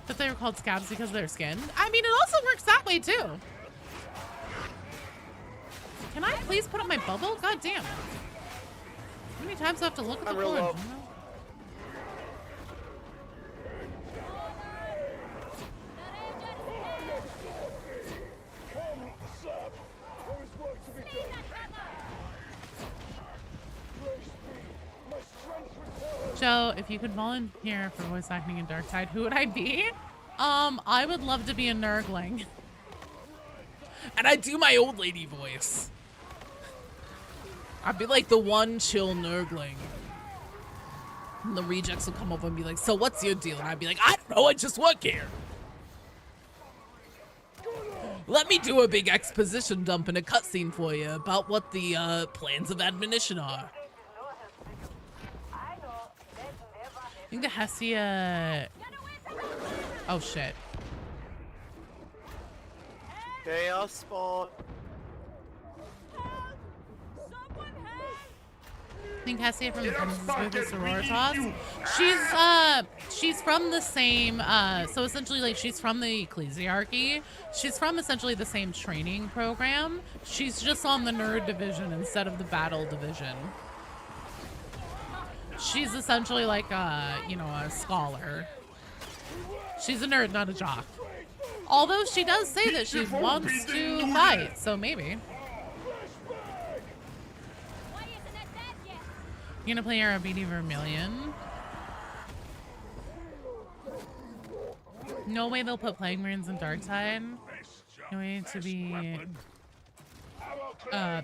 Speaker 1: But they were called scabs because of their skin. I mean, it also works that way too. Can I please put up my bubble? God damn. How many times do I have to look at the board? Joe, if you could volunteer for voice acting in Darktide, who would I be? I would love to be a Nurgling. And I do my old lady voice. I'd be like the one chill Nurgling. And the rejects will come over and be like, so what's your deal? And I'd be like, I don't know, I just work here. Let me do a big exposition dump in a cutscene for you about what the plans of admonition are. I think the Hestia... Oh shit.
Speaker 5: Chaos spawn.
Speaker 1: I think Hestia from the Princess Sororitas. She's from the same, so essentially like she's from the Ecclesiarchy. She's from essentially the same training program. She's just on the nerd division instead of the battle division. She's essentially like you know, a scholar. She's a nerd, not a jock. Although she does say that she wants to fight, so maybe. You gonna play our BD Vermilion? No way they'll put Plague Marines in Darktide. No way to be...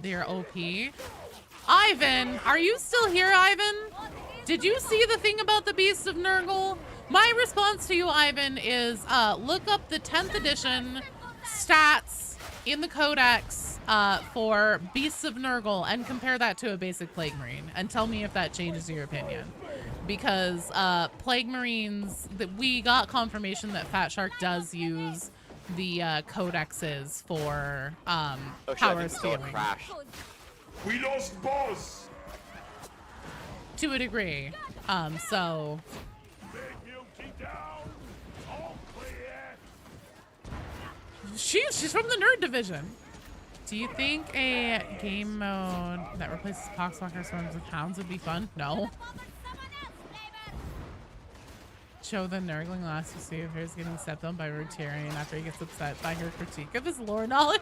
Speaker 1: they're OP. Ivan! Are you still here, Ivan? Did you see the thing about the Beasts of Nurgle? My response to you, Ivan, is look up the 10th edition stats in the Codex for Beasts of Nurgle and compare that to a basic Plague Marine and tell me if that changes your opinion. Because Plague Marines, we got confirmation that Fat Shark does use the codexes for power scaling.
Speaker 3: We lost boss.
Speaker 1: To a degree. So... She's from the nerd division. Do you think a game mode that replaces Poxwalker swarms with hounds would be fun? No. Show the Nurgling last to see if he's getting stepped on by Rotarian after he gets upset by her critique of his lore knowledge.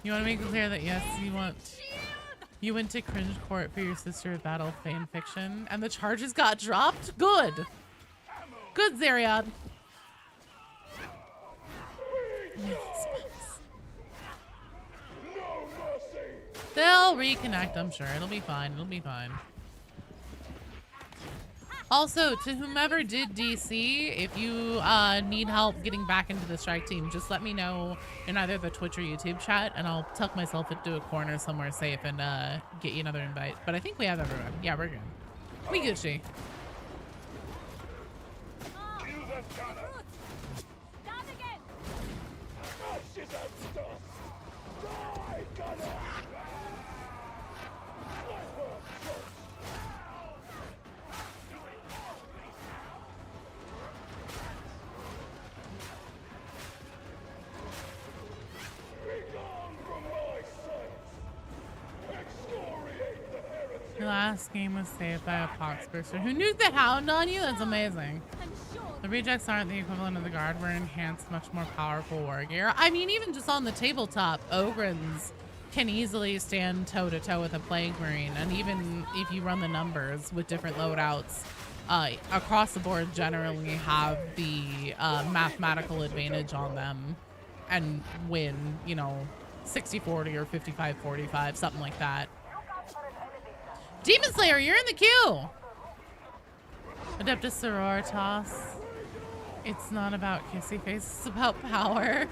Speaker 1: You want to make it clear that yes, you went to cringe court for your sister battle fan fiction and the charges got dropped? Good. Good, Zeriad. They'll reconnect, I'm sure. It'll be fine. It'll be fine. Also, to whomever did DC, if you need help getting back into the strike team, just let me know in either the Twitch or YouTube chat, and I'll tuck myself into a corner somewhere safe and get you another invite. But I think we have everyone. Yeah, we're good. We Gucci. Your last game was saved by a poxburster who nuked the hound on you? That's amazing. The rejects aren't the equivalent of the guard. We're enhanced, much more powerful war gear. I mean, even just on the tabletop, Ogrins can easily stand toe-to-toe with a Plague Marine. And even if you run the numbers with different loadouts, across the board generally have the mathematical advantage on them and win, you know, 60-40 or 55-45, something like that. Demon Slayer, you're in the queue! Adeptus Sororitas. It's not about kissy face, it's about power.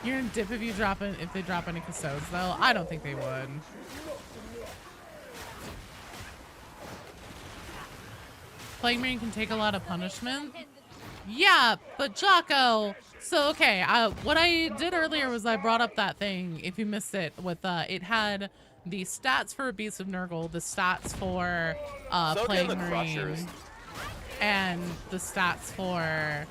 Speaker 1: You're in dip if they drop any custodes though. I don't think they would. Plague Marine can take a lot of punishment. Yeah, but Jocko. So okay, what I did earlier was I brought up that thing. If you missed it, with it had the stats for Beasts of Nurgle, the stats for Plague Marine, and the stats for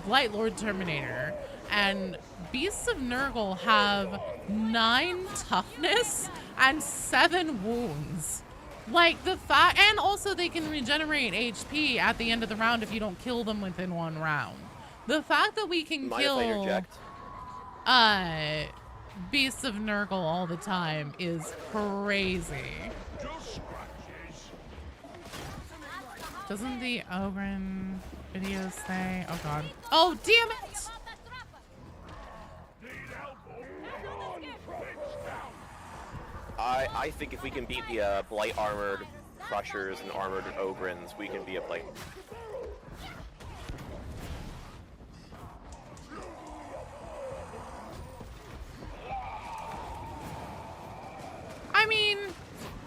Speaker 1: Blight Lord Terminator. And Beasts of Nurgle have 9 toughness and 7 wounds. Like the fact, and also they can regenerate HP at the end of the round if you don't kill them within 1 round. The fact that we can kill Beasts of Nurgle all the time is crazy. Doesn't the Ogren video say? Oh god. Oh damn it!
Speaker 5: I think if we can beat the Blight armored Crushers and armored Ogrins, we can be a Blight.
Speaker 1: I mean,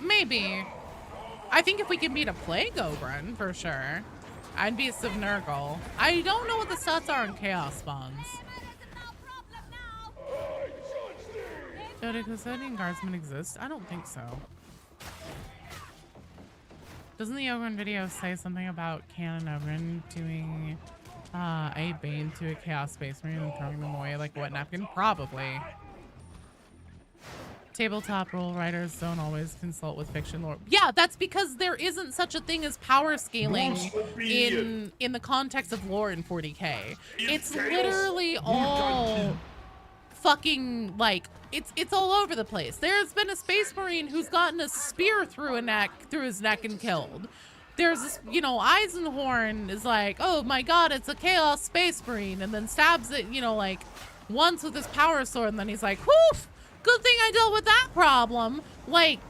Speaker 1: maybe. I think if we can beat a Plague Ogren, for sure. And Beasts of Nurgle. I don't know what the stats are on Chaos Spawns. Do Custodian Guardsmen exist? I don't think so. Doesn't the Ogren video say something about Canon Ogren doing a Bane to a Chaos Space Marine and throwing them away like a wet napkin? Probably. Tabletop role writers don't always consult with fiction lore. Yeah, that's because there isn't such a thing as power scaling in the context of lore in 40k. It's literally all fucking like it's all over the place. There's been a Space Marine who's gotten a spear through his neck and killed. There's this, you know, Eisenhorn is like, oh my god, it's a Chaos Space Marine, and then stabs it, you know, like once with his power sword, and then he's like, whoof! Good thing I dealt with that problem. Like,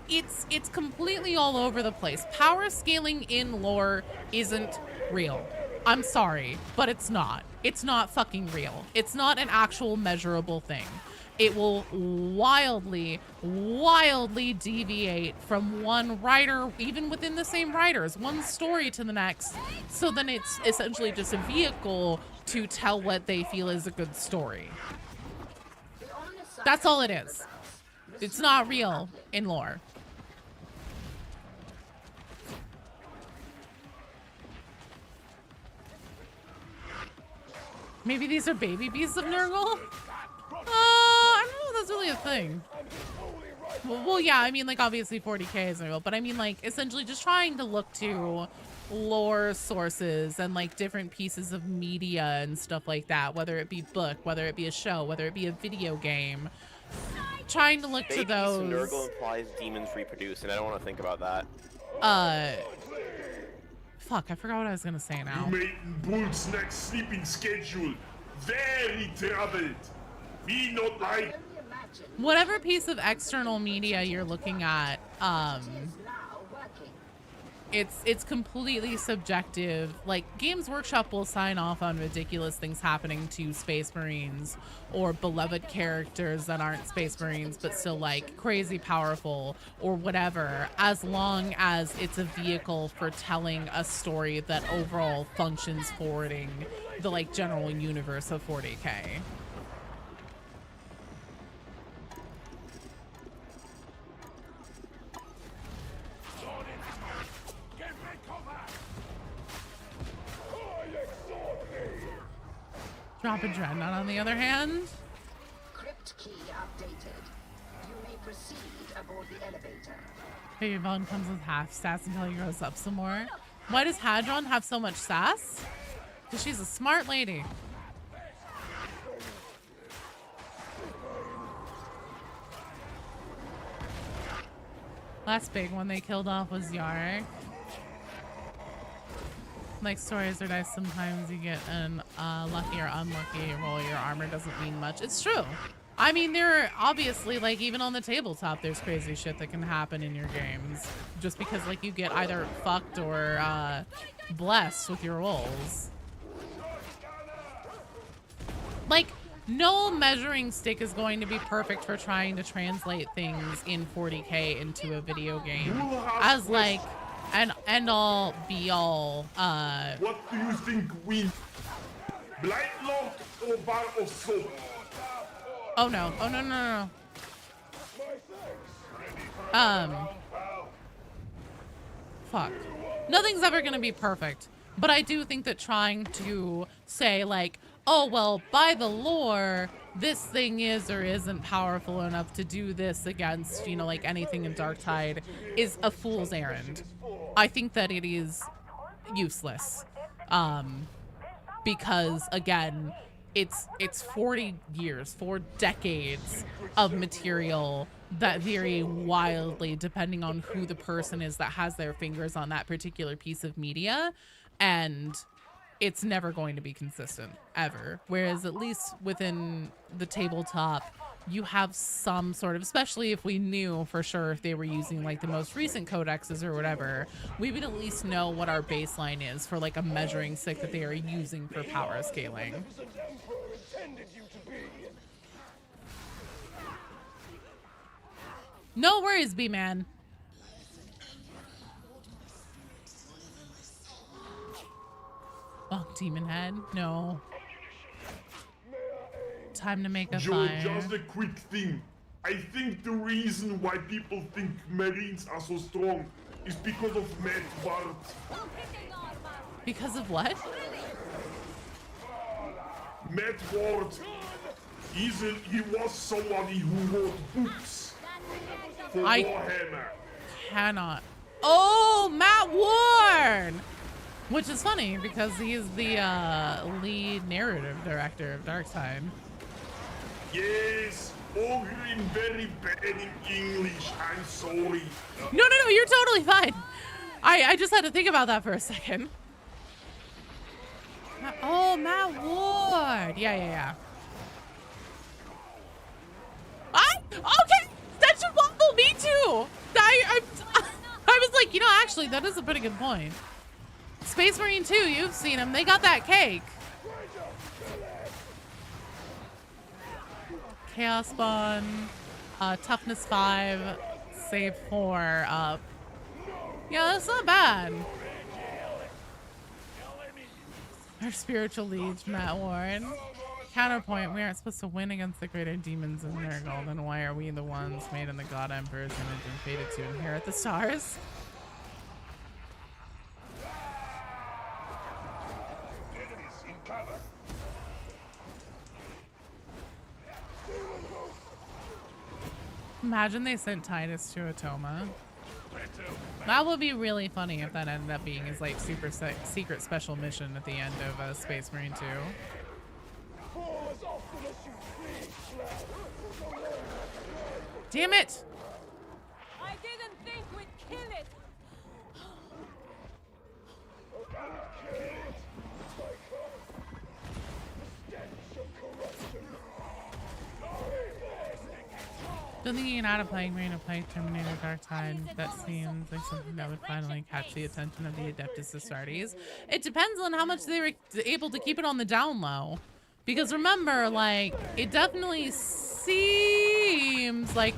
Speaker 1: it's completely all over the place. Power scaling in lore isn't real. I'm sorry, but it's not. It's not fucking real. It's not an actual measurable thing. It will wildly, wildly deviate from one writer, even within the same writers, one story to the next. So then it's essentially just a vehicle to tell what they feel is a good story. That's all it is. It's not real in lore. Maybe these are baby Beasts of Nurgle? I don't know if that's really a thing. Well, yeah, I mean, like, obviously 40k is real, but I mean, like, essentially just trying to look to lore sources and, like, different pieces of media and stuff like that, whether it be book, whether it be a show, whether it be a video game. Trying to look to those.
Speaker 5: Nurgle implies demons reproduce, and I don't want to think about that.
Speaker 1: Fuck, I forgot what I was gonna say now.
Speaker 3: You made Bull's next sleeping schedule very troubled. Me not like.
Speaker 1: Whatever piece of external media you're looking at, it's completely subjective. Like, Games Workshop will sign off on ridiculous things happening to Space Marines or beloved characters that aren't Space Marines but still like crazy powerful or whatever, as long as it's a vehicle for telling a story that overall functions forwarding the like general universe of 40K. Drop a dreadnought on the other hand.
Speaker 6: Crypt key updated. You may proceed aboard the elevator.
Speaker 1: Hey, your Vaughn comes with half sass until he grows up some more. Why does Hadron have so much sass? Because she's a smart lady. Last big one they killed off was Yarrick. Like, stories are nice. Sometimes you get an lucky or unlucky roll. Your armor doesn't mean much. It's true. I mean, there are obviously, like, even on the tabletop, there's crazy shit that can happen in your games. Just because, like, you get either fucked or blessed with your rolls. Like, no measuring stick is going to be perfect for trying to translate things in 40K into a video game. As, like, an end-all, be-all,
Speaker 3: What do you think wins? Blight Lord or Bar of Soap?
Speaker 1: Oh no. Oh no, no, no. Fuck. Nothing's ever gonna be perfect. But I do think that trying to say, like, oh, well, by the lore, this thing is or isn't powerful enough to do this against, you know, like anything in Darktide is a fool's errand. I think that it is useless. Because, again, it's 40 years, 4 decades of material that vary wildly depending on who the person is that has their fingers on that particular piece of media, and it's never going to be consistent, ever. Whereas at least within the tabletop, you have some sort of, especially if we knew for sure if they were using like the most recent codexes or whatever, we would at least know what our baseline is for like a measuring stick that they are using for power scaling. No worries, B-Man. Oh, Demon Head? No. Time to make a
Speaker 3: Joe,
Speaker 1: fire.
Speaker 3: just a quick thing. I think the reason why people think Marines are so strong is because of Matt Ward.
Speaker 1: Because of what?
Speaker 3: Matt Ward. He was somebody who wrote books for Warhammer.
Speaker 1: Cannot. Oh, Matt Ward! Which is funny because he is the lead narrative director of Darktide.
Speaker 3: Yes, Ogrin very bad in English. I'm sorry.
Speaker 1: No, you're totally fine. I just had to think about that for a second. Oh, Matt Ward. Yeah. Okay, that should waffle me too. I was like, you know, actually, that is a pretty good point. Space Marine 2, you've seen them. They got that cake. Chaos Spawn, Toughness 5, Save 4. Yeah, that's not bad. Our spiritual liege, Matt Warren. Counterpoint, we aren't supposed to win against the greater demons of Nurgle. Then why are we the ones made in the God Emperor's image and fated to inherit the stars? Imagine they sent Titus to Atoma. That would be really funny if that ended up being his like super secret special mission at the end of Space Marine 2. Damn it!
Speaker 2: I didn't think we'd kill it.
Speaker 1: Don't think you can add a Plague Marine to play Terminator Dark Tide. That seems like something that would finally catch the attention of the Adeptus Astartes. It depends on how much they were able to keep it on the down low. Because remember, like, it definitely seems like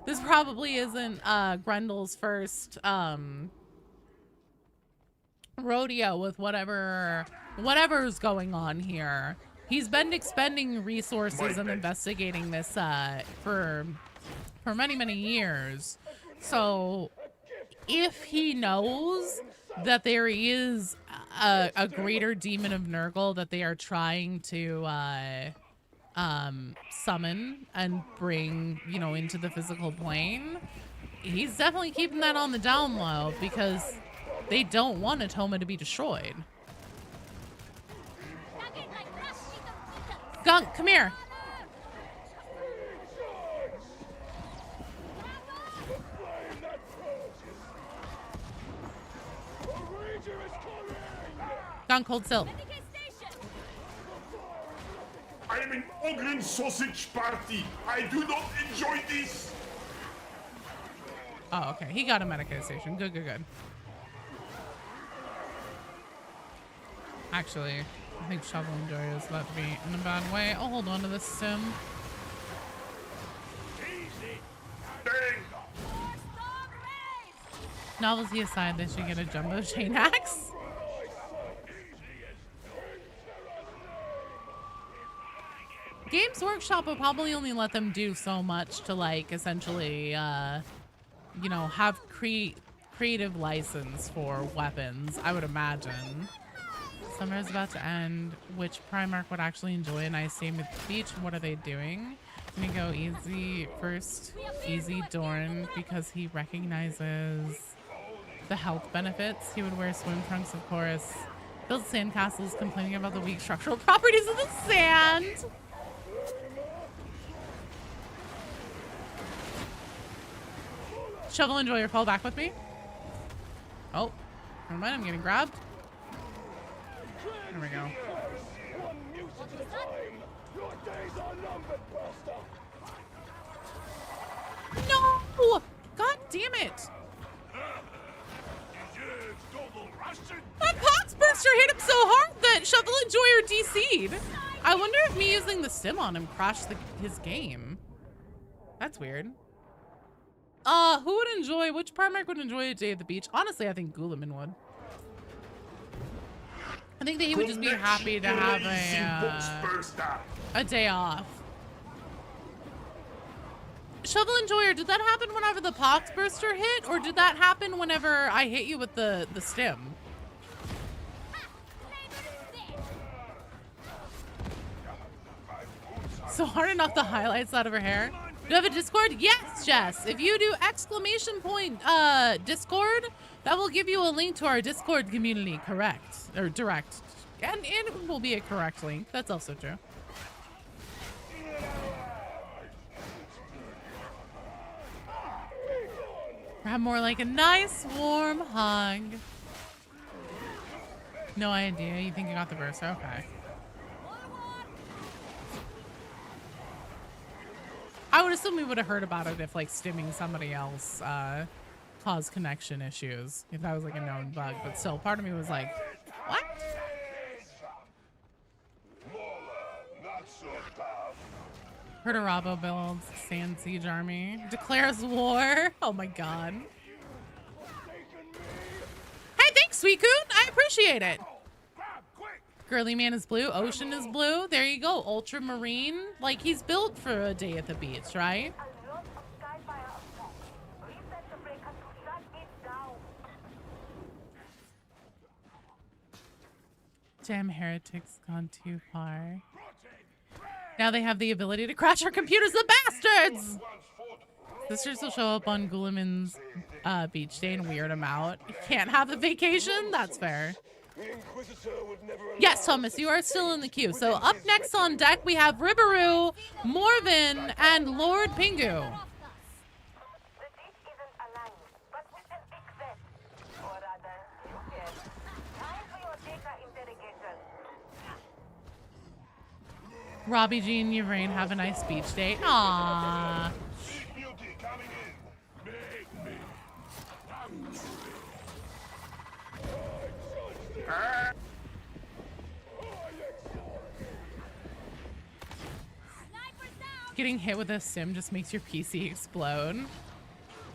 Speaker 1: this probably isn't Grendel's first rodeo with whatever's going on here. He's been expending resources and investigating this for many years. So if he knows that there is a greater demon of Nurgle that they are trying to summon and bring, you know, into the physical plane, he's definitely keeping that on the down low because they don't want Atoma to be destroyed. Gunk, come here. Gunk, hold still.
Speaker 3: I am an Ogren sausage party. I do not enjoy this.
Speaker 1: Oh, okay. He got a Mechanicus station. Good, good, good. Actually, I think Shovel and Joy is about to be in a bad way. I'll hold on to this sim. Novelty aside, they should get a jumbo chain axe. Games Workshop will probably only let them do so much to, like, essentially, you know, have creative license for weapons, I would imagine. Summer is about to end. Which Primarch would actually enjoy a nice day at the beach? What are they doing? I'm gonna go easy first. Easy Dorn, because he recognizes the health benefits. He would wear swim trunks, of course. Build sandcastles, complaining about the weak structural properties of the sand. Shovel Enjoyer, fall back with me. Oh, never mind, I'm getting grabbed. There we go. No! God damn it! That Poxburster hit him so hard that Shovel Enjoyer DC'd. I wonder if me using the sim on him crashed his game. That's weird. Who would enjoy, which Primarch would enjoy a day at the beach? Honestly, I think Guilliman would. I think that he would just be happy to have a day off. Shovel Enjoyer, did that happen whenever the Poxburster hit, or did that happen whenever I hit you with the stim? So hard to knock the highlights out of her hair. Do you have a Discord? Yes, Jess. If you do exclamation point Discord, that will give you a link to our Discord community, correct? Or direct. And it will be a correct link. That's also true. Have more like a nice warm hug. No idea. You think you got the burst? Okay. I would assume we would have heard about it if, like, stimming somebody else caused connection issues. If that was, like, a known bug. But still, part of me was like, what? Heard a Rabo builds Sand Siege Army. Declares war. Oh my god. Hey, thanks, Sweet Coon. I appreciate it. Girly Man is blue. Ocean is blue. There you go. Ultramarine. Like, he's built for a day at the beach, right? Damn heretics gone too far. Now they have the ability to crash our computers, the bastards! Sisters will show up on Guilliman's beach day and weird him out. You can't have the vacation? That's fair. Yes, Thomas, you are still in the queue. So up next on deck, we have Ribaru, Morven, and Lord Pingu. Robbie G and Urain have a nice beach date. Aww. Getting hit with a sim just makes your PC explode.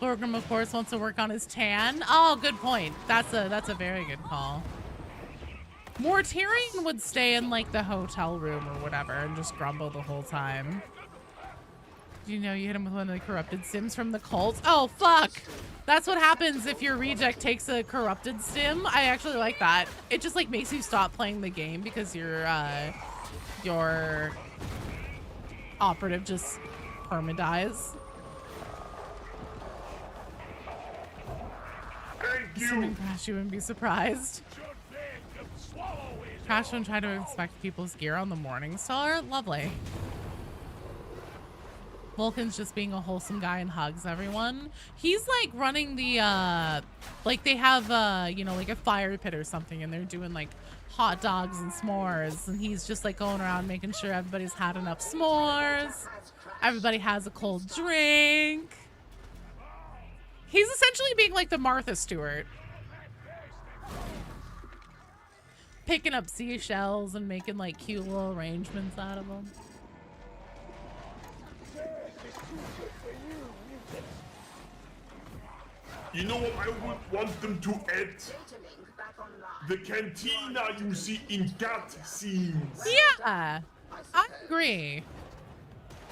Speaker 1: Lorgrim, of course, wants to work on his tan. Oh, good point. That's a very good call. Mortarion would stay in like the hotel room or whatever and just grumble the whole time. You know, you hit him with one of the corrupted sims from the cult. Oh, fuck. That's what happens if your reject takes a corrupted sim. I actually like that. It just like makes you stop playing the game because your operative just perma-dies. Assuming Crash, you wouldn't be surprised. Crash won't try to inspect people's gear on the Morning Star. Lovely. Vulcan's just being a wholesome guy and hugs everyone. He's like running the like they have you know, like a fire pit or something, and they're doing like hot dogs and s'mores, and he's just like going around making sure everybody's had enough s'mores, everybody has a cold drink. He's essentially being like the Martha Stewart, picking up seashells and making like cute little arrangements out of them.
Speaker 3: You know what I would want them to add? The cantina you see in cat scenes.
Speaker 1: Yeah, I agree.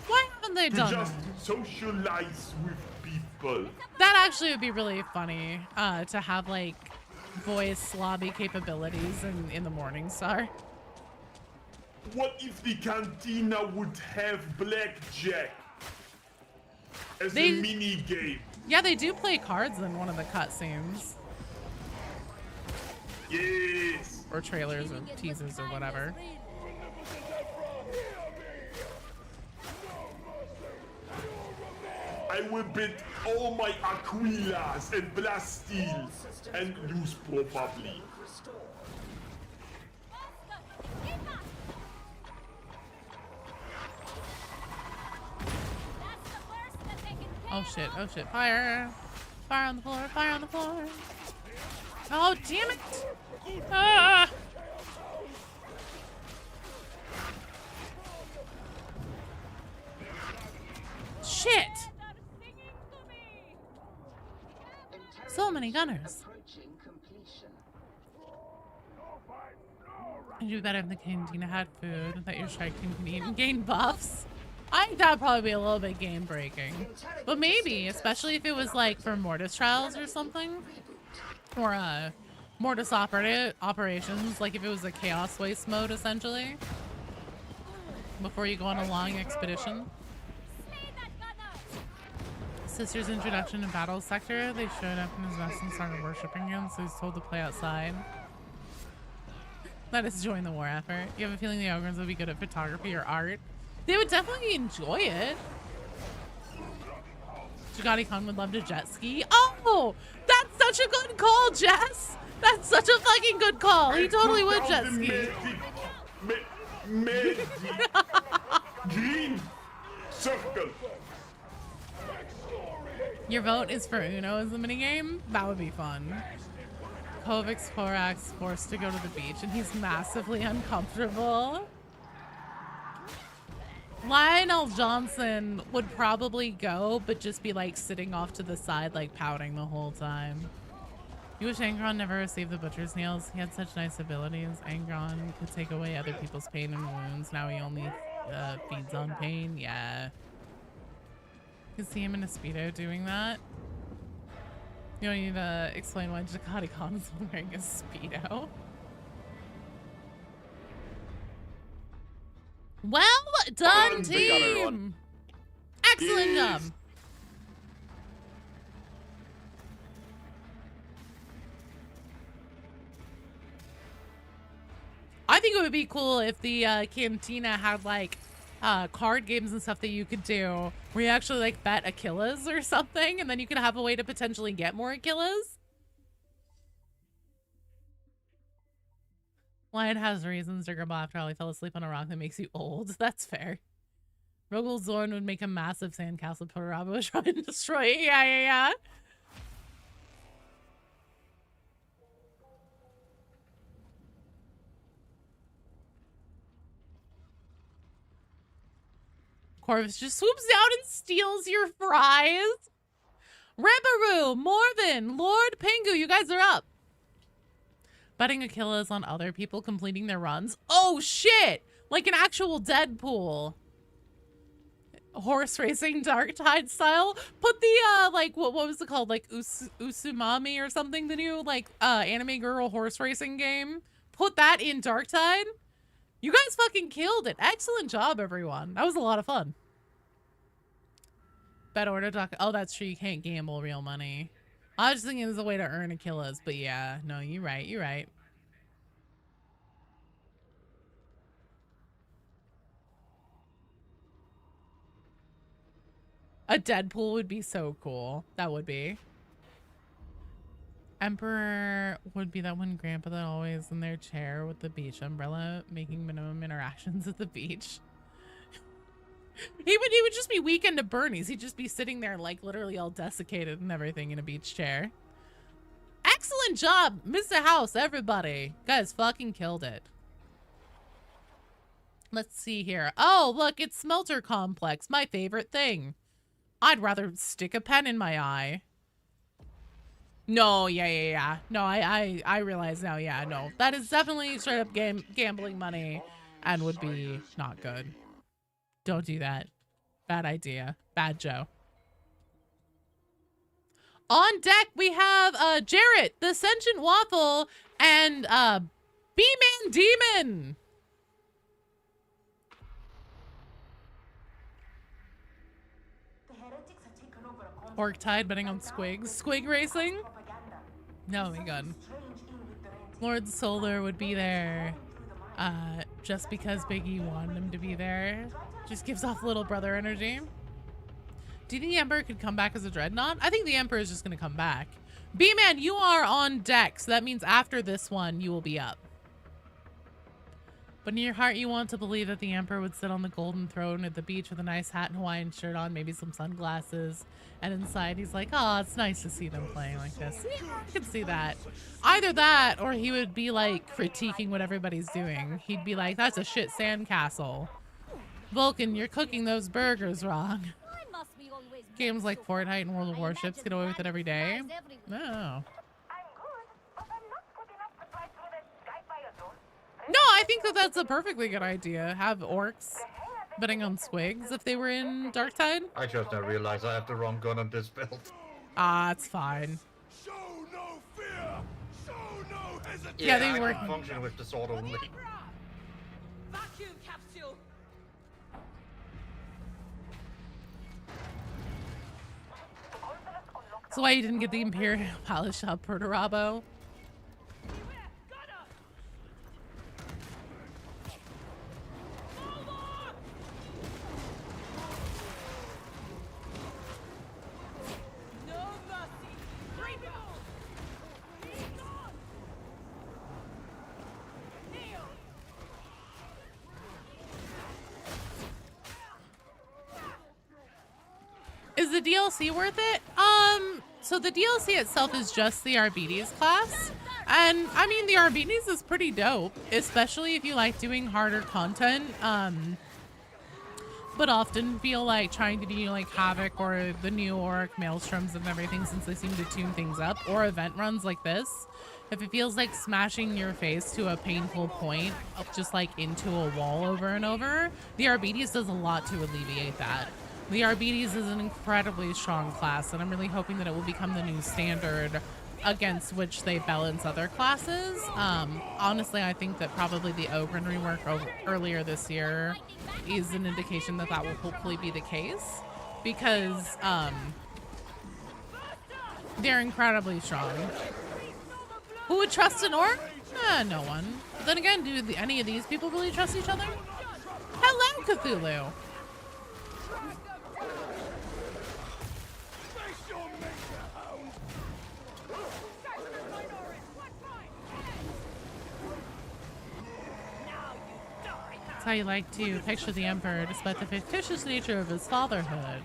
Speaker 1: Why haven't they
Speaker 3: To
Speaker 1: done
Speaker 3: just
Speaker 1: that?
Speaker 3: socialize with people.
Speaker 1: That actually would be really funny to have like voice lobby capabilities in the Morning Star.
Speaker 3: What if the cantina would have blackjack as a mini game?
Speaker 1: Yeah, they do play cards in one of the cutscenes.
Speaker 3: Yes.
Speaker 1: Or trailers or teasers or whatever.
Speaker 3: I will bet all my Aquilas and Blastiles and lose probably.
Speaker 1: Oh shit, oh shit. Fire! Fire on the floor, fire on the floor! Oh, damn it! Ah! Shit! So many gunners. It'd be better if the cantina had food that your strike team can eat and gain buffs. I think that'd probably be a little bit game breaking. But maybe, especially if it was like for Mortis trials or something. Or Mortis operations, like if it was a chaos waste mode essentially. Before you go on a long expedition. Sister's introduction to battle sector, they showed up in his vest and started worshipping him, so he's told to play outside. Let us join the war effort. You have a feeling the Ogrins would be good at photography or art? They would definitely enjoy it. Jagati Khan would love to jet ski. Oh, that's such a good call, Jess. That's such a fucking good call. He totally would jet ski.
Speaker 3: Green circle.
Speaker 1: Your vote is for Uno as the minigame? That would be fun. Kovic's Korax forced to go to the beach and he's massively uncomfortable. Lionel Johnson would probably go, but just be like sitting off to the side, like pouting the whole time. You wish Angron never received the butcher's nails. He had such nice abilities. Angron could take away other people's pain and wounds. Now he only feeds on pain. Yeah. You can see him in a Speedo doing that. You don't need to explain why Jagati Khan is wearing a Speedo. Well done, team! Excellent job! I think it would be cool if the cantina had like card games and stuff that you could do where you actually like bet Achilles or something, and then you could have a way to potentially get more Achilles. Lion has reasons to grumble after all he fell asleep on a rock that makes you old. That's fair. Rogel Zorn would make a massive sandcastle Perturabo would try and destroy it. Yeah. Corvus just swoops down and steals your fries. Rebaru, Morven, Lord Pingu, you guys are up. Betting Achilles on other people completing their runs. Oh shit! Like an actual Deadpool. Horse racing Dark Tide style. Put the like what was it called? Like Usumami or something, the new like anime girl horse racing game. Put that in Dark Tide. You guys fucking killed it. Excellent job, everyone. That was a lot of fun. Bet order doc. Oh, that's true. You can't gamble real money. I was just thinking there's a way to earn Achilles, but yeah, no, you're right. You're right. A Deadpool would be so cool. That would be. Emperor would be that one grandpa that always in their chair with the beach umbrella making minimum interactions at the beach. He would just be Weekend at Bernie's. He'd just be sitting there like literally all desiccated and everything in a beach chair. Excellent job, Mr. House, everybody. Guys fucking killed it. Let's see here. Oh, look, it's Smelter Complex, my favorite thing. I'd rather stick a pen in my eye. No, yeah. No, I realize now, yeah, no. That is definitely straight up gambling money and would be not good. Don't do that. Bad idea. Bad Joe. On deck, we have Jarrett, the Sentient Waffle, and B-Man Demon. Orc Tide betting on Squigs. Squig racing? No, my god. Lord Solar would be there just because Biggie wanted him to be there. Just gives off little brother energy. Do you think the Emperor could come back as a Dreadnought? I think the Emperor is just going to come back. B-Man, you are on deck, so that means after this one, you will be up. But in your heart, you want to believe that the Emperor would sit on the golden throne at the beach with a nice hat and Hawaiian shirt on, maybe some sunglasses. And inside, he's like, oh, it's nice to see them playing like this. Yeah, I can see that. Either that, or he would be, like, critiquing what everybody's doing. He'd be like, that's a shit sandcastle. Vulcan, you're cooking those burgers wrong. Games like Fortnite and World of Warships get away with it every day. No. No, I think that that's a perfectly good idea. Have orcs betting on Squigs if they were in Dark Tide.
Speaker 7: I just now realized I have the wrong gun on this build.
Speaker 1: Ah, it's fine.
Speaker 3: Show no fear. Show no hesitation.
Speaker 1: Yeah, they
Speaker 7: I
Speaker 1: work.
Speaker 7: can function with the sword only.
Speaker 2: Vacuum capsule.
Speaker 1: So why you didn't get the Imperium Palace Shop Perturabo? Is the DLC worth it? So the DLC itself is just the Arbites class. And I mean, the Arbites is pretty dope, especially if you like doing harder content. But often feel like trying to do like Havoc or the new Orc Maelstroms and everything, since they seem to tune things up, or event runs like this. If it feels like smashing your face to a painful point, just like into a wall over and over, the Arbites does a lot to alleviate that. The Arbites is an incredibly strong class, and I'm really hoping that it will become the new standard against which they balance other classes. Honestly, I think that probably the Ogren rework earlier this year is an indication that that will hopefully be the case, because they're incredibly strong. Who would trust an orc? No one. But then again, do any of these people really trust each other? Hello, Cthulhu. That's how you like to picture the Emperor, despite the fictitious nature of his fatherhood.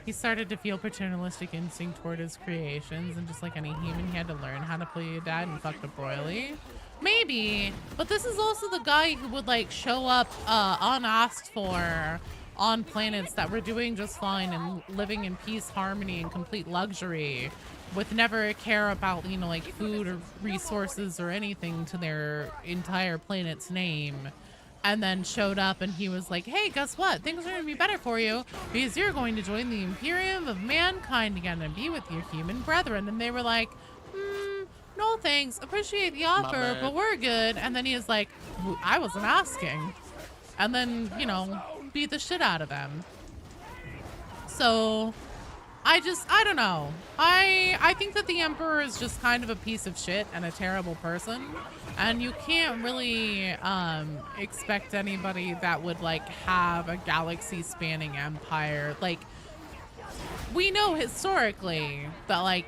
Speaker 1: He started to feel paternalistic instinct toward his creations, and just like any human, he had to learn how to play a dad and fucked up royally. Maybe, but this is also the guy who would like show up unasked for on planets that were doing just fine and living in peace, harmony, and complete luxury, with never a care about, you know, like food or resources or anything to their entire planet's name. And then showed up and he was like, hey, guess what? Things are going to be better for you because you're going to join the Imperium of mankind again and be with your human brethren. And they were like, no thanks, appreciate the offer, but we're good. And then he was like, I wasn't asking. And then, you know, beat the shit out of them. So I don't know. I think that the Emperor is just kind of a piece of shit and a terrible person. And you can't really expect anybody that would like have a galaxy spanning empire. Like, we know historically that like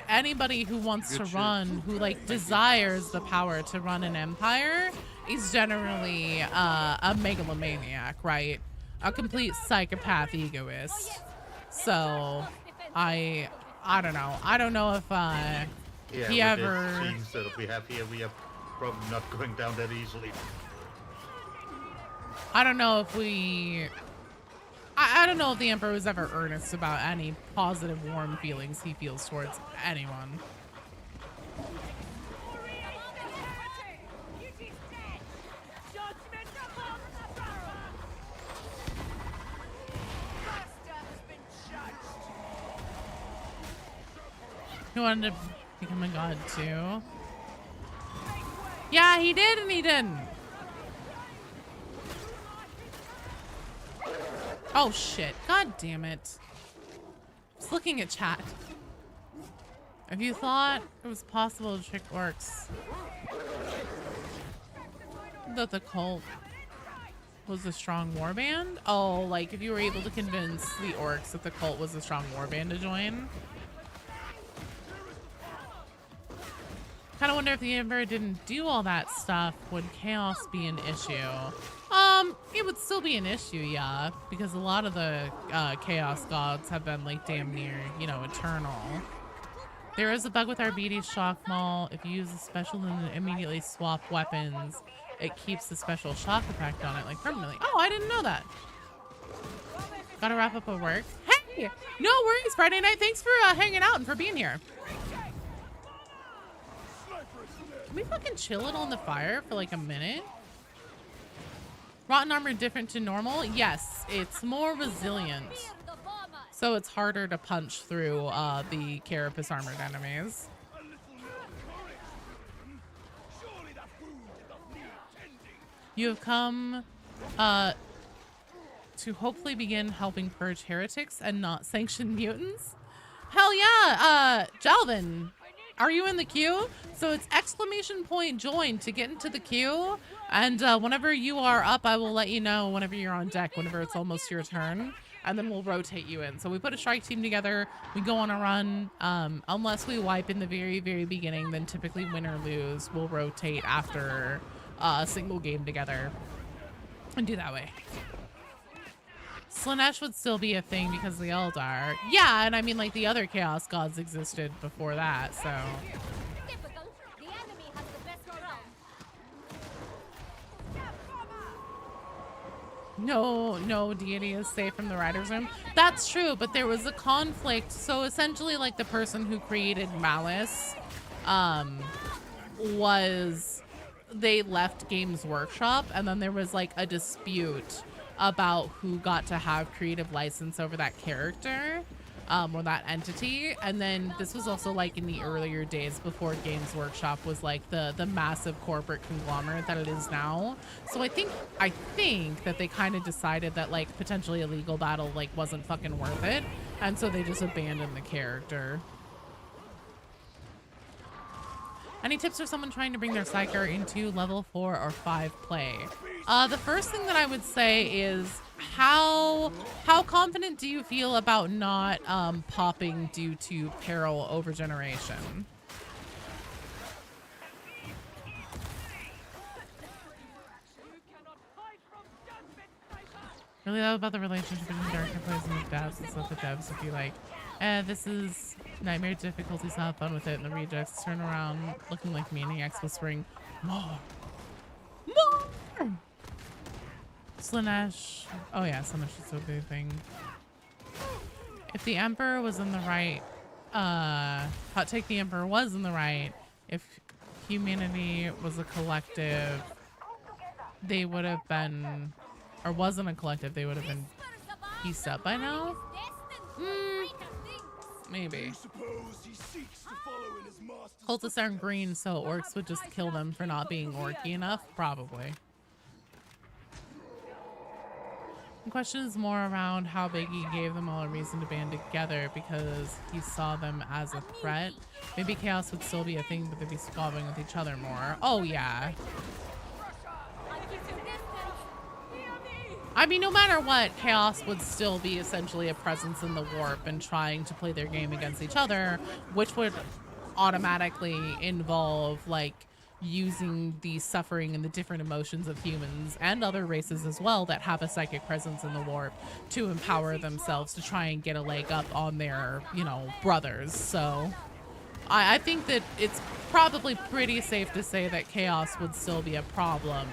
Speaker 1: anybody who wants to run, who like desires the power to run an empire is generally a megalomaniac, right? A complete psychopath egoist. So I don't know. I don't know if he ever.
Speaker 7: The scenes that we have here, we are probably not going down that easily.
Speaker 1: I don't know if we. I don't know if the Emperor was ever earnest about any positive, warm feelings he feels towards anyone. He wanted to become a god too. Yeah, he did and he didn't. Oh shit. God damn it. I was looking at chat. If you thought it was possible to trick orcs that the cult was a strong warband? Oh, like if you were able to convince the orcs that the cult was a strong warband to join? Kind of wonder if the Emperor didn't do all that stuff, would chaos be an issue? It would still be an issue, yeah, because a lot of the chaos gods have been like damn near, you know, eternal. There is a bug with our BD shock maul. If you use a special and immediately swap weapons, it keeps the special shock effect on it like permanently. Oh, I didn't know that. Gotta wrap up at work. Hey, no worries, Friday night. Thanks for hanging out and for being here. Can we fucking chill it on the fire for like a minute? Rotten armor different to normal? Yes, it's more resilient. So it's harder to punch through the carapace armored enemies. You have come to hopefully begin helping purge heretics and not sanction mutants. Hell yeah, Jalvin. Are you in the queue? So it's !join to get into the queue. And whenever you are up, I will let you know whenever you're on deck, whenever it's almost your turn. And then we'll rotate you in. So we put a strike team together. We go on a run. Unless we wipe in the very, very beginning, then typically win or lose, we'll rotate after a single game together. And do that way. Slanesh would still be a thing because of the Eldar. Yeah, and I mean, like, the other Chaos Gods existed before that, so. No deity is safe from the Writer's Room. That's true, but there was a conflict. So essentially, like, the person who created Malice, they left Games Workshop, and then there was, like, a dispute about who got to have creative license over that character or that entity. And then this was also like in the earlier days before Games Workshop was like the massive corporate conglomerate that it is now. So I think that they kind of decided that like potentially a legal battle like wasn't fucking worth it, and so they just abandoned the character. Any tips for someone trying to bring their Psyker into level 4 or 5 play? The first thing that I would say is how confident do you feel about not popping due to peril over generation? Really love about the relationship between Dark and Poison and devs and stuff. The devs would be like, this is nightmare difficulty, so have fun with it. And the rejects turn around looking like maniacs whispering, more. More! Slanesh. Oh yeah, Slanesh is so big thing. If the Emperor was in the right, hot take, the Emperor was in the right. If humanity was a collective, they would have been, or wasn't a collective, they would have been pieced up by now. Maybe. Cultists aren't green, so orcs would just kill them for not being orky enough? Probably. The question is more around how big he gave them all a reason to band together because he saw them as a threat. Maybe chaos would still be a thing, but they'd be squabbling with each other more. Oh, yeah. I mean, no matter what, chaos would still be essentially a presence in the warp and trying to play their game against each other, which would automatically involve, like, using the suffering and the different emotions of humans and other races as well that have a psychic presence in the warp to empower themselves to try and get a leg up on their, you know, brothers. So I think that it's probably pretty safe to say that chaos would still be a problem.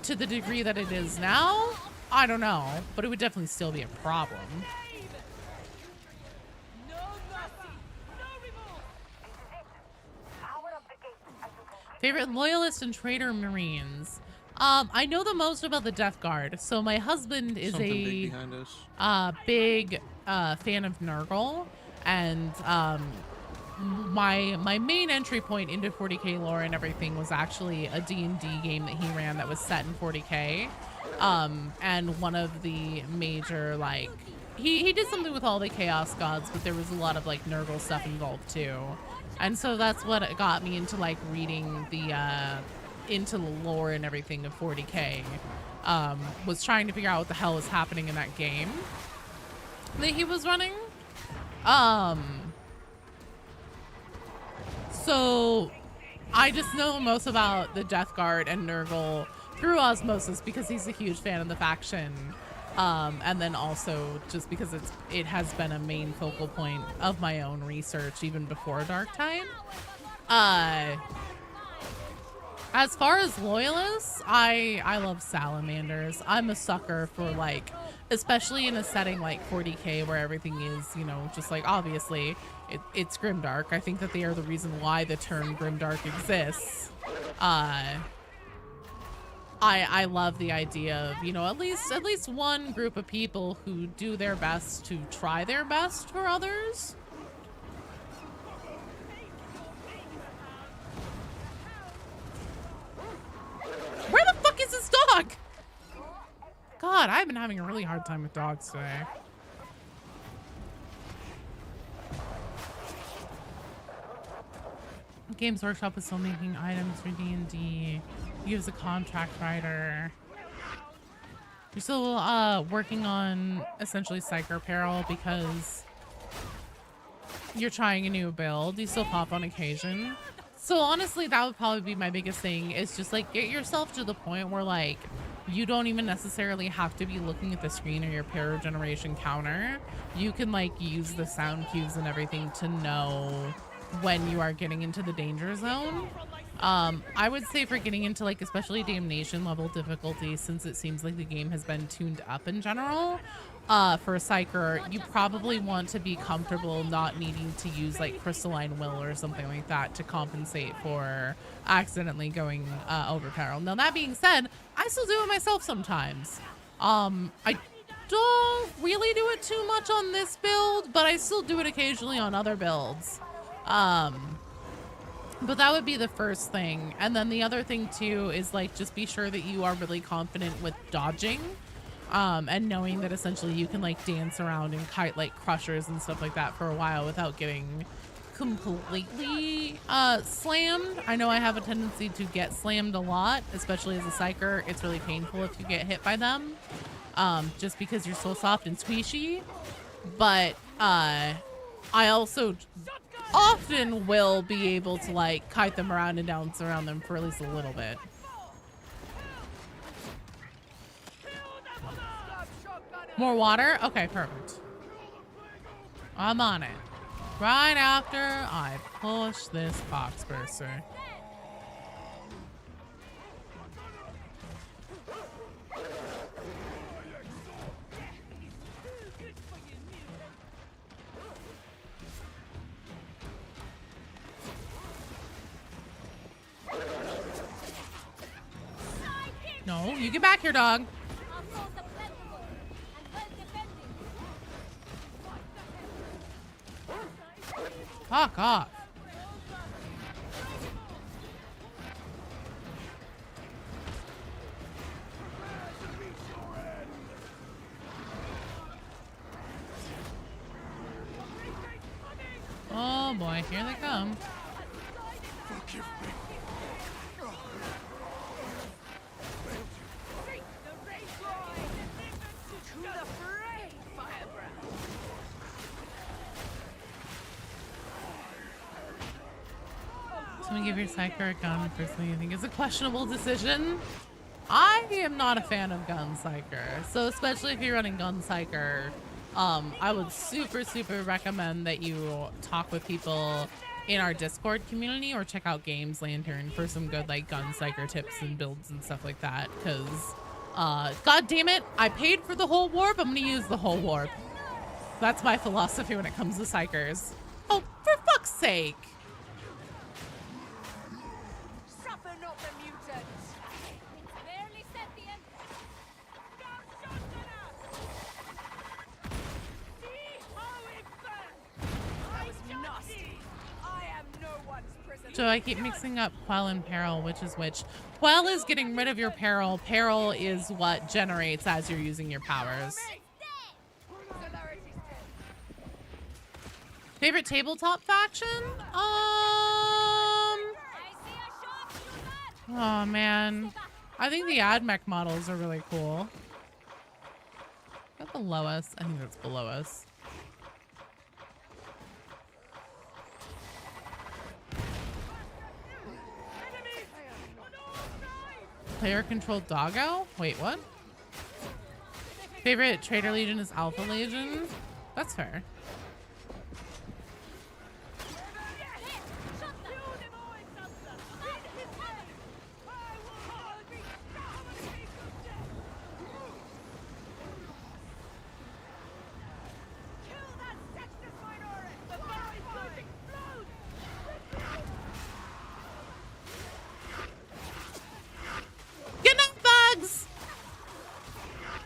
Speaker 1: To the degree that it is now, I don't know, but it would definitely still be a problem. Favorite loyalist and traitor marines. I know the most about the Death Guard. So my husband is big fan of Nurgle, and my main entry point into 40k lore and everything was actually a D&D game that he ran that was set in 40k. And one of the major, like, he did something with all the chaos gods, but there was a lot of like Nurgle stuff involved too. And so that's what got me into like reading the into the lore and everything of 40k. Was trying to figure out what the hell was happening in that game that he was running. So I just know most about the Death Guard and Nurgle through osmosis because he's a huge fan of the faction. And then also just because it has been a main focal point of my own research even before Dark Tide. As far as loyalists, I love salamanders. I'm a sucker for, like, especially in a setting like 40k where everything is, you know, just like obviously it's grimdark. I think that they are the reason why the term grimdark exists. I love the idea of, you know, at least one group of people who do their best to try their best for others. Where the fuck is this dog? God, I've been having a really hard time with dogs today. Games Workshop is still making items for D&D. He was a contract writer. You're still working on essentially Psycho Apparel because you're trying a new build. You still pop on occasion. So honestly, that would probably be my biggest thing, is just like get yourself to the point where like you don't even necessarily have to be looking at the screen or your para generation counter. You can like use the sound cues and everything to know when you are getting into the danger zone. I would say for getting into like especially damnation level difficulty, since it seems like the game has been tuned up in general, for a psyker, you probably want to be comfortable not needing to use like crystalline will or something like that to compensate for accidentally going over peril. Now that being said, I still do it myself sometimes. I don't really do it too much on this build, but I still do it occasionally on other builds. But that would be the first thing. And then the other thing too is like just be sure that you are really confident with dodging, and knowing that essentially you can like dance around and kite like crushers and stuff like that for a while without getting completely slammed. I know I have a tendency to get slammed a lot, especially as a psyker. It's really painful if you get hit by them, just because you're so soft and squishy. But I also often will be able to like kite them around and dance around them for at least a little bit. More water? Okay, perfect. I'm on it. Right after I push this box burster. No, you get back here, dog. Fuck off. Oh boy, here they come. Someone give your Psyker a gun. Personally, you think it's a questionable decision. I am not a fan of Gun Psyker, so especially if you're running Gun Psyker, I would super recommend that you talk with people in our Discord community or check out Games Lantern for some good like Gun Psyker tips and builds and stuff like that. Because, god damn it, I paid for the whole warp. I'm gonna use the whole warp. That's my philosophy when it comes to Psykers. Oh, for fuck's sake. So I keep mixing up Quell and Peril, which is which. Quell is getting rid of your Peril. Peril is what generates as you're using your powers. Favorite tabletop faction? Oh man. I think the AdMech models are really cool. Is that below us? I think that's below us. Player-controlled doggo? Wait, what? Favorite Trader Legion is Alpha Legion? That's fair.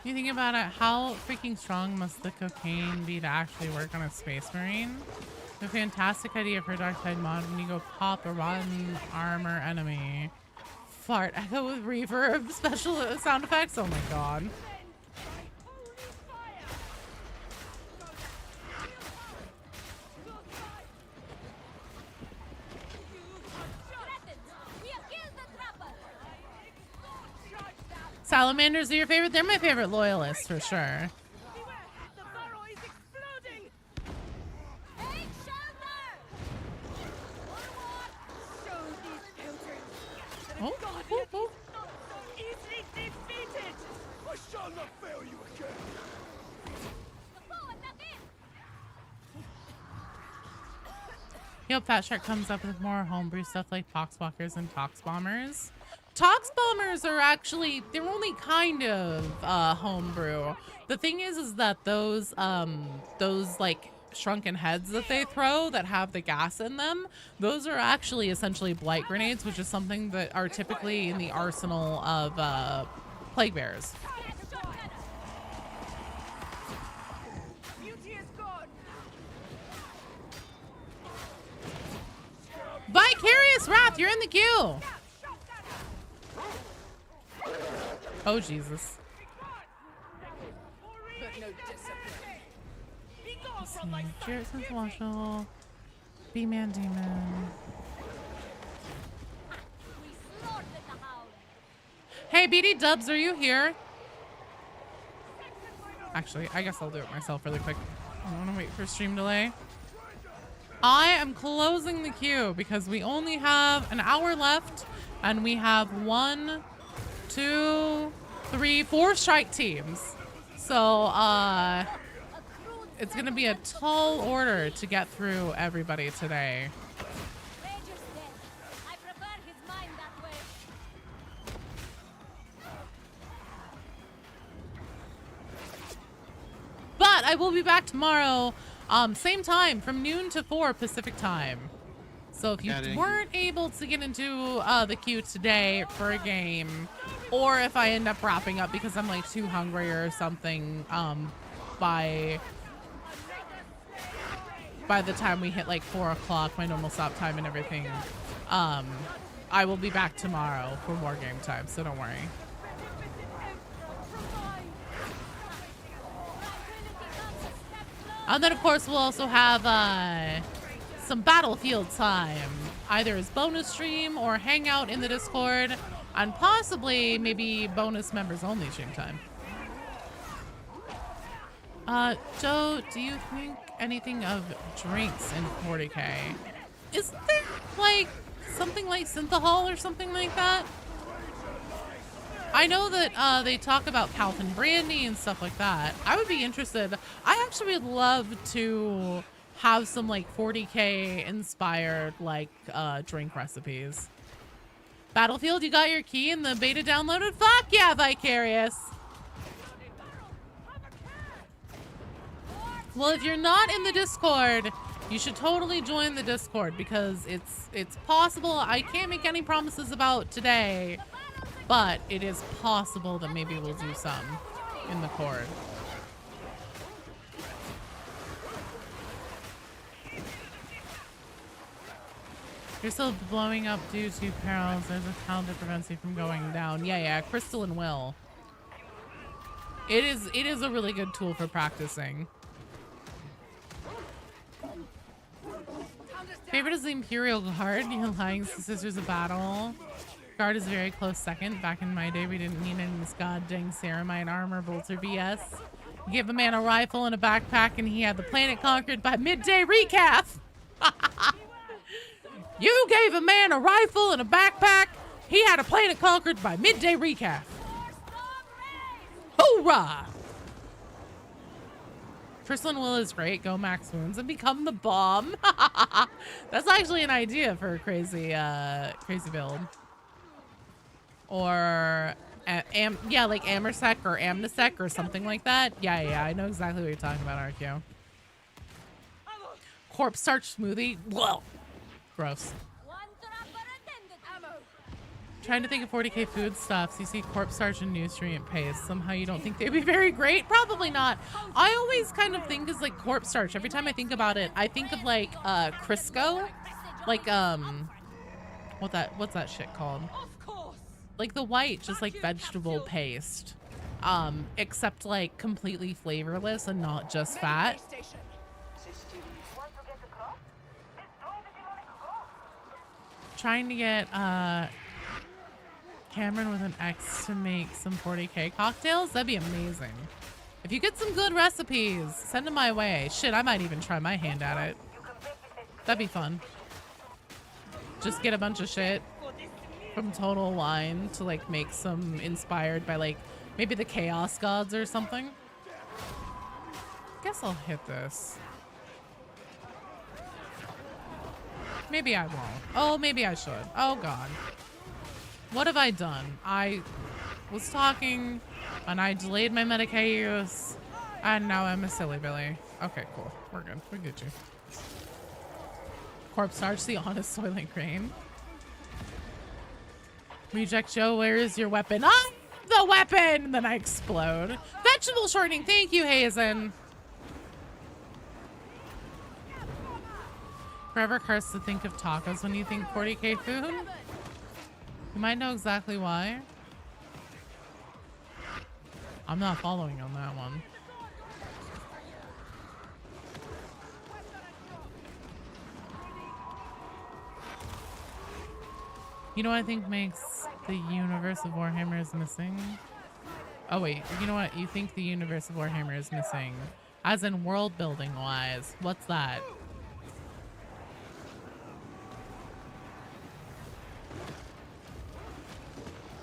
Speaker 1: You think about it, how freaking strong must the cocaine be to actually work on a space marine? A fantastic idea for a dark side mod when you go pop a rotten armor enemy. Fart echo with reverb special sound effects. Oh my god. Salamanders are your favorite? They're my favorite loyalists for sure. Oh, oh, oh. Yep, Fat Shark comes up with more homebrew stuff like Poxwalkers and Tox Bombers. Tox Bombers are actually, they're only kind of homebrew. The thing is that those like shrunken heads that they throw that have the gas in them, those are actually essentially blight grenades, which is something that are typically in the arsenal of plague bears. Vicarious Wrath, you're in the queue. Oh, Jesus. Jarrett Sensual, B-Man Demon. Hey, BD Dubs, are you here? Actually, I guess I'll do it myself really quick. I don't want to wait for stream delay. I am closing the queue because we only have an hour left and we have 1, 2, 3, 4 strike teams. So, it's gonna be a tall order to get through everybody today. But I will be back tomorrow, same time, from noon to 4 Pacific time. So if you weren't able to get into the queue today for a game, or if I end up wrapping up because I'm like too hungry or something, by the time we hit like 4 o'clock, my normal stop time and everything, I will be back tomorrow for more game time, so don't worry. And then, of course, we'll also have some Battlefield time, either as bonus stream or hangout in the Discord, and possibly maybe bonus members only stream time. Joe, do you think anything of drinks in 40K? Is there like something like Synthahol or something like that? I know that they talk about Calvin Brandy and stuff like that. I would be interested. I actually would love to have some like 40K inspired like drink recipes. Battlefield, you got your key and the beta downloaded? Fuck yeah, Vicarious. Well, if you're not in the Discord, you should totally join the Discord because it's possible. I can't make any promises about today, but it is possible that maybe we'll do some in the Cord. You're still blowing up due to perils. There's a talent that prevents you from going down. Yeah, Crystal and Will. It is a really good tool for practicing. Favorite is the Imperial Guard. You're lying, Sisters of Battle. Guard is a very close second. Back in my day, we didn't need any of this goddamn ceramite armor bolter BS. You give a man a rifle and a backpack and he had the planet conquered by midday recaf. You gave a man a rifle and a backpack. He had a planet conquered by midday recaf. Hoorah! Crystal and Will is great. Go max wounds and become the bomb. That's actually an idea for a crazy build. Or, yeah, like Amersec or Amnesec or something like that. Yeah, I know exactly what you're talking about, RQ. Corpse starch smoothie. Whoa. Gross. Trying to think of 40K food stuffs. You see corpse starch and nutrient paste. Somehow you don't think they'd be very great? Probably not. I always kind of think as like corpse starch. Every time I think about it, I think of like Crisco. Like what's that shit called? Like the white, just like vegetable paste. Except like completely flavorless and not just fat. Trying to get Cameron with an X to make some 40K cocktails. That'd be amazing. If you get some good recipes, send them my way. Shit, I might even try my hand at it. That'd be fun. Just get a bunch of shit from Total Wine to like make some inspired by like maybe the Chaos Gods or something. Guess I'll hit this. Maybe I won't. Oh, maybe I should. Oh god. What have I done? I was talking and I delayed my Medicaid use and now I'm a silly Billy. Okay, cool. We're good. We get you. Corpse starch, the honest Soylent Green. Reject Joe, where is your weapon? I'm the weapon! Then I explode. Vegetable shortening, thank you, Hazen. Forever cursed to think of tacos when you think 40K food. You might know exactly why. I'm not following on that one. You know what I think makes the universe of Warhammer is missing? Oh wait, you know what? You think the universe of Warhammer is missing? As in world building wise. What's that?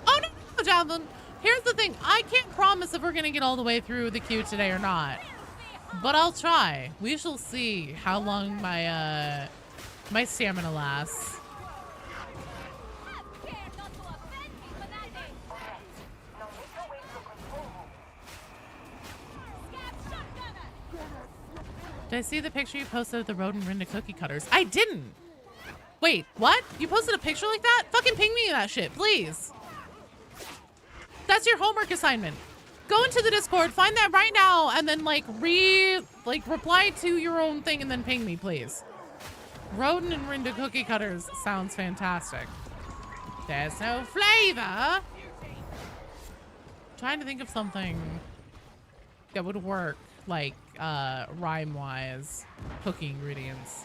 Speaker 1: Oh no, Jonathan! Here's the thing. thing. I can't promise if we're gonna get all the way through the queue today or not, but I'll try. We shall see how long my my stamina lasts. Did I see the picture you posted of the Road and Rinda cookie cutters? I didn't. Wait, what? You posted a picture like that? Fucking ping me that shit, please. That's your homework assignment. Go into the Discord, find that right now, and then reply to your own thing and then ping me, please. Rodin and Rinda cookie cutters sounds fantastic. There's no flavor. Trying to think of something that would work, like rhyme-wise, cookie ingredients.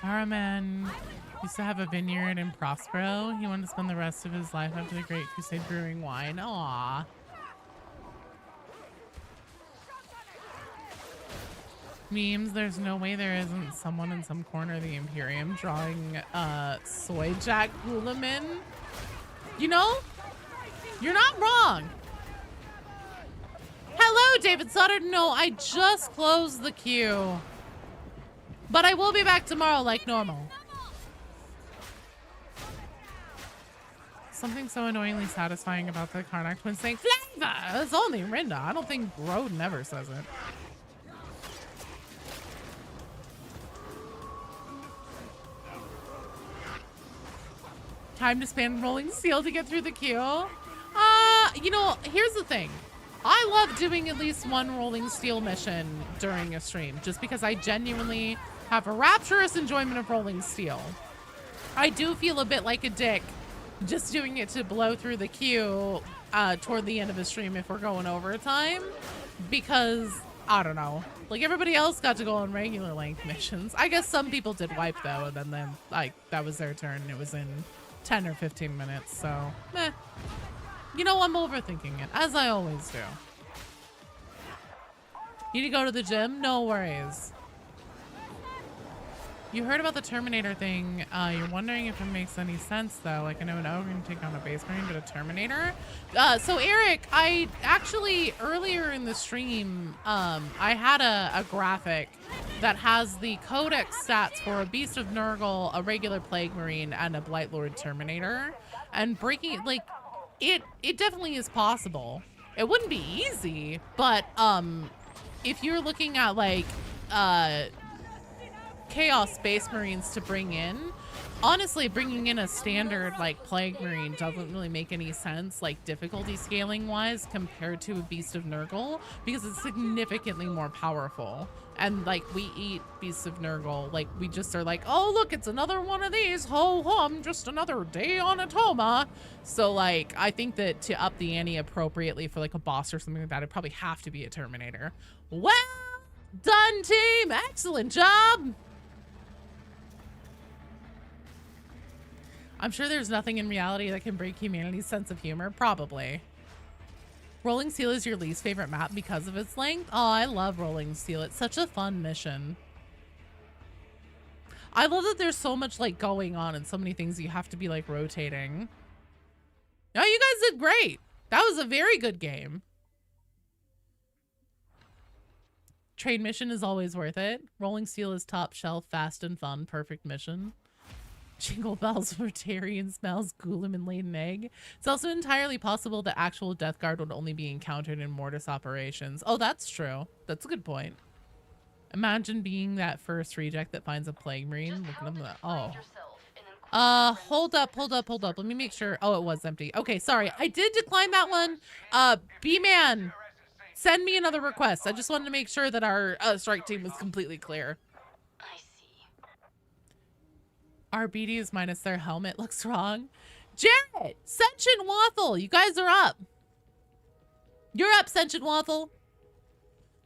Speaker 1: Araman used to have a vineyard in Prospero. He wanted to spend the rest of his life after the Great Crusade brewing wine. Aww. Memes, there's no way there isn't someone in some corner of the Imperium drawing soy Jack Gulamin. You know, you're not wrong. Hello, David Sutter. No, I just closed the queue. But I will be back tomorrow like normal. Something so annoyingly satisfying about the Karnak twins saying flavor. It's only Rinda. I don't think Roden ever says it. Time to spam rolling steel to get through the queue. You know, here's the thing. I love doing at least one rolling steel mission during a stream just because I genuinely have a rapturous enjoyment of rolling steel. I do feel a bit like a dick just doing it to blow through the queue toward the end of the stream if we're going overtime because, I don't know, like everybody else got to go on regular length missions. I guess some people did wipe though, and then like that was their turn. It was in 10 or 15 minutes, so meh. You know, I'm overthinking it, as I always do. You need to go to the gym? No worries. You heard about the Terminator thing. You're wondering if it makes any sense, though. Like, I know an ogre can take on a base marine, but a Terminator? So, Eric, I actually, earlier in the stream, I had a graphic that has the codex stats for a Beast of Nurgle, a regular Plague Marine, and a Blightlord Terminator. And breaking it, like, it definitely is possible. It wouldn't be easy, but, if you're looking at, like, Chaos Space Marines to bring in, honestly, bringing in a standard like Plague Marine doesn't really make any sense, like difficulty scaling wise, compared to a Beast of Nurgle, because it's significantly more powerful. And like we eat Beasts of Nurgle, like we just are like, oh look, it's another one of these, ho hum, just another day on Atoma. So like I think that to up the ante appropriately for like a boss or something like that, it'd probably have to be a Terminator. Well done, team, excellent job. I'm sure there's nothing in reality that can break humanity's sense of humor. Probably. Rolling Steel is your least favorite map because of its length? Oh, I love Rolling Steel. It's such a fun mission. I love that there's so much like going on and so many things you have to be like rotating. No, you guys did great. That was a very good game. Trade mission is always worth it. Rolling Steel is top shelf, fast and fun. Perfect mission. Jingle bells for Tyrion smells Ghoulam and laid an egg. It's also entirely possible that actual Death Guard would only be encountered in Mortis operations. Oh, that's true. That's a good point. Imagine being that first reject that finds a Plague Marine. Look at them. Oh. Hold up. Let me make sure. Oh, it was empty. Okay, sorry. I did decline that one. B-Man, send me another request. I just wanted to make sure that our strike team was completely clear. Our BDs minus their helmet looks wrong. Jarrett, Sentient Waffle, you guys are up. You're up, Sentient Waffle.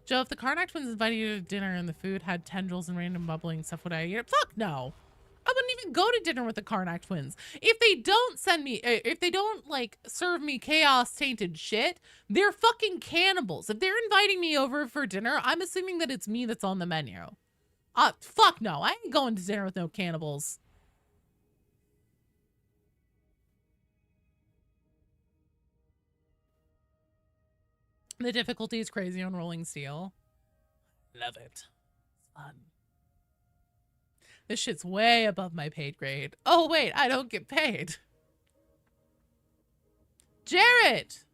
Speaker 1: Joe, if the Karnak twins invited you to dinner and the food had tendrils and random bubbling stuff, would I eat it? Fuck no. I wouldn't even go to dinner with the Karnak twins. If they don't send me, if they don't like serve me chaos tainted shit, they're fucking cannibals. If they're inviting me over for dinner, I'm assuming that it's me that's on the menu. Fuck no. I ain't going to dinner with no cannibals. The difficulty is crazy on rolling steel. Love it. It's fun. This shit's way above my paid grade. Oh, wait, I don't get paid. Jarrett!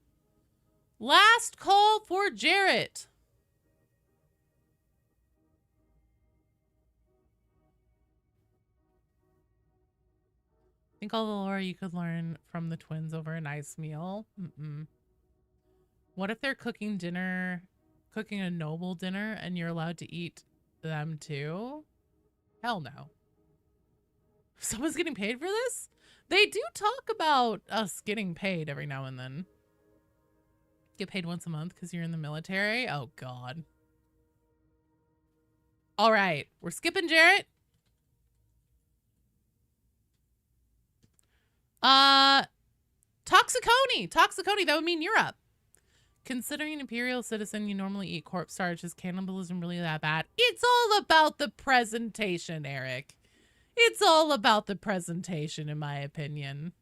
Speaker 1: Last call for Jarrett. Think all the lore you could learn from the twins over a nice meal. What if they're cooking dinner, cooking a noble dinner, and you're allowed to eat them too? Hell no. Someone's getting paid for this? They do talk about us getting paid every now and then. Get paid once a month because you're in the military? Oh, God. All right. We're skipping Jarrett. Toxiconi. Toxiconi. That would mean you're up. Considering an Imperial citizen, you normally eat corpse starch. Is cannibalism really that bad? It's all about the presentation, Eric. It's all about the presentation, in my opinion.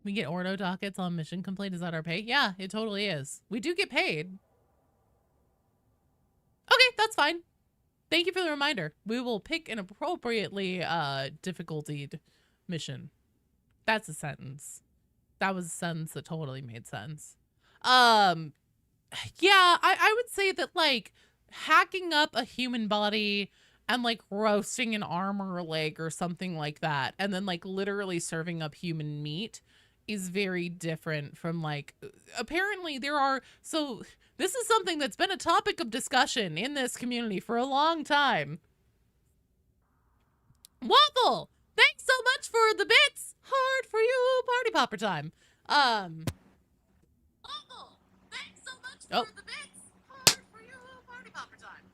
Speaker 1: We get ordo dockets on mission complete. Is that our pay? Yeah, it totally is. We do get paid. Okay, that's fine. Thank you for the reminder. We will pick an appropriately difficultied mission. That's a sentence. That was a sentence that totally made sense. Yeah, I would say that, like, hacking up a human body and, like, roasting an arm or a leg or something like that, and then, like, literally serving up human meat is very different from, like, apparently there are, so this is something that's been a topic of discussion in this community for a long time. Waffle, thanks so much for the bits. Hard for you, party popper time. Waffle, thanks so much for the bits. Hard for you, party popper time.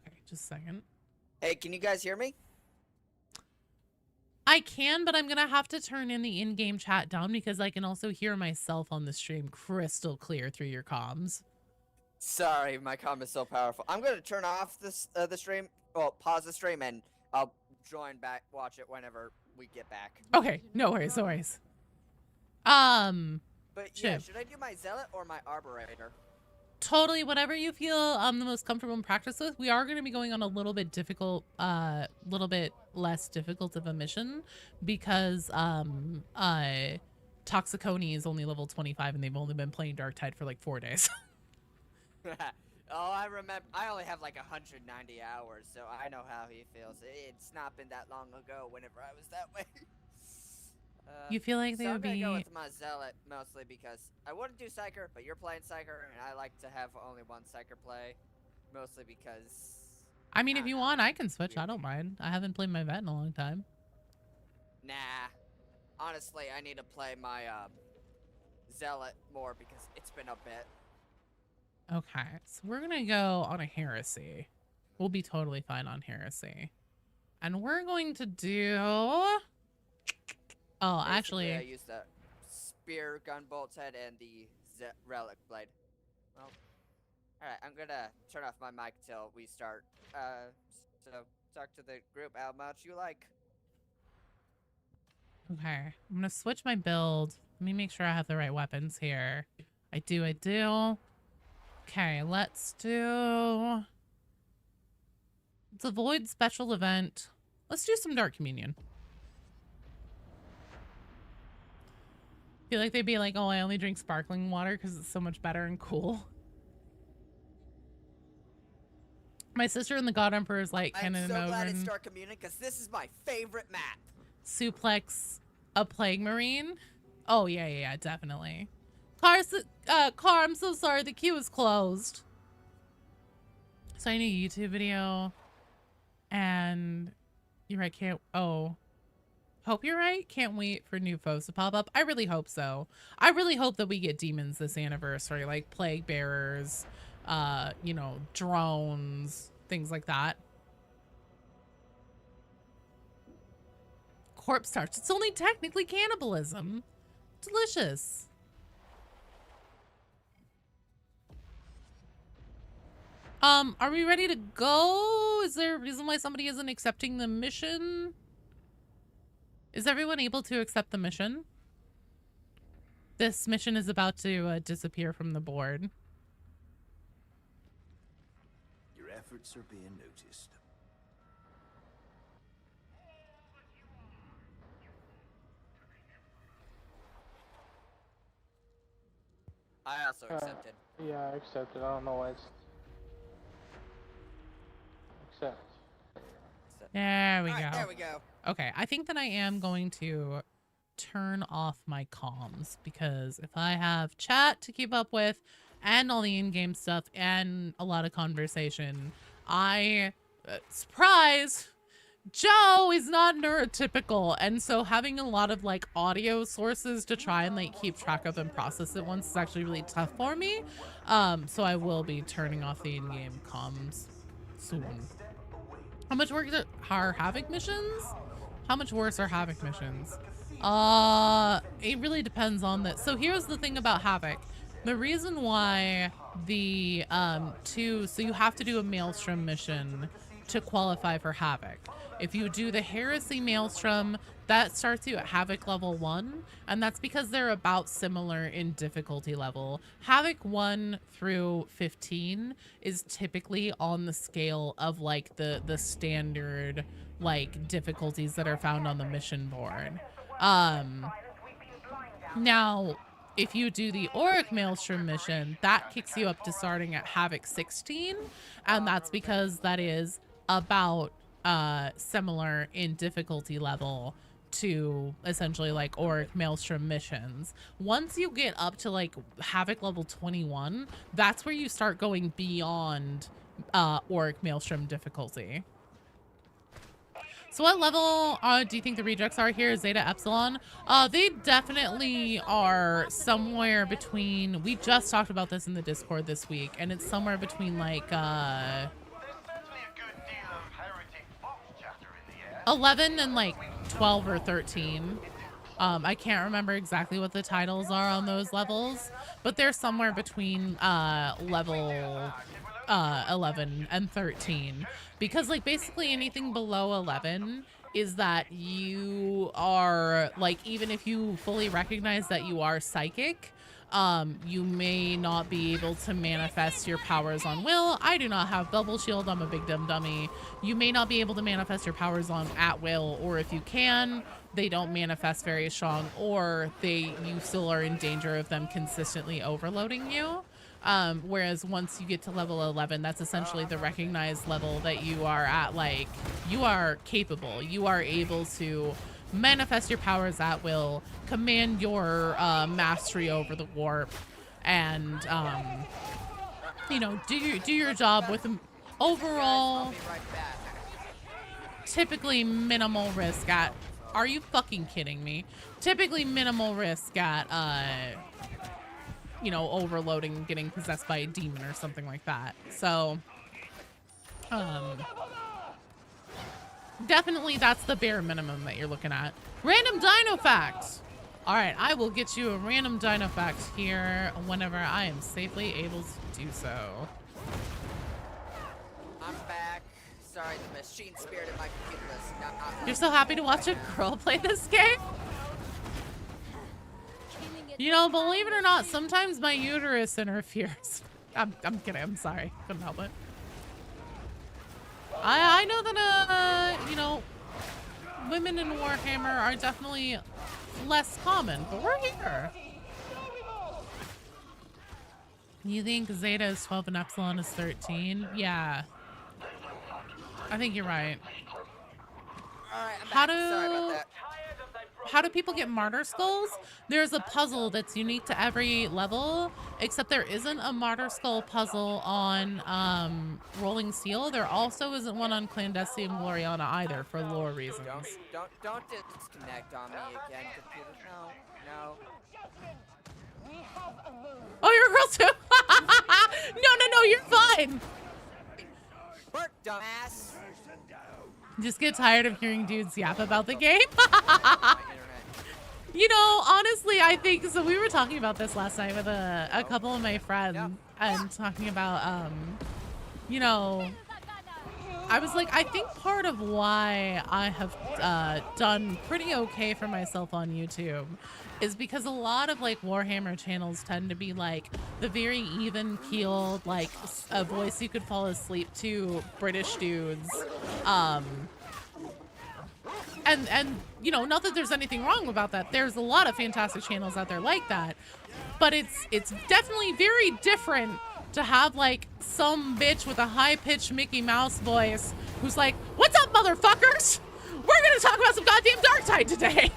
Speaker 1: Okay, just a second.
Speaker 8: Hey, can you guys hear me?
Speaker 1: I can, but I'm gonna have to turn in the in-game chat down because I can also hear myself on the stream crystal clear through your comms.
Speaker 8: Sorry, my comm is so powerful. I'm gonna turn off this the stream. Well, pause the stream and I'll join back, watch it whenever we get back.
Speaker 1: Okay, no worries, no worries.
Speaker 8: But yeah, should I do my zealot or my arborator?
Speaker 1: Totally, whatever you feel the most comfortable in practice with. We are going to be going on a little bit difficult, little bit less difficult of a mission because Toxiconi is only level 25 and they've only been playing Dark Tide for like 4 days.
Speaker 8: Oh, I remember. I only have like 190 hours, so I know how he feels. It's not been that long ago whenever I was that way.
Speaker 1: You feel like they would be...
Speaker 8: I'm gonna go with my zealot mostly because I wouldn't do Psyker, but you're playing Psyker, and I like to have only one Psyker play, mostly because...
Speaker 1: I mean, if you want, I can switch. I don't mind. I haven't played my vet in a long time.
Speaker 8: Nah. Honestly, I need to play my zealot more because it's been a bit.
Speaker 1: Okay, so we're gonna go on a heresy. We'll be totally fine on heresy. And we're going to do... Oh,
Speaker 8: Basically,
Speaker 1: actually...
Speaker 8: I used the spear, gunbolt's head, and the relic blade. Well, alright, I'm gonna turn off my mic till we start. So talk to the group how much you like.
Speaker 1: Okay, I'm gonna switch my build. Let me make sure I have the right weapons here. I do. Okay, let's do... Let's avoid special event. Let's do some Dark Communion. I feel like they'd be like, oh, I only drink sparkling water because it's so much better and cool. My sister and the God Emperor is like,
Speaker 8: I'm so glad it's Dark Communion because this is my favorite map.
Speaker 1: Suplex a Plague Marine. Oh, yeah, definitely. Car, I'm so sorry. The queue is closed. So I need a YouTube video. And you're right, hope you're right. Can't wait for new foes to pop up. I really hope so. I really hope that we get demons this anniversary, like plague bearers, you know, drones, things like that. Corpse starch. It's only technically cannibalism. Delicious. Are we ready to go? Is there a reason why somebody isn't accepting the mission? Is everyone able to accept the mission? This mission is about to disappear from the board.
Speaker 9: Your efforts are being noticed.
Speaker 8: I also accepted.
Speaker 10: Yeah, I accepted. I don't know why it's... Accept.
Speaker 1: There we
Speaker 8: Alright,
Speaker 1: go.
Speaker 8: there we go.
Speaker 1: Okay, I think that I am going to turn off my comms because if I have chat to keep up with and all the in-game stuff and a lot of conversation, surprise, Joe is not neurotypical, and so having a lot of like audio sources to try and like keep track of and process at once is actually really tough for me. So I will be turning off the in-game comms soon. How much work are Havoc missions? How much worse are Havoc missions? It really depends on that. So here's the thing about Havoc. The reason why the so you have to do a Maelstrom mission to qualify for Havoc. If you do the Heresy Maelstrom, that starts you at Havoc level 1, and that's because they're about similar in difficulty level. Havoc 1 through 15 is typically on the scale of like the standard like difficulties that are found on the mission board. Now, if you do the Auric Maelstrom mission, that kicks you up to starting at Havoc 16, and that's because that is about similar in difficulty level to essentially like Auric Maelstrom missions. Once you get up to like Havoc level 21, that's where you start going beyond Auric Maelstrom difficulty. So what level do you think the rejects are here? Zeta Epsilon? They definitely are somewhere between, we just talked about this in the Discord this week, and it's somewhere between like 11 and like 12 or 13. I can't remember exactly what the titles are on those levels, but they're somewhere between level 11 and 13, because like basically anything below 11 is that you are like, even if you fully recognize that you are psychic, you may not be able to manifest your powers on will. I do not have bubble shield. I'm a big dumb dummy. You may not be able to manifest your powers on at will, or if you can, they don't manifest very strong, or you still are in danger of them consistently overloading you. Whereas once you get to level 11, that's essentially the recognized level that you are at, like, you are capable. You are able to manifest your powers at will, command your mastery over the warp, and, you know, do your job with overall typically minimal risk at, are you fucking kidding me? Typically minimal risk at, you know, overloading, getting possessed by a demon or something like that. So, definitely that's the bare minimum that you're looking at. Random dino fact. All right, I will get you a random dino fact here whenever I am safely able to do so.
Speaker 8: I'm back. Sorry, the machine spirit in my computer is not.
Speaker 1: You're so happy to watch a girl play this game? You know, believe it or not, sometimes my uterus interferes. I'm kidding. I'm sorry. Couldn't help it. I know that, you know, women in Warhammer are definitely less common, but we're here. You think Zeta is 12 and Epsilon is 13? Yeah. I think you're right.
Speaker 8: Alright, I'm back. Sorry about that.
Speaker 1: How do people get martyr skulls? There's a puzzle that's unique to every level, except there isn't a martyr skull puzzle on Rolling Seal. There also isn't one on Clandestine Gloriana either, for lore reasons.
Speaker 8: Don't disconnect on me again, computer. No.
Speaker 1: Oh, you're a girl too? No, you're fine.
Speaker 8: Work, dumbass.
Speaker 1: Just get tired of hearing dudes yap about the game. You know, honestly, I think so. We were talking about this last night with a couple of my friends, and talking about you know, I was like, I think part of why I have done pretty okay for myself on YouTube is because a lot of like Warhammer channels tend to be like the very even keeled, like a voice you could fall asleep to British dudes. And you know, not that there's anything wrong about that. There's a lot of fantastic channels out there like that, but it's definitely very different to have like some bitch with a high-pitched Mickey Mouse voice who's like, "What's up, motherfuckers? We're gonna talk about some goddamn Darktide today."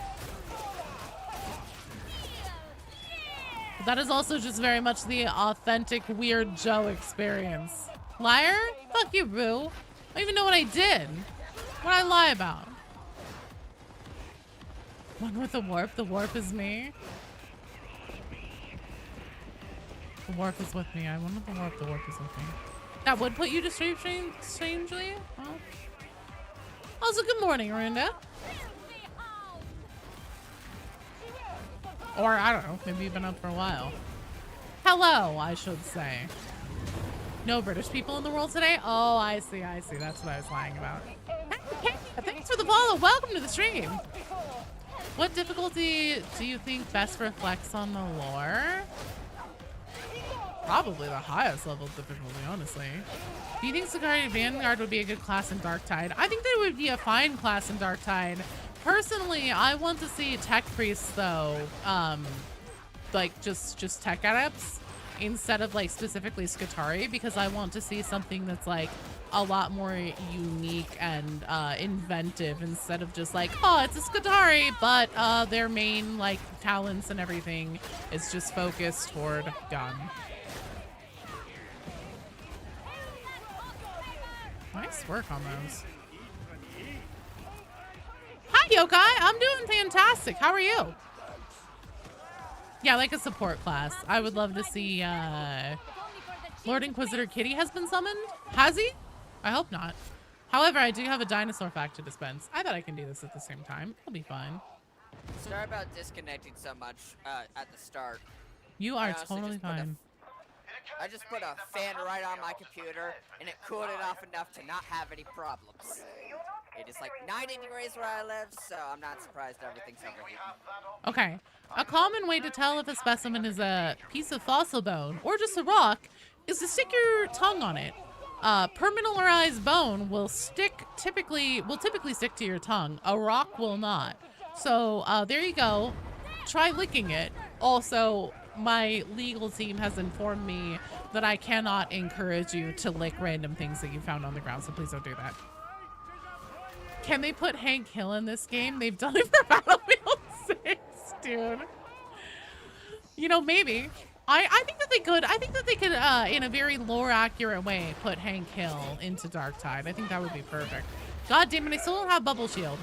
Speaker 1: But that is also just very much the authentic Weird Joe experience. Liar? Fuck you, boo. I don't even know what I did. What did I lie about? One with the warp. The warp is me. The warp is with me. I wonder if the warp is with me. That would put you to sleep strangely. Well. Also, good morning, Arunda. Or, I don't know, maybe you've been up for a while. Hello, I should say. No British people in the world today? Oh, I see. That's what I was lying about. Hey, thanks for the follow. Welcome to the stream. What difficulty do you think best reflects on the lore? Probably the highest level difficulty, honestly. Do you think Sicarii Vanguard would be a good class in Darktide? I think they would be a fine class in Darktide. Personally, I want to see tech priests though, like just tech adepts instead of like specifically Skitarii, because I want to see something that's like a lot more unique and inventive instead of just like, oh, it's a Skitarii, but their main like talents and everything is just focused toward gun. Nice work on those. Hi, Yokai. I'm doing fantastic. How are you? Yeah, like a support class. I would love to see Lord Inquisitor Kitty has been summoned. Has he? I hope not. However, I do have a dinosaur fact to dispense. I bet I can do this at the same time. It'll be fine.
Speaker 8: Sorry about disconnecting so much at the start.
Speaker 1: You are totally fine.
Speaker 8: I just put a fan right on my computer, and it cooled it off enough to not have any problems. It is like 90 degrees where I live, so I'm not surprised everything's overheating.
Speaker 1: Okay. A common way to tell if a specimen is a piece of fossil bone or just a rock is to stick your tongue on it. Permineralized bone will typically stick to your tongue. A rock will not. So there you go. Try licking it. Also, my legal team has informed me that I cannot encourage you to lick random things that you found on the ground, so please don't do that. Can they put Hank Hill in this game? They've done it for Battlefield 6, dude. You know, maybe. I think that they could. I think that they could, in a very lore-accurate way, put Hank Hill into Darktide. I think that would be perfect. God damn it, I still don't have Bubble Shield.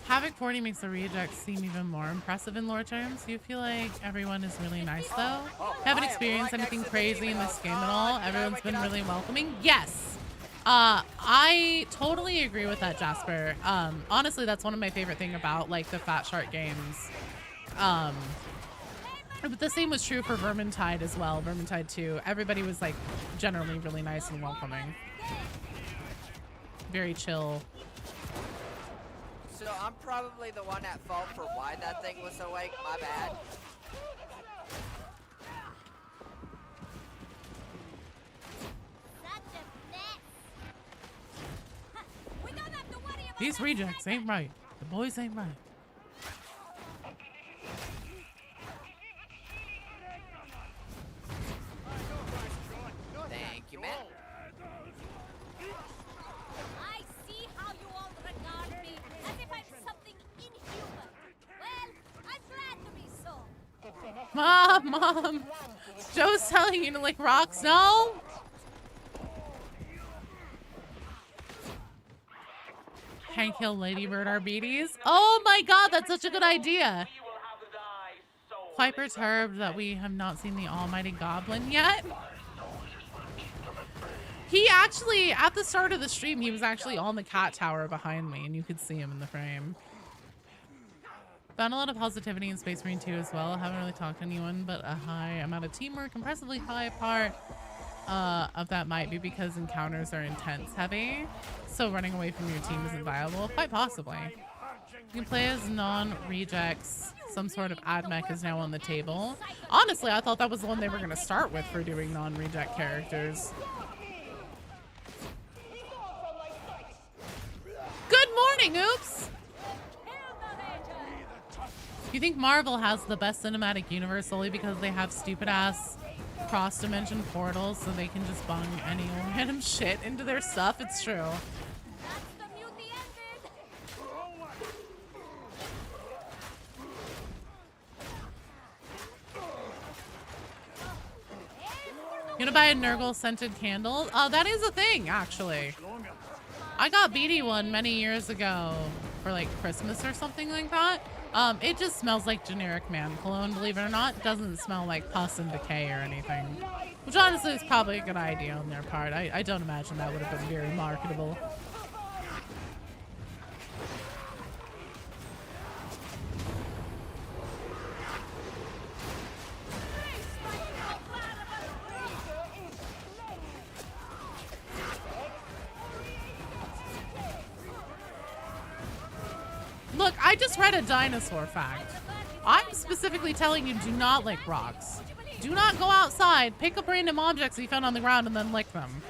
Speaker 1: Havoc 40 makes the rejects seem even more impressive in lore terms. Do you feel like everyone is really nice, though? Haven't experienced anything crazy in this game at all. Everyone's been really welcoming. Yes! I totally agree with that, Jasper. Honestly, that's one of my favorite things about, like, the Fat Shark games. But the same was true for Vermintide as well. Vermintide 2. Everybody was, like, generally really nice and welcoming. Very chill.
Speaker 8: So I'm probably the one at fault for why that thing was awake. My bad.
Speaker 1: These rejects ain't right. The boys ain't right.
Speaker 8: Thank you, man.
Speaker 2: I see how you all regard me as if I'm something inhuman. Well, I'm glad to be so.
Speaker 1: Mom! Joe's telling you to lick rocks. No? Hank Hill Ladybird RBDs. Oh my god, that's such a good idea. Quite perturbed that we have not seen the almighty goblin yet. He actually, at the start of the stream, he was actually on the cat tower behind me, and you could see him in the frame. Found a lot of positivity in Space Marine 2 as well. Haven't really talked to anyone, but a high amount of teamwork. Impressively high part of that might be because encounters are intense heavy. So running away from your team isn't viable. Quite possibly. You can play as non-rejects. Some sort of ad mech is now on the table. Honestly, I thought that was the one they were going to start with for doing non-reject characters. Good morning, Oops! You think Marvel has the best cinematic universe solely because they have stupid-ass cross-dimension portals so they can just bung any random shit into their stuff? It's true. You gonna buy a Nurgle scented candle? That is a thing, actually. I got Beatty one many years ago for like Christmas or something like that. It just smells like generic man cologne, believe it or not. It doesn't smell like pus and decay or anything. Which honestly is probably a good idea on their part. I don't imagine that would have been very marketable. Look, I just read a dinosaur fact. I'm specifically telling you, do not lick rocks. Do not go outside, pick up random objects you found on the ground, and then lick them.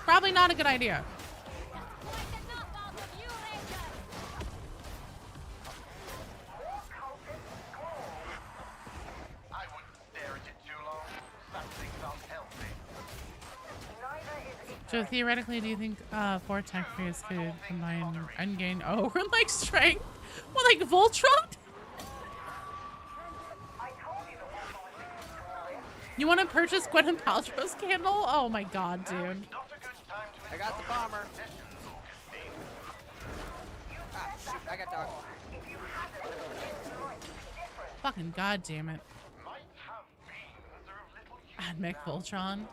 Speaker 1: Probably not a good idea. So theoretically, do you think 4 tech phase could combine and gain or like strength? Well, like Voltron? You want to purchase Gwyneth Paltrow's candle? Oh my god, dude.
Speaker 8: I got the bomber. Ah, shoot, I got dog.
Speaker 1: Fucking god damn it. Admech Voltron.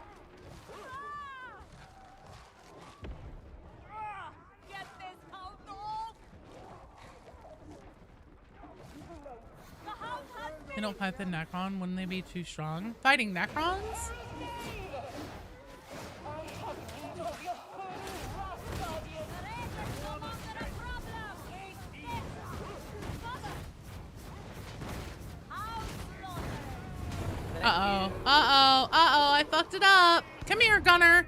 Speaker 1: They don't fight the Necron. Wouldn't they be too strong? Fighting Necrons? Uh-oh. Uh-oh. Uh-oh. I fucked it up. Come here, Gunner.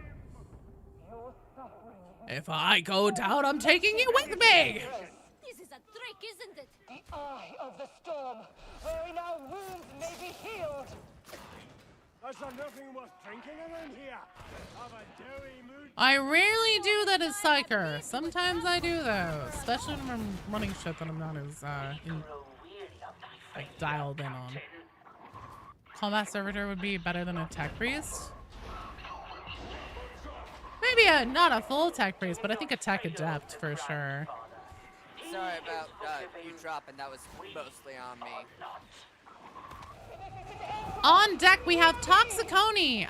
Speaker 1: If I go down, I'm taking you with me.
Speaker 2: This is a trick, isn't it?
Speaker 11: The eye of the storm. Hurry now, wounds may be healed.
Speaker 12: There's nothing worth drinking around here. Have a doughy mood.
Speaker 1: I rarely do that as Psyker. Sometimes I do though, especially when I'm running shit that I'm not as like dialed in on. Combat servitor would be better than a tech priest. Maybe not a full tech priest, but I think a tech adept for sure.
Speaker 8: Sorry about you dropping. That was mostly on me.
Speaker 1: On deck, we have Toxiconi,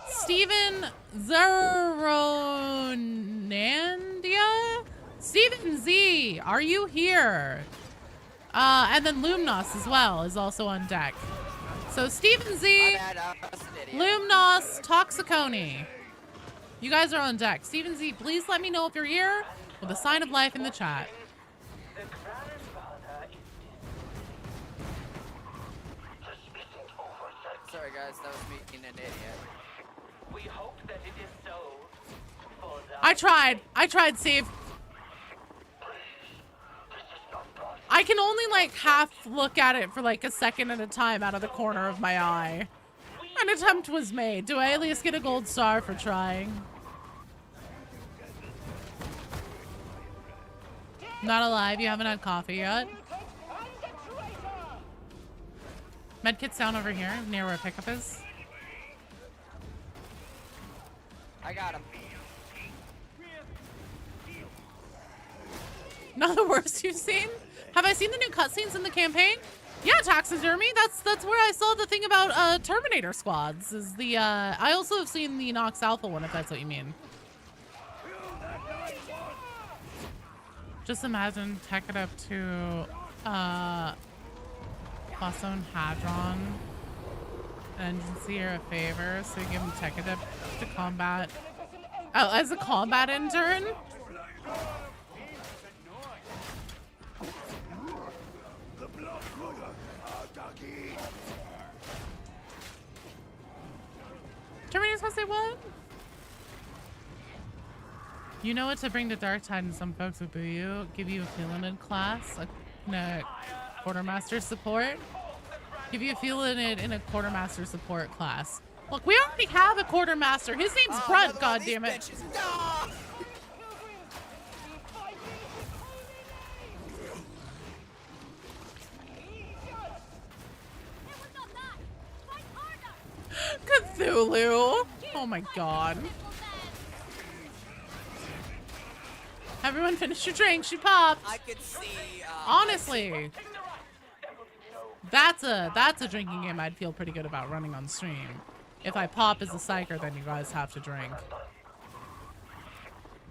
Speaker 1: Steven Zeronandia? Steven Z, are you here? And then Lumnos as well is also on deck. So Steven Z, Lumnos, Toxiconi. You guys are on deck. Steven Z, please let me know if you're here with a sign of life in the chat.
Speaker 8: Sorry guys, that was me being an idiot.
Speaker 11: We hope that it is so.
Speaker 1: I tried, Steve. I can only like half look at it for like a second at a time out of the corner of my eye. An attempt was made. Do I at least get a gold star for trying? Not alive, you haven't had coffee yet? Medkit's down over here, near where pickup is.
Speaker 8: I got him.
Speaker 1: Not the worst you've seen? Have I seen the new cutscenes in the campaign? Yeah, Taxidermy. That's where I saw the thing about Terminator squads. Is the I also have seen the Nox Alpha one, if that's what you mean. Just imagine tech it up to Boston Hadron and Sincere a favor, so you give him tech adept to combat. Oh, as a combat intern? Terminator's supposed to say what? You know what to bring to Dark Tide, and some folks will boo you, give you a feeling class, a quartermaster support. Give you a feeling in a quartermaster support class. Look, we already have a quartermaster. His name's Grunt, goddammit.
Speaker 8: No!
Speaker 1: Cthulhu. Oh my god. Everyone finish your drink. She popped.
Speaker 8: I could see.
Speaker 1: Honestly, that's a drinking game I'd feel pretty good about running on stream. If I pop as a psyker, then you guys have to drink.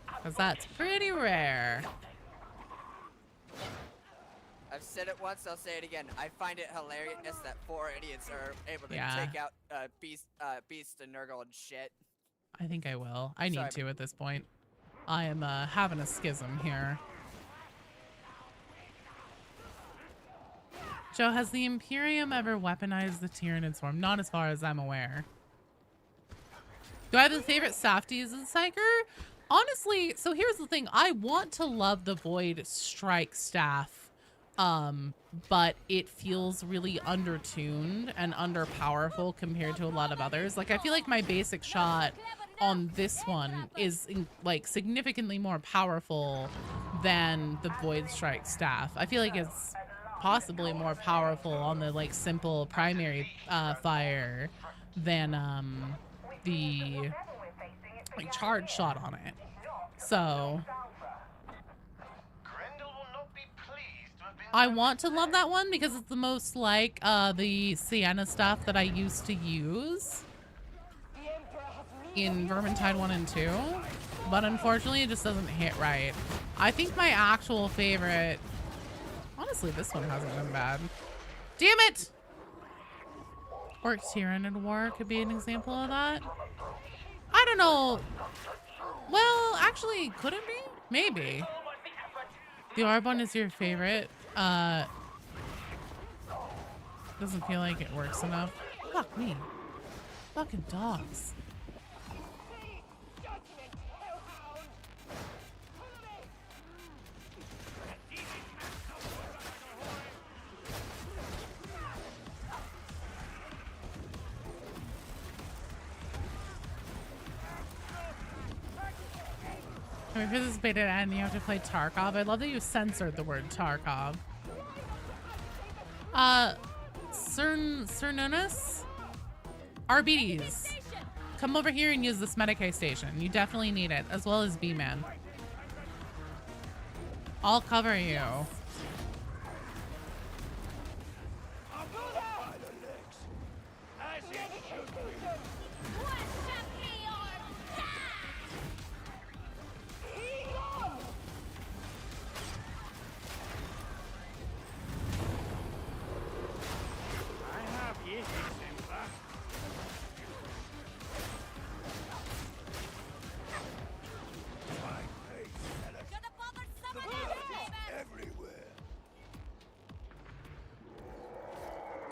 Speaker 1: Because that's pretty rare.
Speaker 8: I've said it once, I'll say it again. I find it hilarious that 4 idiots are able to
Speaker 1: Yeah.
Speaker 8: take out Beasts of Nurgle and shit.
Speaker 1: I think I will. I need to at this point. I am having a schism here. Joe, has the Imperium ever weaponized the Tyranid swarm? Not as far as I'm aware. Do I have a favorite softies in Psyker? Honestly, so here's the thing. I want to love the Void Strike staff, but it feels really undertuned and underpowerful compared to a lot of others. Like, I feel like my basic shot on this one is like significantly more powerful than the Void Strike staff. I feel like it's possibly more powerful on the like simple primary fire than the like charge shot on it. So I want to love that one because it's the most like the Sienna stuff that I used to use in Vermintide 1 and 2, but unfortunately it just doesn't hit right. I think my actual favorite, honestly, this one hasn't been bad. Damn it! Orc Tyranid War could be an example of that. I don't know. Well, actually, could it be? Maybe. The Orb one is your favorite. Doesn't feel like it works enough. Fuck me. Fucking dogs. We participated and you have to play Tarkov. I love that you censored the word Tarkov. Cernunus? RBDs. Come over here and use this Mechanicus station. You definitely need it, as well as B-Man. I'll cover you.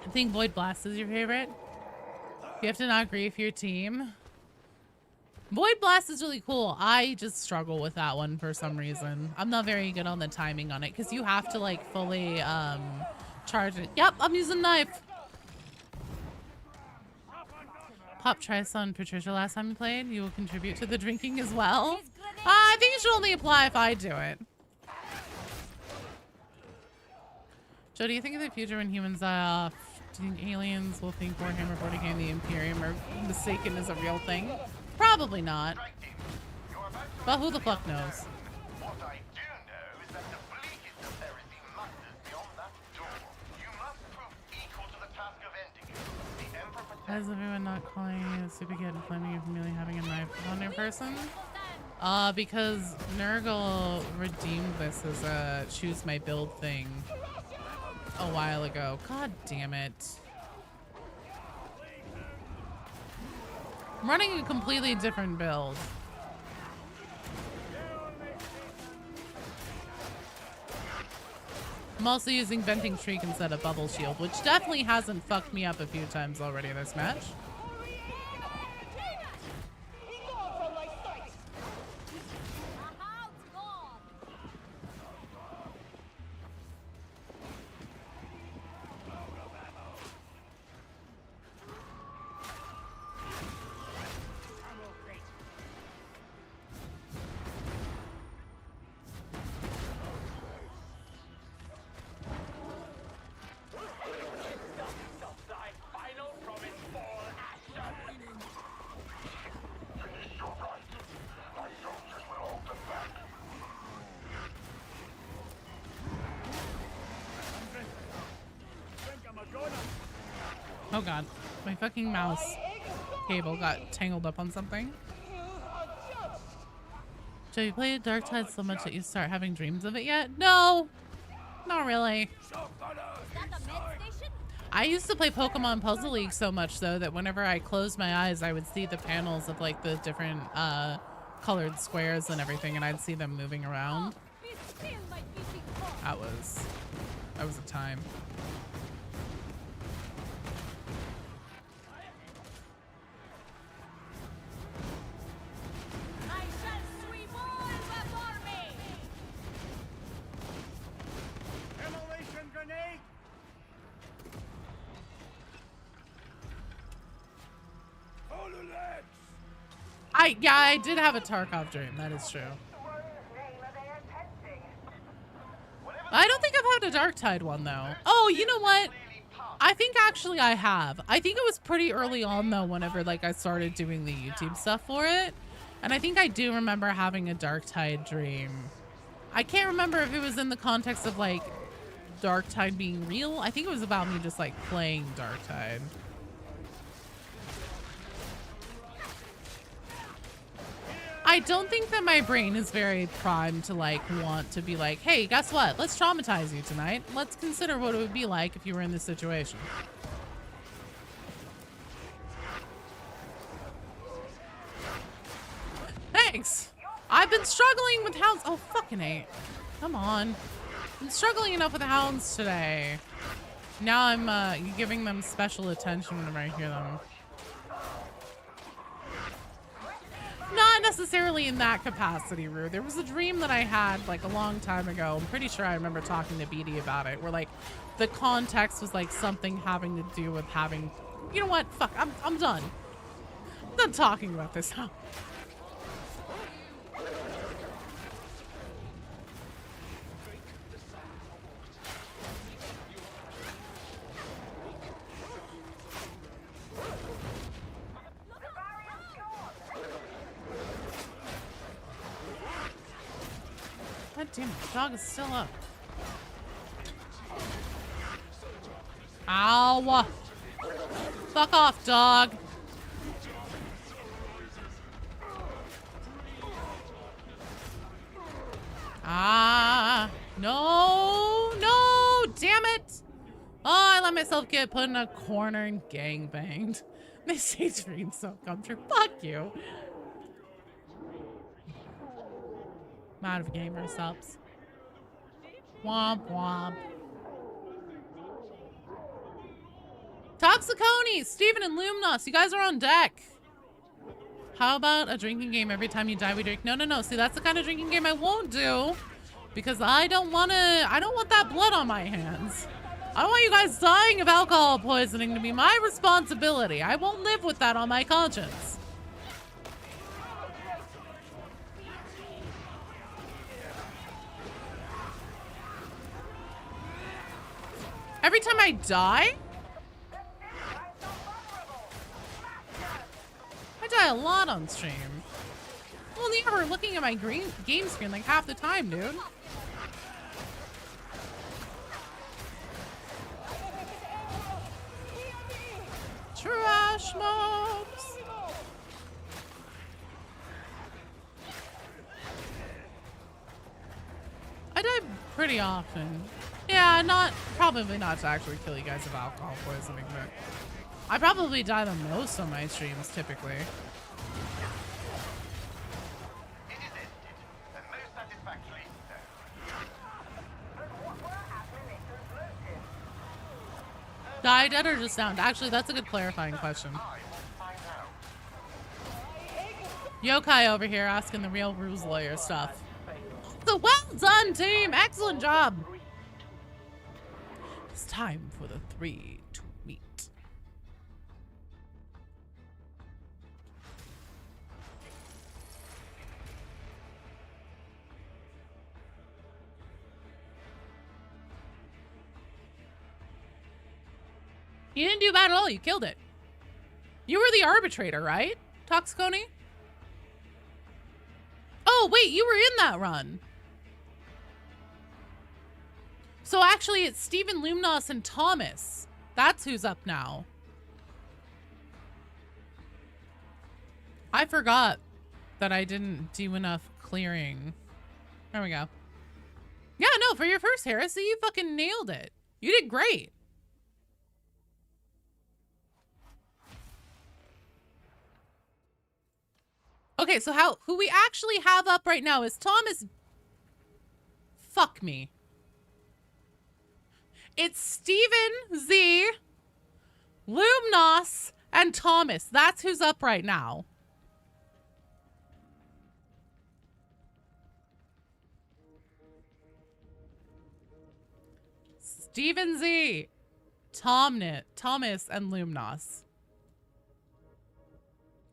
Speaker 1: I think Void Blast is your favorite. You have to not grief your team. Void Blast is really cool. I just struggle with that one for some reason. I'm not very good on the timing on it because you have to like fully charge it. Yep, I'm using knife. Pop Trice on Patricia last time you played. You will contribute to the drinking as well. I think it should only apply if I do it. Joe, do you think in the future when humans die off, do you think aliens will think Warhammer 40k and the Imperium are mistaken as a real thing? Probably not. But who the fuck knows?
Speaker 13: What I do know is that the bleakest of heresy masters beyond that door. You must prove equal to the task of ending it. The Emperor
Speaker 1: Why is everyone not calling you a super kid and blaming you for merely having a knife on your person? Because Nurgle redeemed this as a choose my build thing. a while ago. God damn it. I'm running a completely different build. I'm also using Venting Shriek instead of Bubble Shield, which definitely hasn't fucked me up a few times already this match. Oh god, my fucking mouse cable got tangled up on something. So you played Dark Tide so much that you start having dreams of it yet? No, not really. I used to play Pokemon Puzzle League so much though that whenever I closed my eyes I would see the panels of like the different colored squares and everything, and I'd see them moving around. That was a time. I did have a Tarkov dream, that is true. I don't think I've had a Dark Tide one though. Oh, you know what? I think actually I have. I think it was pretty early on though whenever like I started doing the YouTube stuff for it. And I think I do remember having a Dark Tide dream. I can't remember if it was in the context of like Dark Tide being real. I think it was about me just like playing Dark Tide. I don't think that my brain is very primed to like want to be like, hey, guess what? Let's traumatize you tonight. Let's consider what it would be like if you were in this situation. Thanks. I've been struggling with hounds. Oh, fucking A. Come on. I'm struggling enough with hounds today. Now I'm giving them special attention whenever I hear them. Not necessarily in that capacity, Rue. There was a dream that I had like a long time ago. I'm pretty sure I remember talking to BD about it, where like the context was like something having to do with having, you know what? Fuck, I'm done. I'm done talking about this now. God damn it, the dog is still up. Ow! Fuck off, dog! Ah! No! No! Damn it! Oh, I let myself get put in a corner and gangbanged. This dream so comfortable. Fuck you! I'm out of gamer subs. Womp womp. Toxiconi, Steven, and Lumnos, you guys are on deck. How about a drinking game every time you die we drink? No, no, no. See, that's the kind of drinking game I won't do. Because I don't want that blood on my hands. I don't want you guys dying of alcohol poisoning to be my responsibility. I won't live with that on my conscience. Every time I die? I die a lot on stream. Well, never looking at my game screen like half the time, dude. Trash mobs. I die pretty often. Yeah, probably not to actually kill you guys of alcohol poisoning, but I probably die the most on my streams typically.
Speaker 13: It is ended, and most satisfactorily so.
Speaker 1: Die dead or just sound? Actually, that's a good clarifying question. Yokai over here asking the real rules lawyer stuff. So well done, team! Excellent job! It's time for the 3 to meet. You didn't do bad at all. You killed it. You were the arbitrator, right, Toxiconi? Oh, wait, you were in that run. So actually, it's Stephen Lumnos and Thomas. That's who's up now. I forgot that I didn't do enough clearing. There we go. Yeah, no, for your first heresy, you fucking nailed it. You did great. Okay, so who we actually have up right now is Thomas. Fuck me. It's Steven Z, Lumnos, and Thomas. That's who's up right now. Steven Z, Thomas, and Lumnos.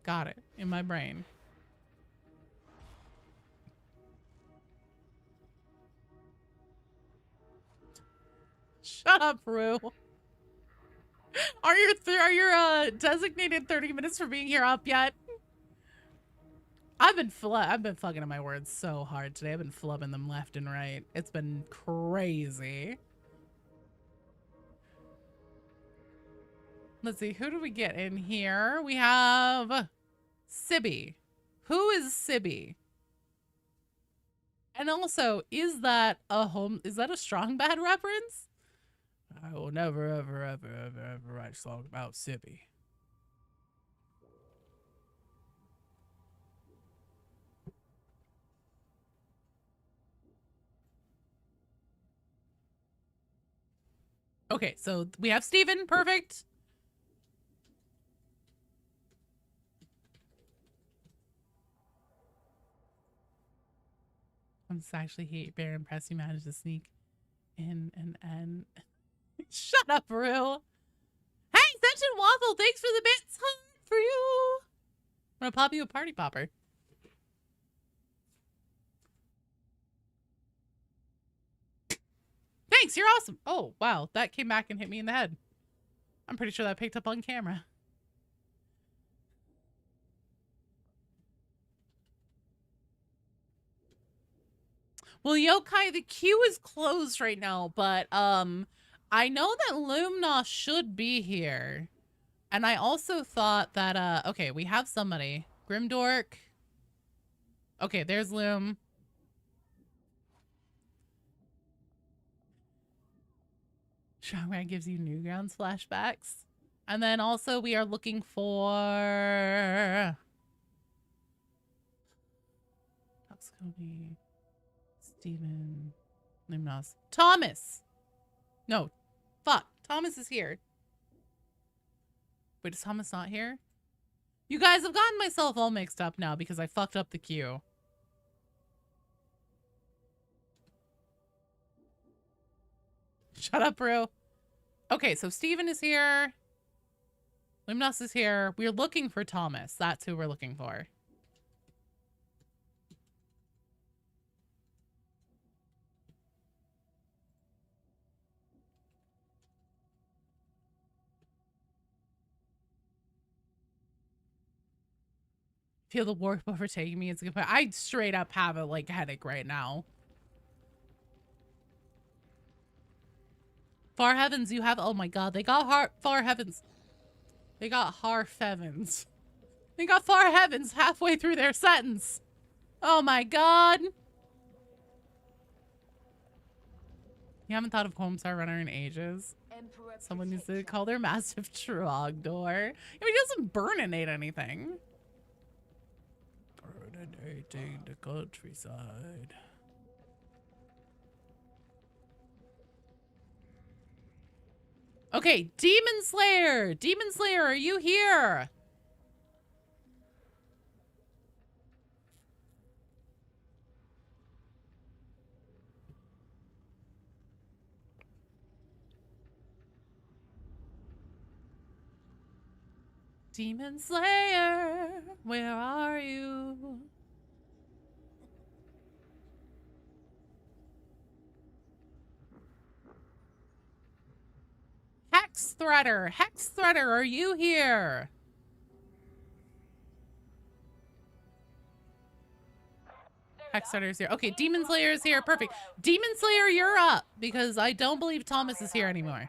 Speaker 1: Got it in my brain. Shut up, Rue. Are your designated 30 minutes for being here up yet? I've been fucking up my words so hard today. I've been flubbing them left and right. It's been crazy. Let's see, who do we get in here? We have Sibby. Who is Sibby? And also, is that a Strong Bad reference? I will never, ever, ever, ever, ever write a song about Sibby. Okay, so we have Steven, perfect. I'm just actually hate Bear impressed you managed to sneak in and shut up, Rue. Hey, Sentient Waffle, thanks for the bits. For you. I'm gonna pop you a party popper. Thanks, you're awesome. Oh, wow, that came back and hit me in the head. I'm pretty sure that picked up on camera. Well, Yokai, the queue is closed right now, but I know that Lumnos should be here. And I also thought that okay, we have somebody. Grimdork. Okay, there's Loom. Strongman gives you Newgrounds flashbacks. And then also we are looking for Toxiconi. Steven, Lumnos, Thomas. No, fuck. Thomas is here. Wait, is Thomas not here? You guys have gotten myself all mixed up now because I fucked up the queue. Shut up, bro. Okay, so Steven is here. Lumnos is here. We're looking for Thomas. That's who we're looking for. Feel the warp overtaking me. It's a good point. I straight up have a like headache right now. Far Heavens, you have, oh my god, they got Far Heavens. They got Harf Heavens. They got Far Heavens halfway through their sentence. Oh my god. You haven't thought of Homestar Runner in ages. Someone needs to call their massive Trogdor. I mean, he doesn't burninate anything. Burninating the countryside. Okay, Demon Slayer! Demon Slayer, are you here? Demon Slayer, where are you? Hex Threader, are you here? Hex Threader's here. Okay, Demon Slayer is here. Perfect. Demon Slayer, you're up because I don't believe Thomas is here anymore.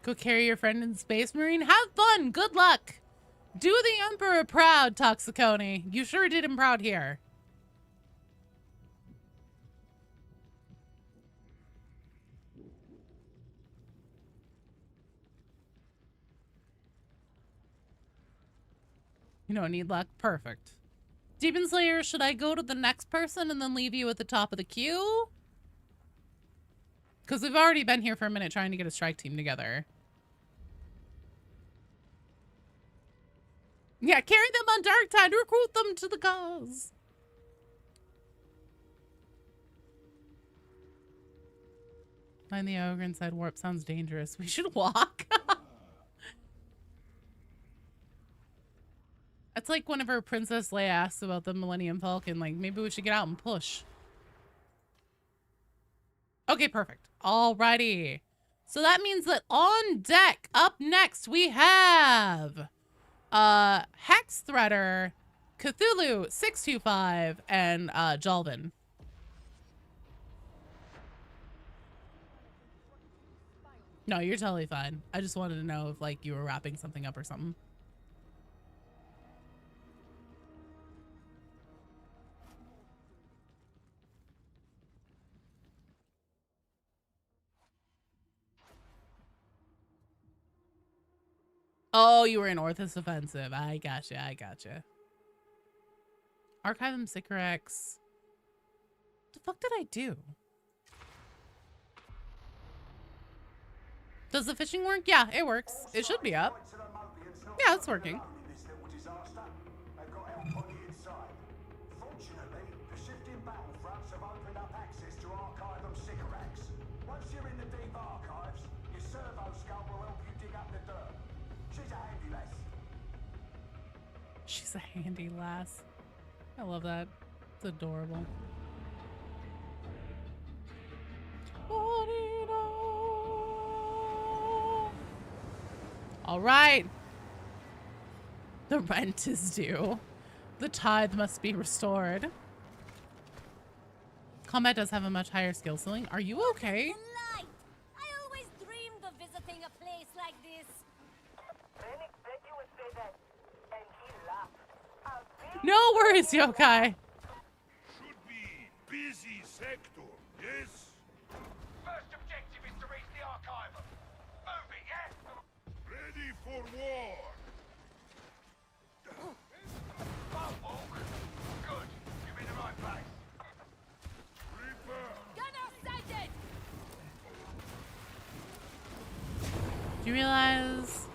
Speaker 1: Go carry your friend in Space Marine. Have fun. Good luck. Do the Emperor proud, Toxicone. You sure did him proud here. You don't need luck. Perfect. Demon Slayer, should I go to the next person and then leave you at the top of the queue? Because we've already been here for a minute trying to get a strike team together. Yeah, carry them on Dark Tide. Recruit them to the cause. Find the ogre inside warp sounds dangerous. We should walk. It's like whenever Princess Leia asks about the Millennium Falcon, like, maybe we should get out and push. Okay, perfect. Alrighty. So that means that on deck, up next, we have Hex Threader, Cthulhu 625, and Jalvin. No, you're totally fine. I just wanted to know if like you were wrapping something up or something. Oh, you were in Orthus Offensive. I gotcha. I gotcha. Archive them Sycorax. The fuck did I do? Does the fishing work? Yeah, it works. It should be up. Yeah, it's working. She's a handy lass. I love that. It's adorable. All right. The rent is due. The tithe must be restored. Combat does have a much higher skill ceiling. Are you okay?
Speaker 2: I always dreamed of visiting a place like this.
Speaker 1: No worries, yokai.
Speaker 13: Should be busy sector, yes? First objective is to reach the archive. Move it, yeah? Ready for war. Walk. Good. You're in the right place. Reaper.
Speaker 2: Gunner sighted.
Speaker 1: Do you realize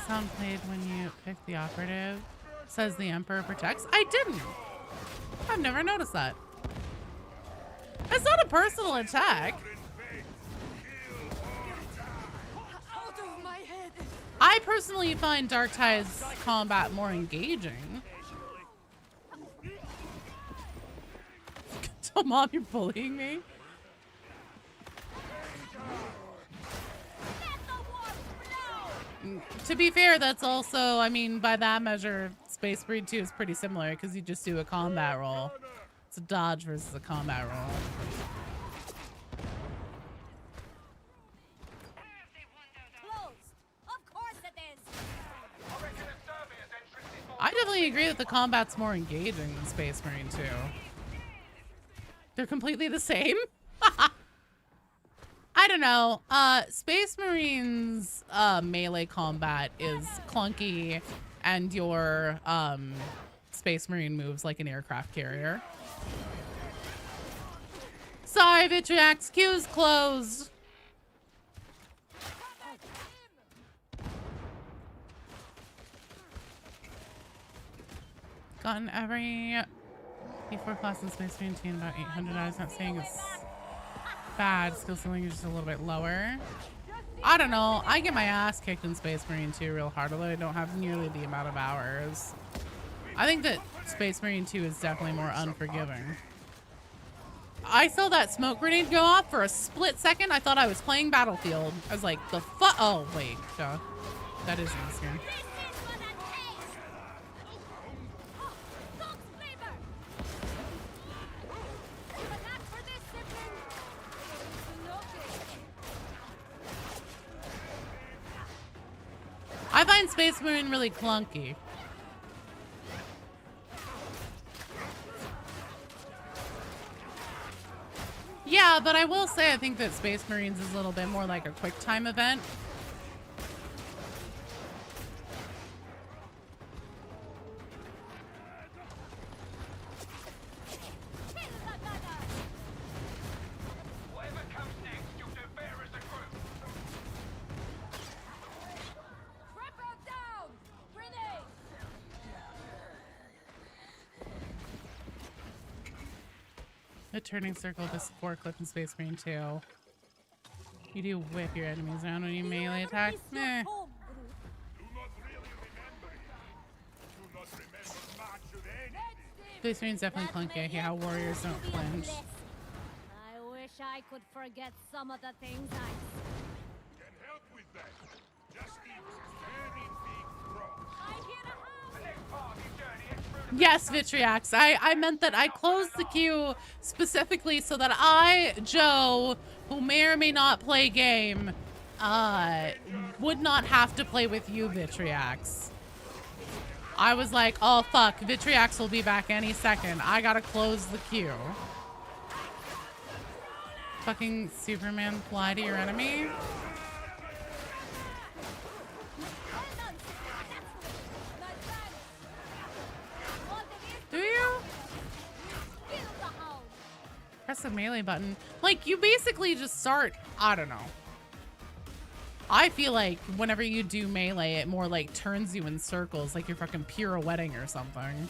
Speaker 1: sound played when you pick the operative? Says the Emperor protects. I didn't. I've never noticed that. It's not a personal attack.
Speaker 2: Out of my head.
Speaker 1: I personally find Dark Tide's combat more engaging. Tell Mom you're bullying me. To be fair, that's also, I mean, by that measure, Space Breed 2 is pretty similar because you just do a combat roll. It's a dodge versus a combat roll. definitely agree that the combat's more engaging than Space Marine 2. They're completely the same. I don't know. Space Marine's melee combat is clunky, and your Space Marine moves like an aircraft carrier. Sorry, Vitriax, queue's closed. Gotten every P4 class in Space Marine team about 800. I was not saying it's bad. Skill ceiling is just a little bit lower. I don't know. I get my ass kicked in Space Marine 2 real hard, although I don't have nearly the amount of hours. I think that Space Marine 2 is definitely more unforgiving. I saw that smoke grenade go off for a split second. I thought I was playing Battlefield. I was like, the fuck? Oh, wait. Duh. That is in this game. I find Space Marine really clunky. Yeah, but I will say I think that Space Marines is a little bit more like a quick time event. The turning circle, this forklift in Space Marine 2. You do whip your enemies around when you melee attack. Meh. Space Marine's definitely clunky. I hate how warriors don't flinch.
Speaker 2: I wish I could forget some of the things I
Speaker 13: Can help with that. Just eat very big frogs.
Speaker 2: I hear a hound.
Speaker 13: The next part of your journey is through the
Speaker 1: Yes, Vitriax. I meant that I closed the queue specifically so that I, Joe, who may or may not play game, would not have to play with you, Vitriax. I was like, oh fuck, Vitriax will be back any second. I gotta close the queue. Fucking Superman fly to your enemy. Do you? Press the melee button. Like, you basically just start, I don't know. I feel like whenever you do melee, it more like turns you in circles, like you're fucking pirouetting or something.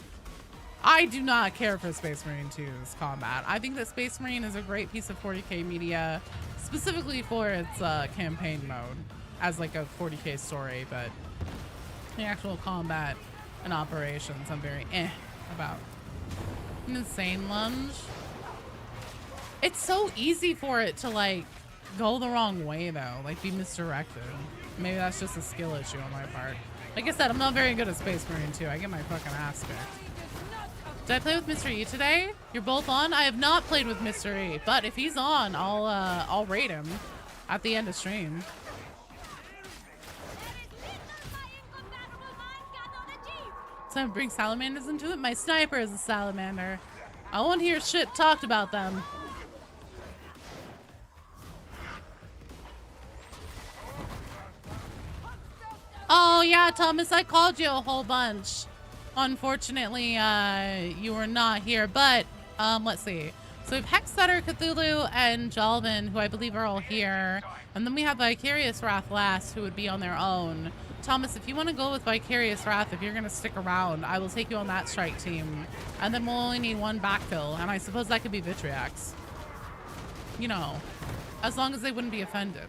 Speaker 1: I do not care for Space Marine 2's combat. I think that Space Marine is a great piece of 40k media, specifically for its campaign mode, as like a 40k story, but the actual combat and operations, I'm very about. An insane lunge. It's so easy for it to like go the wrong way though, like be misdirected. Maybe that's just a skill issue on my part. Like I said, I'm not very good at Space Marine 2. I get my fucking ass kicked. Did I play with Mr. E today? You're both on? I have not played with Mr. E, but if he's on, I'll rate him at the end of stream. So bring salamanders into it. My sniper is a salamander. I won't hear shit talked about them. Oh yeah, Thomas, I called you a whole bunch. Unfortunately, you were not here, but let's see. So we have Hexsetter, Cthulhu, and Jalvin, who I believe are all here. And then we have Vicarious Wrath last, who would be on their own. Thomas, if you want to go with Vicarious Wrath, if you're going to stick around, I will take you on that strike team. And then we'll only need one backfill, and I suppose that could be Vitriax. You know, as long as they wouldn't be offended.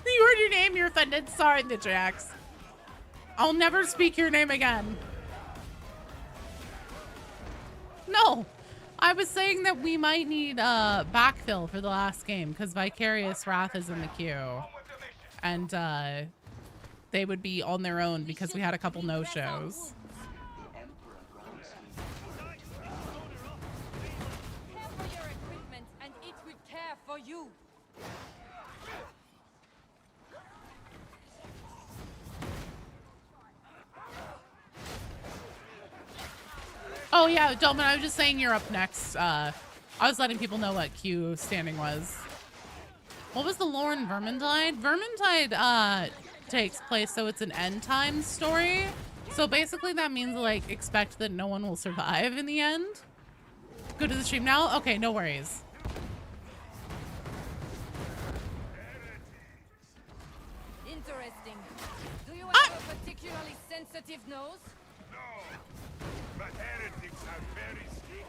Speaker 1: You heard your name, you're offended. Sorry, Vitriax. I'll never speak your name again. No, I was saying that we might need backfill for the last game because Vicarious Wrath is in the queue. And they would be on their own because we had a couple no-shows.
Speaker 2: Care for your equipment, and it will care for you.
Speaker 1: Oh yeah, Dolman, I was just saying you're up next. I was letting people know what Q standing was. What was the lore in Vermintide? Vermintide takes place, so it's an end time story. So basically that means like expect that no one will survive in the end. Go to the stream now? Okay, no worries.
Speaker 2: Interesting. Do you have a particularly sensitive nose?
Speaker 13: But heretics are very sticky.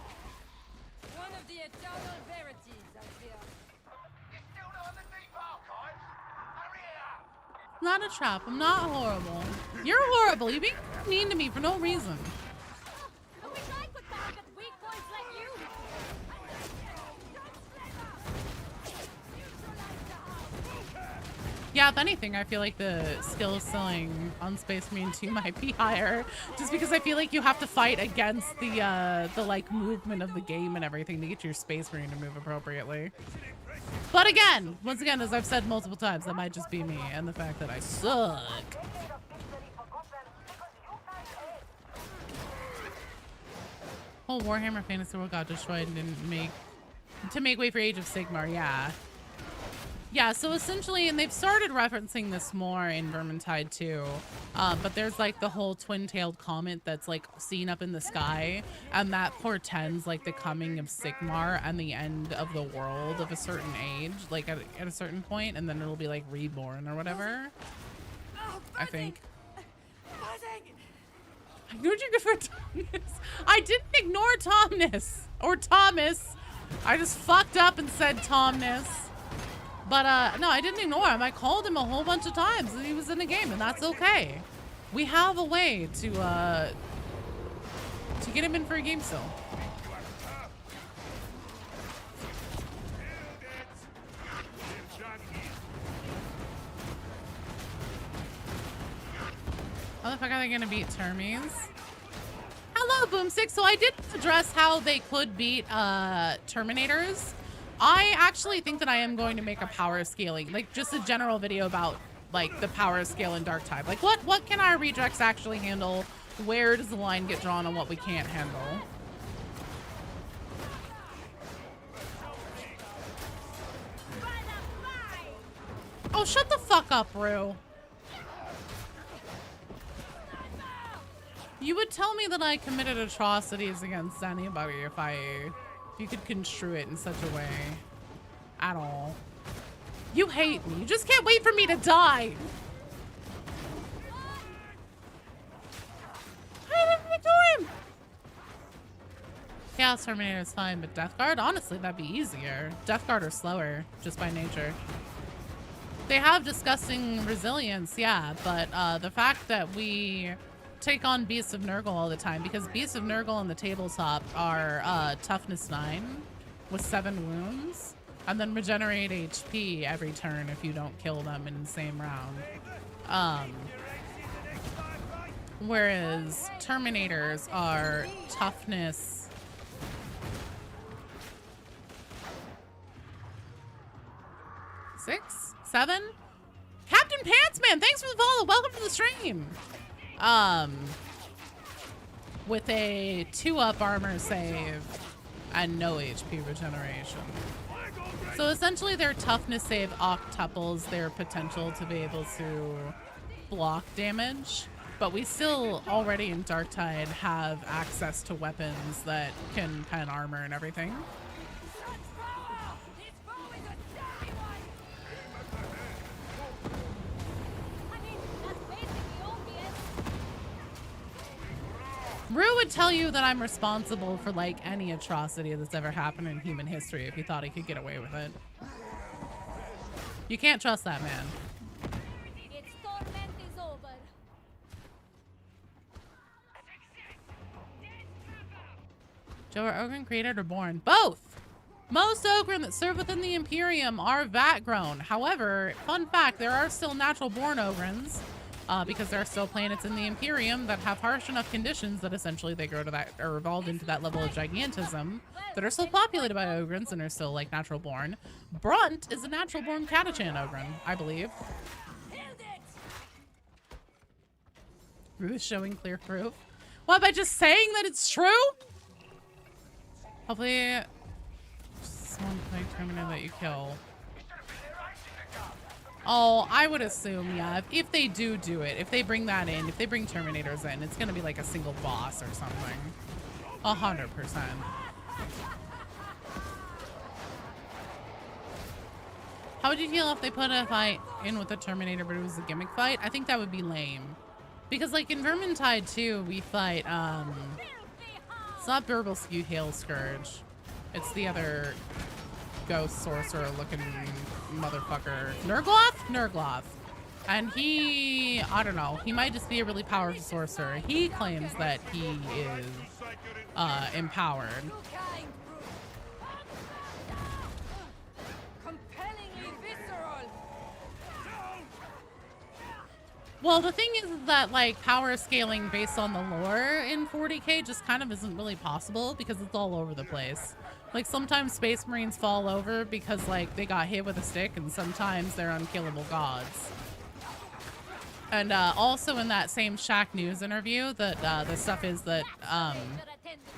Speaker 2: One of the eternal verities, I fear.
Speaker 13: You still not on the deep archives? Hurry up!
Speaker 1: Not a trap. I'm not horrible. You're horrible. You're being mean to me for no reason.
Speaker 2: I wish I could target weak points like you.
Speaker 1: Yeah, if anything, I feel like the skill ceiling on Space Marine 2 might be higher, just because I feel like you have to fight against the like movement of the game and everything to get your Space Marine to move appropriately. But again, once again, as I've said multiple times, that might just be me and the fact that I suck. Whole Warhammer Fantasy World got destroyed and didn't make way for Age of Sigmar, yeah. Yeah, so essentially, and they've started referencing this more in Vermintide too, but there's like the whole twin-tailed comet that's like seen up in the sky, and that portends like the coming of Sigmar and the end of the world of a certain age, like at a certain point, and then it'll be like reborn or whatever. I think. I ignored you for Thomas. I didn't ignore Thomas or Thomas. I just fucked up and said Thomas. But no, I didn't ignore him. I called him a whole bunch of times and he was in the game, and that's okay. We have a way to get him in for a game still. How the fuck are they gonna beat Termies? Hello, Boomstick. So I did address how they could beat Terminators. I actually think that I am going to make a power scaling, like just a general video about like the power scale in Darktide. Like what can our rejects actually handle? Where does the line get drawn on what we can't handle? Oh, shut the fuck up, Rue. You would tell me that I committed atrocities against anybody if you could construe it in such a way at all. You hate me. You just can't wait for me to die. I didn't ignore him. Chaos Terminator is fine, but Death Guard? Honestly, that'd be easier. Death Guard are slower, just by nature. They have disgusting resilience, yeah, but the fact that we take on Beasts of Nurgle all the time, because Beasts of Nurgle on the tabletop are toughness 9 with 7 wounds, and then regenerate HP every turn if you don't kill them in the same round. Whereas Terminators are toughness 6, 7. Captain Pantsman, thanks for the follow. Welcome to the stream. With a 2-up armor save and no HP regeneration. So essentially their toughness save octuples their potential to be able to block damage, but we still already in Darktide have access to weapons that can pen armor and everything. Rue would tell you that I'm responsible for like any atrocity that's ever happened in human history if he thought he could get away with it. You can't trust that man.
Speaker 2: Its torment is over.
Speaker 1: Joe, are Ogren created or born? Both! Most Ogren that serve within the Imperium are vat grown. However, fun fact, there are still natural born Ogrens. because there are still planets in the Imperium that have harsh enough conditions that essentially they grow to that, or evolved into that level of gigantism, that are still populated by Ogrins and are still like natural born. Brunt is a natural born Catachan Ogrin, I believe. Ruth showing clear proof. What, by just saying that it's true? Hopefully someone playing Terminator that you kill. Oh, I would assume, yeah, if they do it, if they bring that in, if they bring Terminators in, it's gonna be like a single boss or something. 100%. How would you feel if they put a fight in with a Terminator but it was a gimmick fight? I think that would be lame. Because like in Vermintide 2, we fight, it's not Burble Skew Hail Scourge. It's the other ghost sorcerer looking motherfucker. Nurgloth? Nurgloth. And he, I don't know, he might just be a really powerful sorcerer. He claims that he is empowered. Well, the thing is that like power scaling based on the lore in 40k just kind of isn't really possible because it's all over the place. Like sometimes Space Marines fall over because like they got hit with a stick, and sometimes they're unkillable gods. And also in that same Shack News interview, that the stuff is that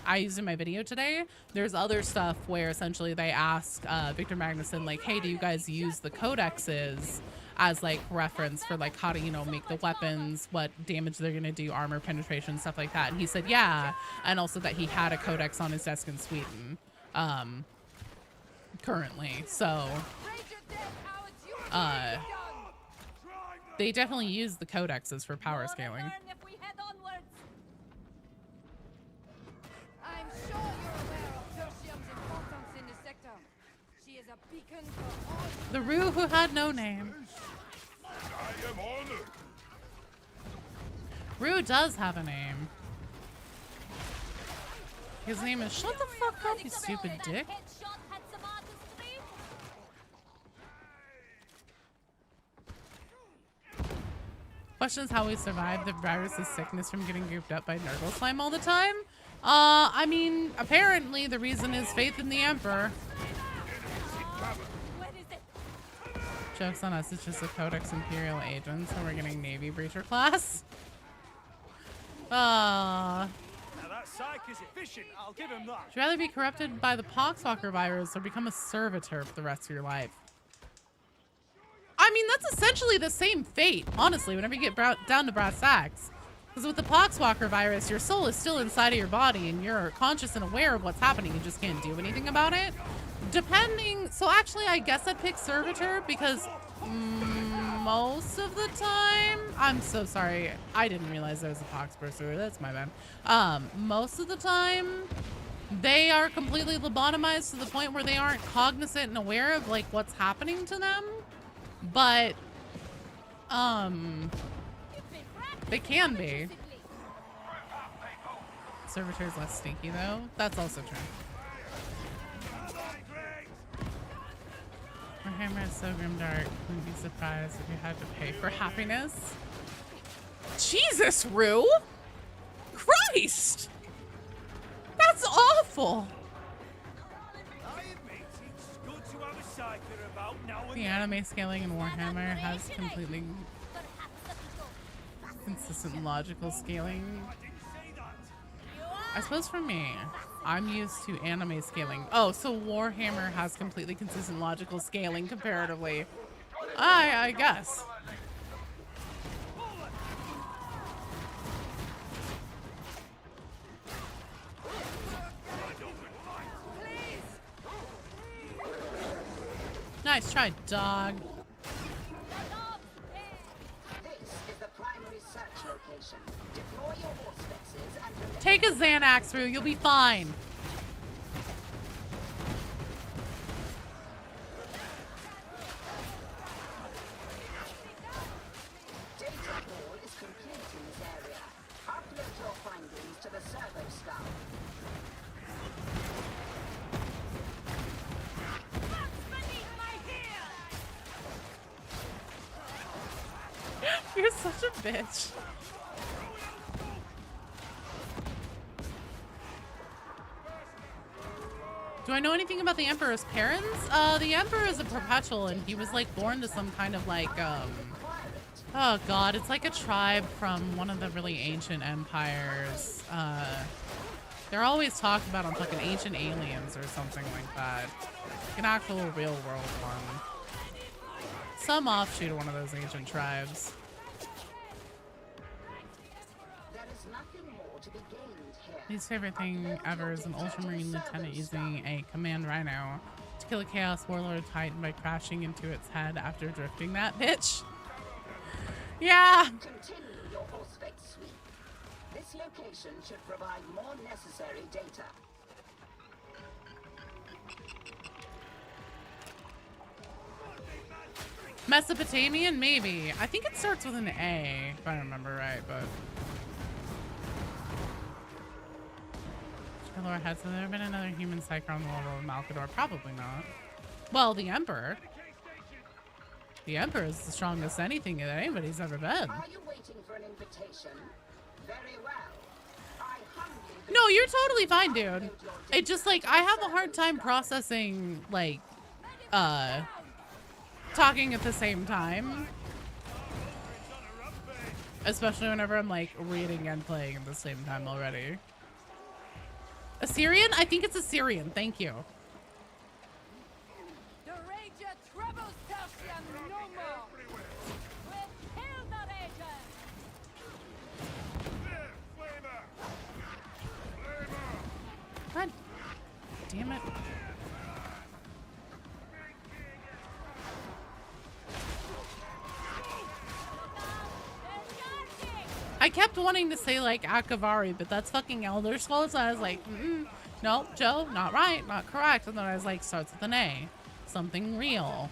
Speaker 1: I used in my video today, there's other stuff where essentially they ask Victor Magnuson like, hey, do you guys use the codexes as like reference for like how to, you know, make the weapons, what damage they're gonna do, armor penetration, stuff like that? And he said yeah, and also that he had a codex on his desk in Sweden currently. So they definitely use the codexes for power scaling.
Speaker 2: I'm sure you're aware of Tertium's importance in the sector. She is a beacon for all.
Speaker 1: The Rue who had no name.
Speaker 13: I am honored.
Speaker 1: Rue does have a name. His name is shut the fuck up, you stupid dick. Question is how we survive the virus's sickness from getting gooped up by Nurgle slime all the time. I mean, apparently the reason is faith in the Emperor. Joke's on us, it's just a Codex Imperial agent, so we're getting Navy Breacher class.
Speaker 12: Now that psych is efficient, I'll give him that.
Speaker 1: Would you rather be corrupted by the Poxwalker virus or become a servitor for the rest of your life? I mean, that's essentially the same fate, honestly, whenever you get down to brass tacks. Because with the Poxwalker virus, your soul is still inside of your body and you're conscious and aware of what's happening. You just can't do anything about it. Depending, so actually I guess I'd pick servitor because most of the time, I'm so sorry, I didn't realize there was a pox pursuer, that's my bad. Most of the time, they are completely lobotomized to the point where they aren't cognizant and aware of like what's happening to them. But, they can be. Servitor is less stinky though. That's also true. Warhammer is so grimdark. Wouldn't be surprised if you had to pay for happiness. Jesus, Rue! Christ! That's awful! The anime scaling in Warhammer has completely consistent logical scaling. I suppose for me, I'm used to anime scaling. Oh, so Warhammer has completely consistent logical scaling comparatively. I guess. Nice try, dog.
Speaker 6: This is the primary search location. Deploy your auspices and
Speaker 1: Take a Xanax, Rue. You'll be fine.
Speaker 6: data pool is complete in this area. Upload your findings to the servo scout.
Speaker 1: You're such a bitch. Do I know anything about the Emperor's parents? The Emperor is a perpetual, and he was like born to some kind of like, oh god, it's like a tribe from one of the really ancient empires. They're always talked about on fucking Ancient Aliens or something like that. Like an actual real world one. Some offshoot of one of those ancient tribes. His favorite thing ever is an ultramarine lieutenant using a command rhino to kill a chaos warlord titan by crashing into its head after drifting that bitch. Yeah.
Speaker 6: Continue your Auspex sweep. This location should provide more necessary data.
Speaker 1: Mesopotamian, maybe. I think it starts with an A, if I remember right, but. Lord, has there been another human psyker on the level of Malkador? Probably not. Well, the Emperor. The Emperor is the strongest anything that anybody's ever been.
Speaker 6: Are you waiting for an invitation? Very well.
Speaker 1: No, you're totally fine, dude. It just like I have a hard time processing like talking at the same time. Especially whenever I'm like reading and playing at the same time already. Assyrian? I think it's Assyrian. Thank you.
Speaker 2: The Rager troubles Celsium no more. We'll kill the Rager.
Speaker 1: God damn it. I kept wanting to say like Akavari, but that's fucking Elder Scrolls. So I was like, no, Joe, not right, not correct. And then I was like, starts with an A. Something real.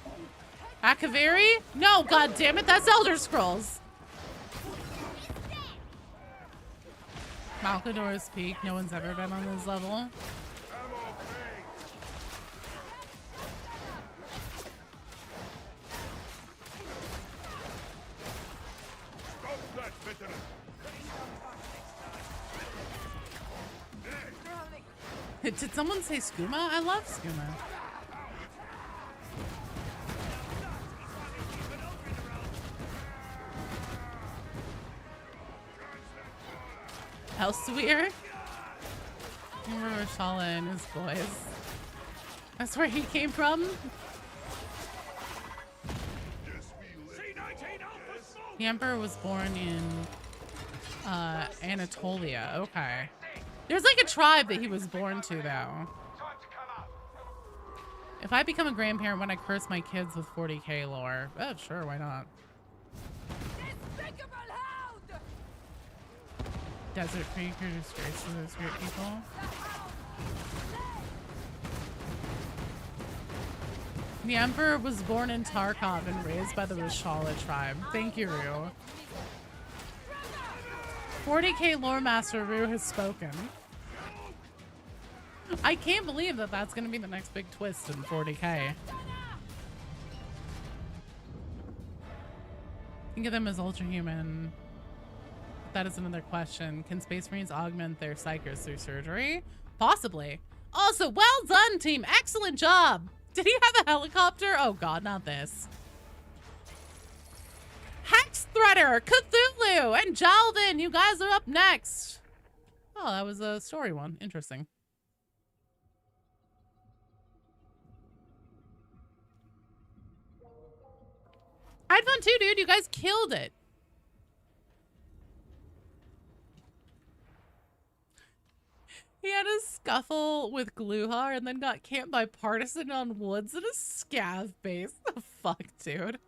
Speaker 1: Akavari? No, god damn it, that's Elder Scrolls. Malkador's Peak. No one's ever been on this level. Did someone say skooma? I love skooma. Elsewhere? Remember Shala and his boys. That's where he came from? The Emperor was born in Anatolia. Okay. There's like a tribe that he was born to, though. If I become a grandparent when I curse my kids with 40k lore, oh, sure, why not? Desert creature disgrace to those great people. The Emperor was born in Tarkov and raised by the Rashala tribe. Thank you, Rue. 40k lore master Rue has spoken. I can't believe that that's going to be the next big twist in 40k. Think of them as ultra-human. That is another question. Can Space Marines augment their psychers through surgery? Possibly. Also, well done, team. Excellent job. Did he have a helicopter? Oh god, not this. Hex Threader, Cthulhu, and Jalvin, you guys are up next. Oh, that was a story one. Interesting. I had fun too, dude. You guys killed it. He had a scuffle with Gluhar and then got camped by Partisan on Woods in a scav base. The fuck, dude?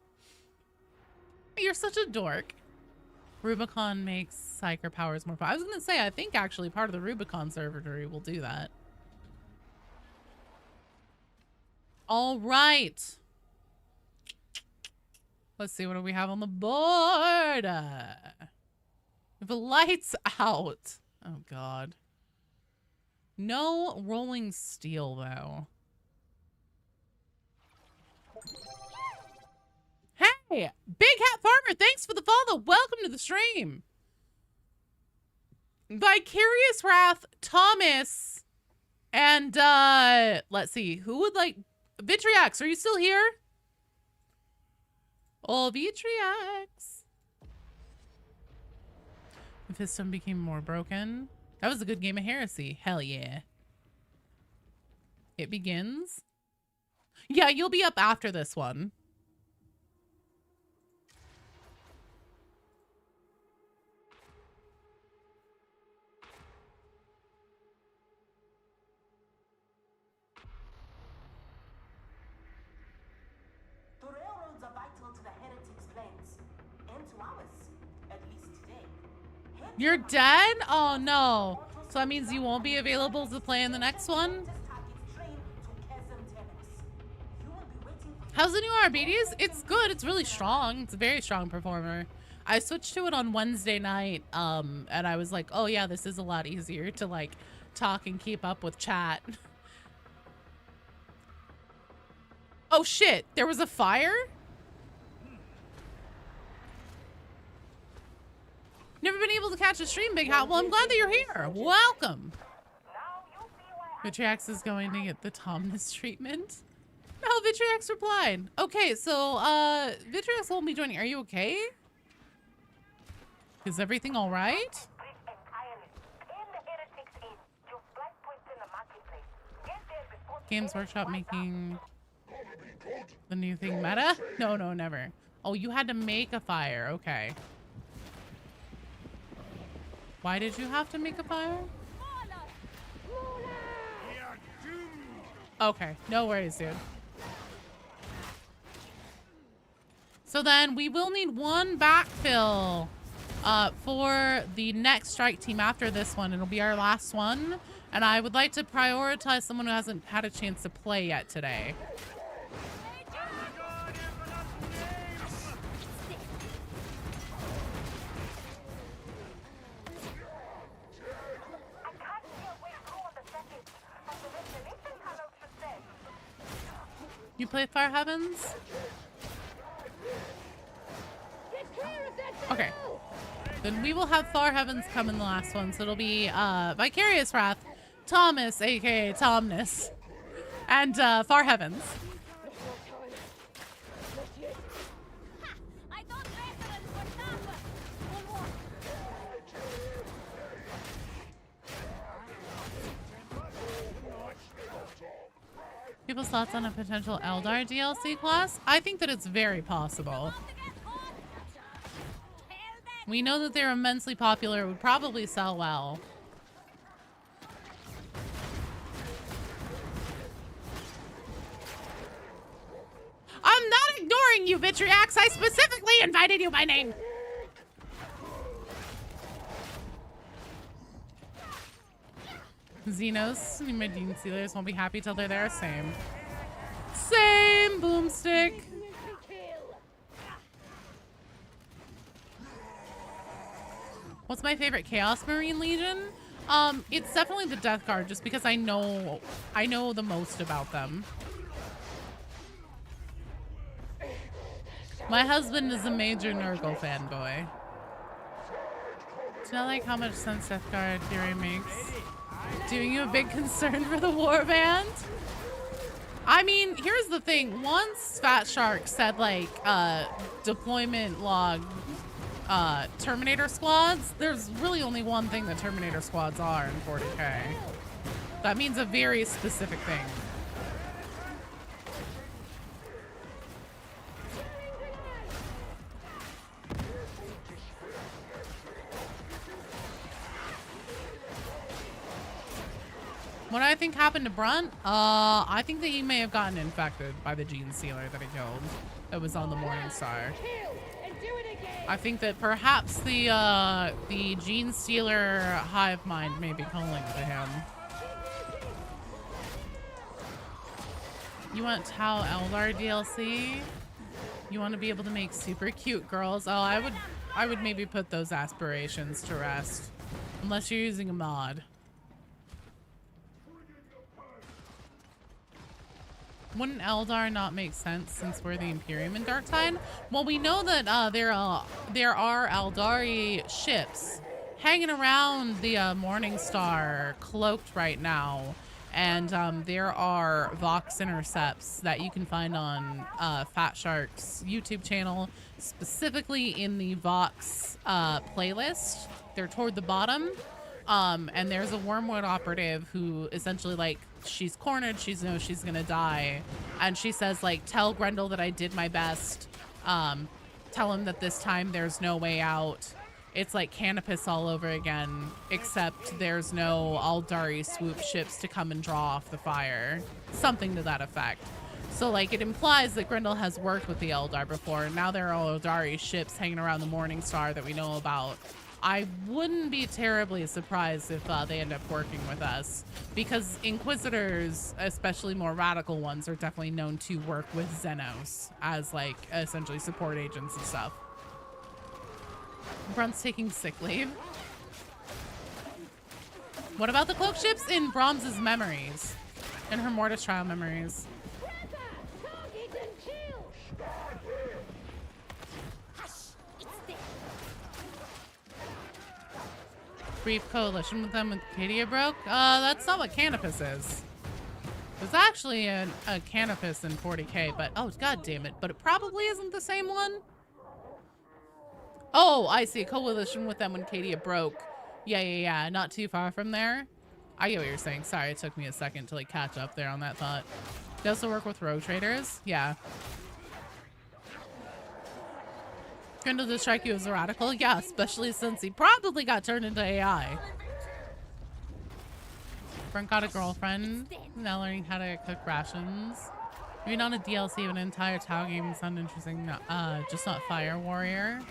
Speaker 1: You're such a dork. Rubicon makes psyker powers more powerful. I was gonna say, I think actually part of the Rubicon Servatory will do that. All right. Let's see, what do we have on the board? The lights out. Oh, God. No rolling steel, though. Hey! Big Hat Farmer, thanks for the follow. Welcome to the stream. Vicarious Wrath, Thomas, and let's see, who would like Vitriax, are you still here? Oh, Vitriax. Mephiston became more broken. That was a good game of Heresy. Hell yeah. It begins. Yeah, you'll be up after this one.
Speaker 4: The railroads are vital to the heretics' plans, and to ours, at least today.
Speaker 1: You're dead? Oh no. So that means you won't be available to play in the next one? How's the new RBDs? It's good. It's really strong. It's a very strong performer. I switched to it on Wednesday night, and I was like, oh yeah, this is a lot easier to like talk and keep up with chat. Oh shit, there was a fire? Never been able to catch a stream, Big Hat. Well, I'm glad that you're here. Welcome. Vitriax is going to get the Tomness treatment. No, Vitriax replied. Okay, so Vitriax won't be joining. Are you okay? Is everything all right? Games Workshop making the new thing meta? No, no, never. Oh, you had to make a fire. Okay. Why did you have to make a fire? Okay, no worries, dude. So then we will need one backfill for the next strike team after this one. It'll be our last one. And I would like to prioritize someone who hasn't had a chance to play yet today. You play Fire Heavens? Okay. Then we will have Far Heavens come in the last one. So it'll be Vicarious Wrath, Thomas, aka Tomness, and Far Heavens. People's thoughts on a potential Eldar DLC class? I think that it's very possible. We know that they're immensely popular, would probably sell well. I'm not ignoring you, Vitriax. I specifically invited you by name. Xenos and Medine Sealers won't be happy till they're there. Same. Same, Boomstick. What's my favorite Chaos Marine Legion? It's definitely the Death Guard, just because I know the most about them. My husband is a major Nurgle fanboy. Do you know like how much sense Death Guard theory makes? Doing you a big concern for the warband? I mean, here's the thing. Once Fat Shark said like deployment log Terminator squads, there's really only one thing that Terminator squads are in 40k. That means a very specific thing. What do I think happened to Brunt? I think that he may have gotten infected by the Gene Stealer that he killed. That was on the Morning Star. I think that perhaps the Gene Stealer hive mind may be calling to him. You want Tau Eldar DLC? You want to be able to make super cute girls? Oh, I would maybe put those aspirations to rest. Unless you're using a mod. Wouldn't Eldar not make sense since we're the Imperium in Darktide? Well, we know that there are Eldari ships hanging around the Morning Star cloaked right now. And there are Vox intercepts that you can find on Fat Shark's YouTube channel, specifically in the Vox playlist. They're toward the bottom. And there's a Wormwood operative who essentially, like, she's cornered, she knows she's gonna die. And she says, like, tell Grendel that I did my best. Tell him that this time there's no way out. It's like Canopus all over again, except there's no Aldari swoop ships to come and draw off the fire. Something to that effect. So, like, it implies that Grendel has worked with the Eldar before, and now there are Eldari ships hanging around the Morning Star that we know about. I wouldn't be terribly surprised if they end up working with us, because Inquisitors, especially more radical ones, are definitely known to work with Xenos as, like, essentially support agents and stuff. Brunt's taking sick leave. What about the cloak ships in Brahms's memories? In her Mortis trial memories? Brief coalition with them when Cadia broke? That's not what Canopus is. There's actually a Canopus in 40k, but oh, god damn it. But it probably isn't the same one. Oh, I see. A coalition with them when Cadia broke. Yeah. Not too far from there. I get what you're saying. Sorry, it took me a second to like catch up there on that thought. They also work with rogue traders. Yeah. Grendel did strike you as a radical? Yeah, especially since he probably got turned into AI. Brent got a girlfriend. Now learning how to cook rations. Maybe not a DLC, but an entire Tau game sound interesting. Just not Fire Warrior.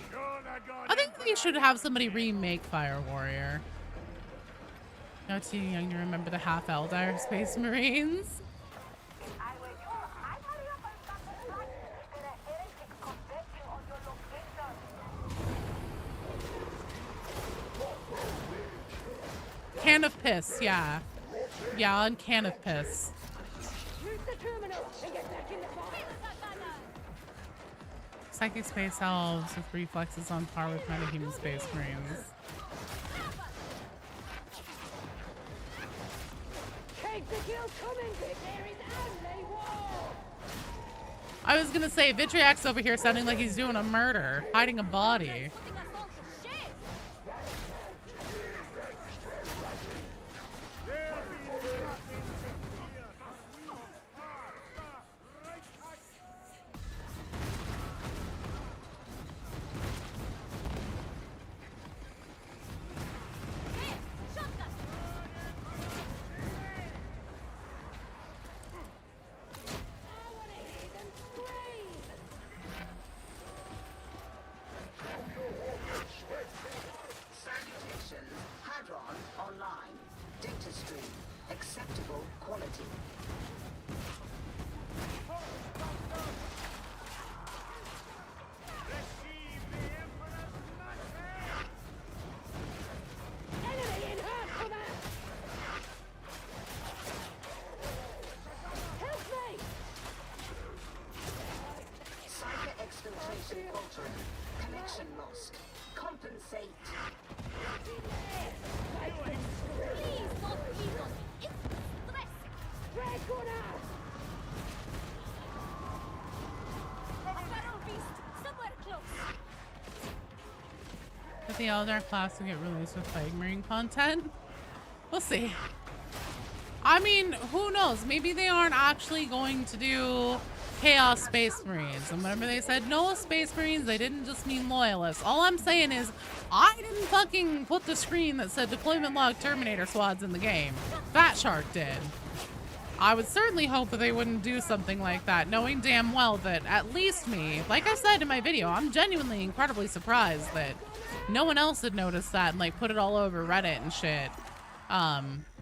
Speaker 1: I think they should have somebody remake Fire Warrior. Not too young to remember the half Eldar Space Marines. Can of piss, yeah. Yeah, on can of piss. Psychic space elves with reflexes on par with metahuman space marines. I was gonna say, Vitriax over here sounding like he's doing a murder, hiding a body.
Speaker 6: Connection lost. Compensate.
Speaker 1: But the Eldar class will get released with Plague Marine content. We'll see. I mean, who knows? Maybe they aren't actually going to do Chaos Space Marines. And whenever they said no Space Marines, they didn't just mean loyalists. All I'm saying is, I didn't fucking put the screen that said deployment log Terminator squads in the game. Fat Shark did. I would certainly hope that they wouldn't do something like that, knowing damn well that at least me, like I said in my video, I'm genuinely incredibly surprised that no one else had noticed that and like put it all over Reddit and shit.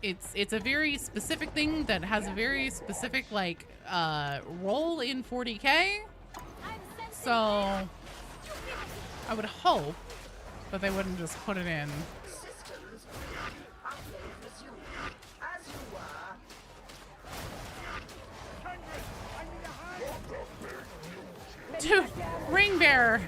Speaker 1: It's a very specific thing that has a very specific like role in 40k. So I would hope that they wouldn't just put it in. Dude, Ring Bearer,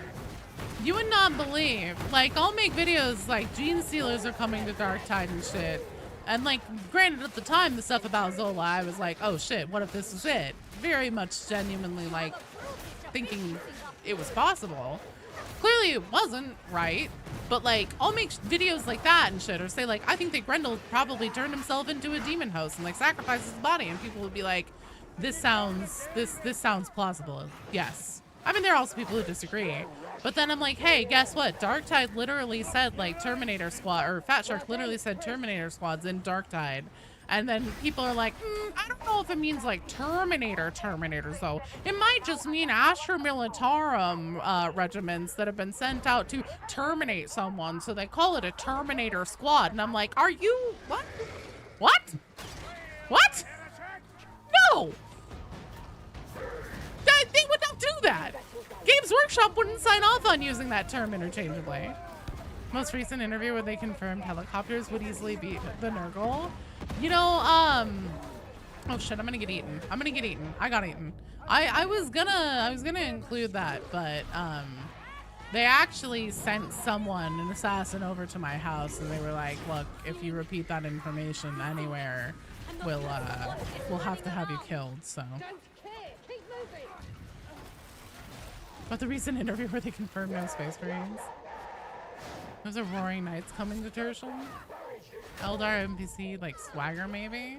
Speaker 1: you would not believe. Like, I'll make videos like Gene Stealers are coming to Darktide and shit. And like, granted at the time, the stuff about Zola, I was like, oh shit, what if this was it? Very much genuinely like thinking it was possible. Clearly it wasn't, right? But like, I'll make videos like that and shit, or say like, I think that Grendel probably turned himself into a demon host and like sacrificed his body, and people would be like, this sounds plausible. Yes. I mean, there are also people who disagree. But then I'm like, hey, guess what? Darktide literally said like Terminator Squad, or Fat Shark literally said Terminator Squads in Darktide. And then people are like, I don't know if it means like Terminators though. It might just mean Astra Militarum regiments that have been sent out to terminate someone. So they call it a Terminator Squad. And I'm like, are you, what? What? What? No! They would not do that. Games Workshop wouldn't sign off on using that term interchangeably. Most recent interview where they confirmed helicopters would easily beat the Nurgle. You know, oh shit, I'm gonna get eaten. I got eaten. I was gonna include that, but they actually sent someone, an assassin, over to my house, and they were like, look, if you repeat that information anywhere, we'll have to have you killed. So. But the recent interview where they confirmed no Space Marines. There's a Roaring Knights coming to Tertium. Eldar NPC, like Swagger maybe?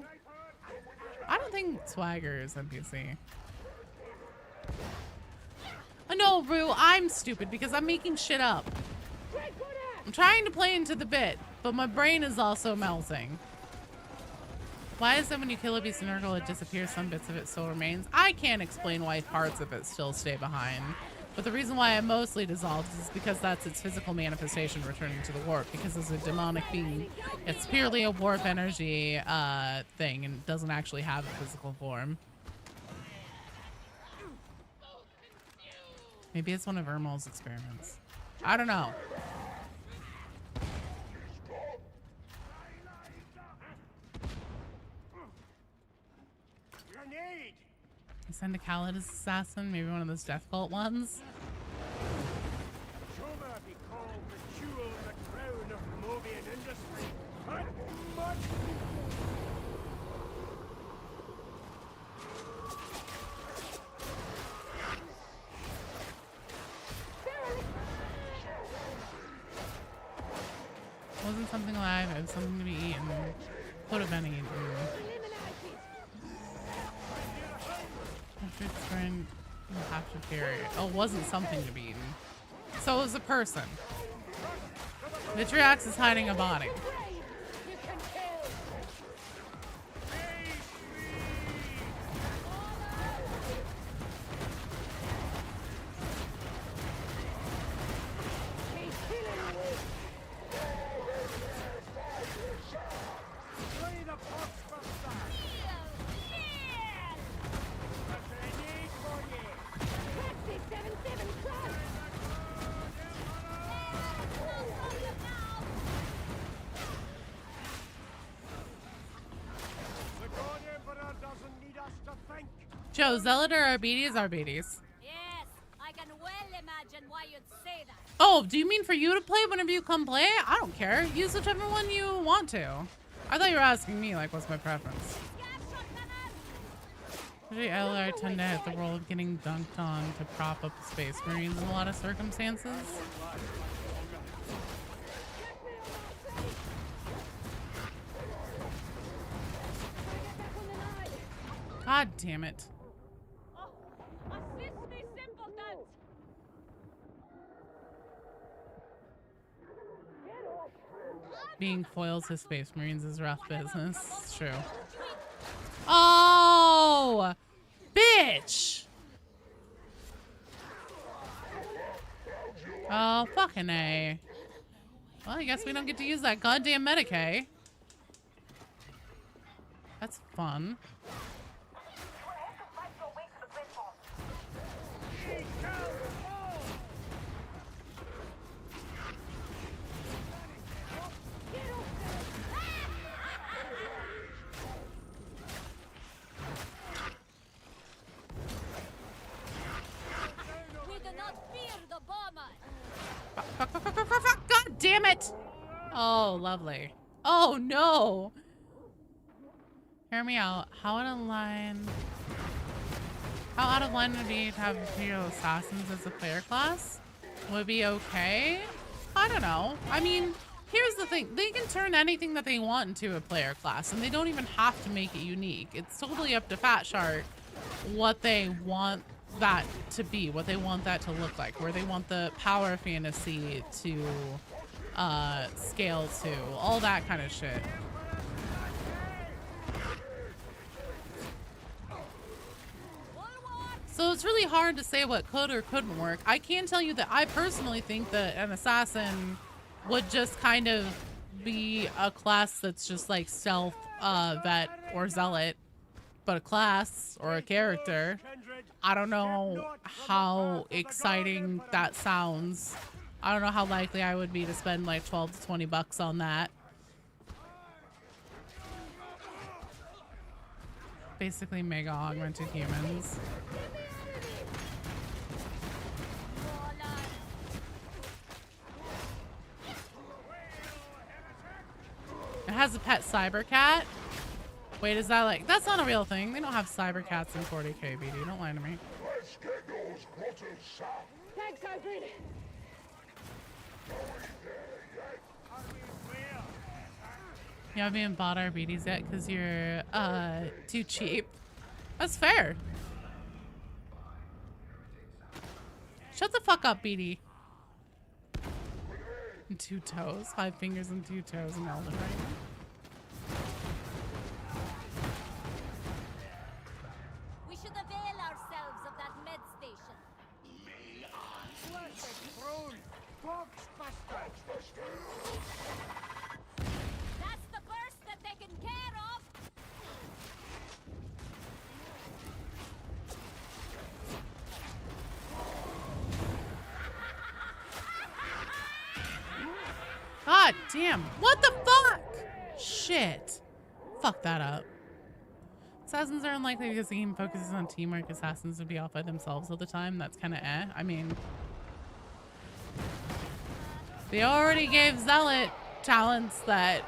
Speaker 1: I don't think Swagger is NPC. Oh, no, Rue, I'm stupid because I'm making shit up. I'm trying to play into the bit, but my brain is also melting. Why is it when you kill a Beast of Nurgle, it disappears, some bits of it still remains? I can't explain why parts of it still stay behind. But the reason why it mostly dissolves is because that's its physical manifestation returning to the warp. Because as a demonic being, it's purely a warp energy thing and doesn't actually have a physical form. Maybe it's one of Ermol's experiments. I don't know. Send a Khalid's assassin, maybe one of those death cult ones.
Speaker 12: Shomer be called the jewel in the crown of Mobian industry. But much
Speaker 1: Wasn't something alive, it was something to be eaten. Could have been eaten. Have to carry it. Oh, it wasn't something to be eaten. So it was a person. Vitriax is hiding a body. Joe, Zealot or Arbides? Arbides.
Speaker 2: Yes, I can well imagine why you'd say that.
Speaker 1: Oh, do you mean for you to play whenever you come play? I don't care. Use whichever one you want to. I thought you were asking me, like, what's my preference? Usually LR tend to have the role of getting dunked on to prop up the Space Marines in a lot of circumstances. God damn it.
Speaker 2: Assist me, simpletons!
Speaker 1: Being foils to Space Marines is rough business. It's true. Oh! Bitch! Oh, fucking A. Well, I guess we don't get to use that goddamn Medicaid. That's fun. damn it! Oh, lovely. Oh, no! Hear me out. How out of line would it be to have Imperial Assassins as a player class? Would it be okay? I don't know. I mean, here's the thing. They can turn anything that they want into a player class, and they don't even have to make it unique. It's totally up to Fat Shark what they want that to be, what they want that to look like, where they want the power fantasy to scale to, all that kind of shit. So it's really hard to say what could or couldn't work. I can tell you that I personally think that an assassin would just kind of be a class that's just like stealth, vet, or zealot, but a class or a character. I don't know how exciting that sounds. I don't know how likely I would be to spend like 12 to 20 bucks on that. Basically mega augmented humans. It has a pet cyber cat. Wait, is that like... That's not a real thing. They don't have cyber cats in 40k, BD. Don't lie to me.
Speaker 11: Thanks, Hagrid.
Speaker 1: You haven't even bought our BDs yet because you're too cheap. That's fair. Shut the fuck up, BD. And 2 toes. 5 fingers and 2 toes in Elden Ring.
Speaker 2: We should avail ourselves of that med station. That's the burst that they can care of.
Speaker 1: God damn. What the fuck? Shit. Fuck that up. Assassins are unlikely because the game focuses on teamwork. Assassins would be off by themselves all the time. That's kind of eh. I mean, they already gave Zealot talents that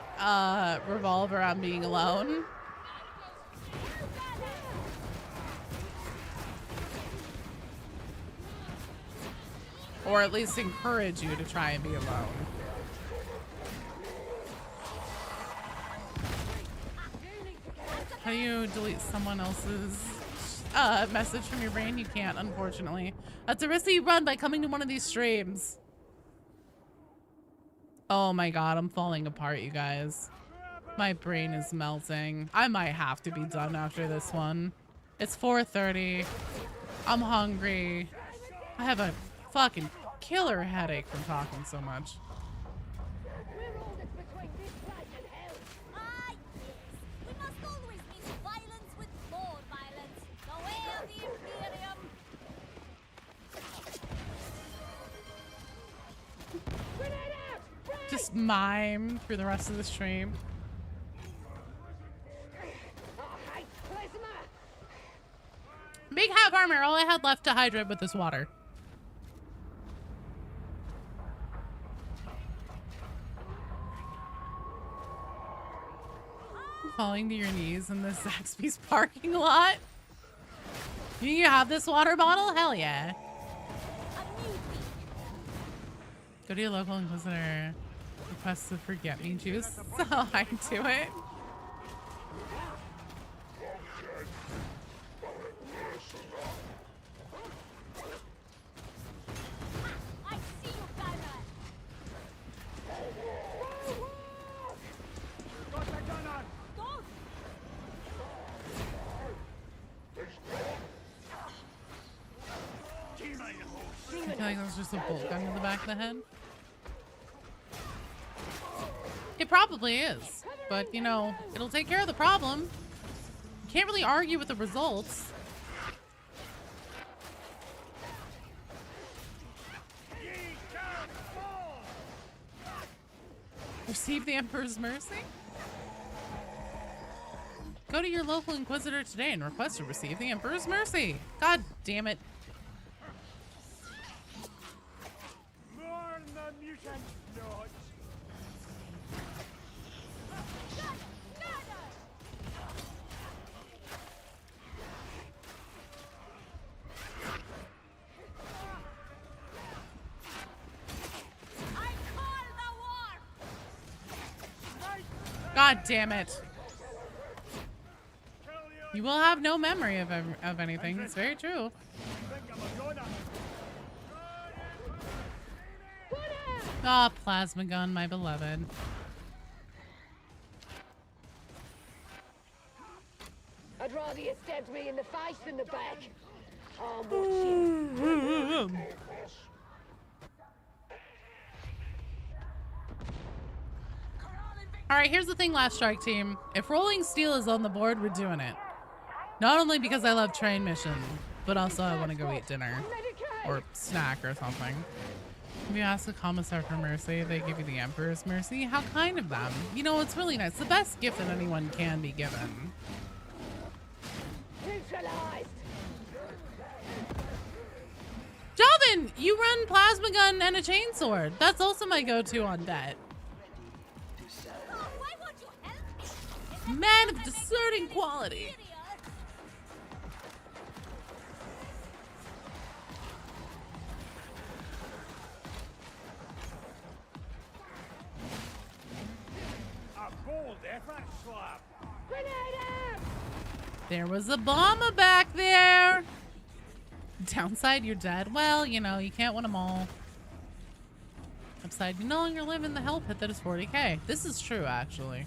Speaker 1: revolve around being alone. Or at least encourage you to try and be alone. How do you delete someone else's message from your brain? You can't, unfortunately. That's a risk that you run by coming to one of these streams. Oh my god, I'm falling apart, you guys. My brain is melting. I might have to be done after this one. It's 4:30. I'm hungry. I have a fucking killer headache from talking so much.
Speaker 2: We must always meet violence with more violence. The way of the Imperium.
Speaker 1: Just mime through the rest of the stream. Big half armor. All I had left to hydrate with this water. Falling to your knees in the Zaxby's parking lot. You have this water bottle? Hell yeah. Go to your local Inquisitor. Request the forget me juice. So I do it.
Speaker 2: I see you, Tyranid.
Speaker 12: Got the gun on.
Speaker 2: Don't.
Speaker 1: I feel like that's just a bolt gun to the back of the head. It probably is, but you know, it'll take care of the problem. Can't really argue with the results. Receive the Emperor's mercy? Go to your local Inquisitor today and request to receive the Emperor's mercy. God damn it.
Speaker 12: Mourn the a mutant not.
Speaker 1: God damn it. You will have no memory of anything. It's very true. Ah, plasma gun, my beloved.
Speaker 11: I'd rather you stabbed me in the face than the back. I'm watching.
Speaker 1: Alright, here's the thing, Last Strike Team. If Rolling Steel is on the board, we're doing it. Not only because I love train mission, but also I want to go eat dinner. Or snack or something. If you ask the commissar for mercy, they give you the Emperor's mercy. How kind of them. You know, it's really nice. The best gift that anyone can be given. Jalvin, you run plasma gun and a chainsword. That's also my go-to on debt. Man of discerning quality.
Speaker 12: A bold effort, Slap.
Speaker 1: There was a bomber back there. Downside, you're dead. Well, you know, you can't win them all. Upside, you no longer live in the hell pit that is 40k. This is true, actually.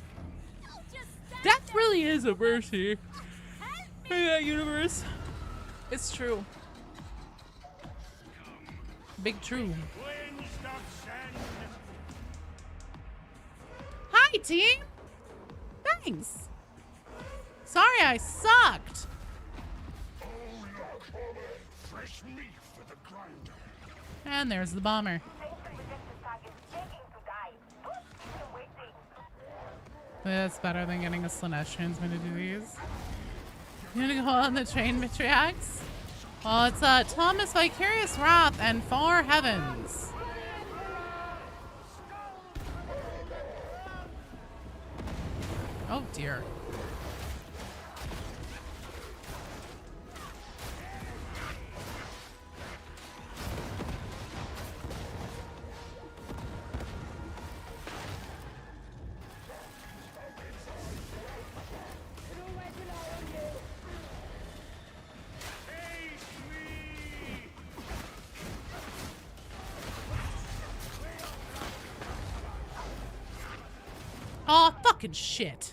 Speaker 1: Death really is a mercy in that universe. It's true. Big true. Hi, team. Thanks. Sorry I sucked. And there's the bomber. That's better than getting a Slanesh transmitted to these. You gonna go on the train matriarchs? Well, it's Thomas Vicarious Wrath and Far Heavens. Oh dear. Oh, fucking shit.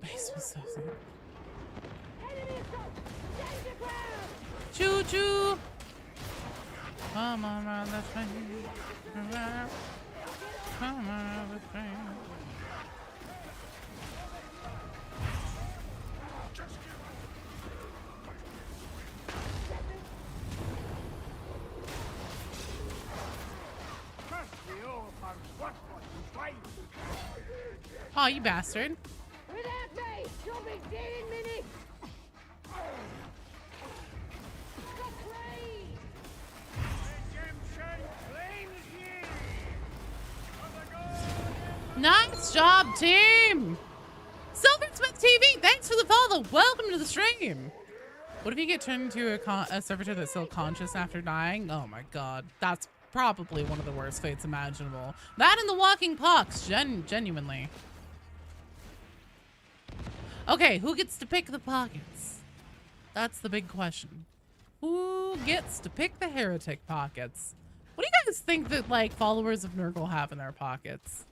Speaker 1: Base was so sad. Choo choo. Come on, run the train. Come on, the train. Oh, you bastard.
Speaker 11: Without me, you'll be dead in minutes.
Speaker 1: Nice job, team. Silversmith TV, thanks for the follow. Welcome to the stream. What if you get turned into a servitor that's still conscious after dying? Oh my god, that's probably one of the worst fates imaginable. That and the walking pox, genuinely. Okay, who gets to pick the pockets? That's the big question. Who gets to pick the heretic pockets? What do you guys think that, like, followers of Nurgle have in their pockets?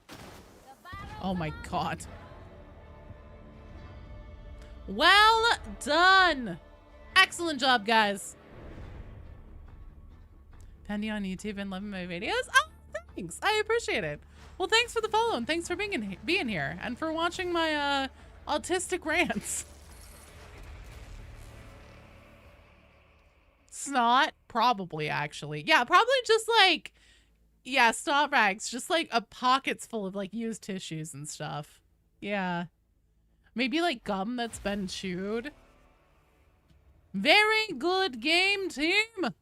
Speaker 1: Oh my god. Well done! Excellent job, guys. Pendy on YouTube and loving my videos? Oh, thanks. I appreciate it. Well, thanks for the follow and thanks for being here and for watching my autistic rants. Snot? Probably, actually. Yeah, probably just like, yeah, snot rags. Just like a pockets full of like used tissues and stuff. Yeah. Maybe like gum that's been chewed. Very good game, team.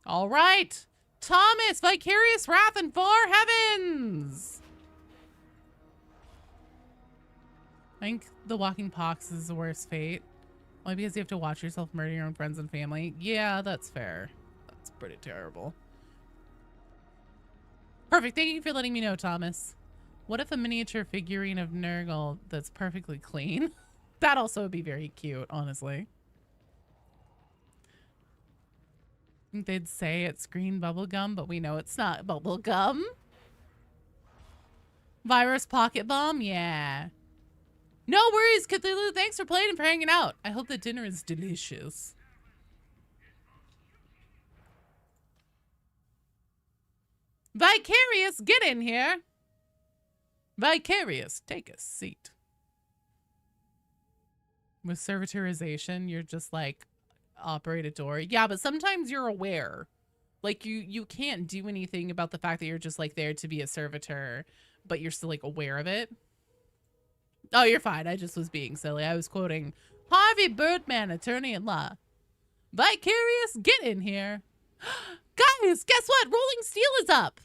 Speaker 1: All right. Thomas, Vicarious Wrath and Far Heavens. I think the walking pox is the worst fate. Only because you have to watch yourself murder your own friends and family. Yeah, that's fair. That's pretty terrible. Perfect. Thank you for letting me know, Thomas. What if a miniature figurine of Nurgle that's perfectly clean? That also would be very cute, honestly. I think they'd say it's green bubblegum, but we know it's not bubblegum. Virus pocket bomb? Yeah. No worries, Cthulhu. Thanks for playing and for hanging out. I hope the dinner is delicious. Vicarious, get in here. Vicarious, take a seat. With servitorization, you're just like, operate a door. Yeah, but sometimes you're aware. Like, you can't do anything about the fact that you're just like there to be a servitor, but you're still like aware of it. Oh, you're fine. I just was being silly. I was quoting Harvey Birdman, attorney at law. Vicarious, get in here. Guys, guess what? Rolling Steel is up.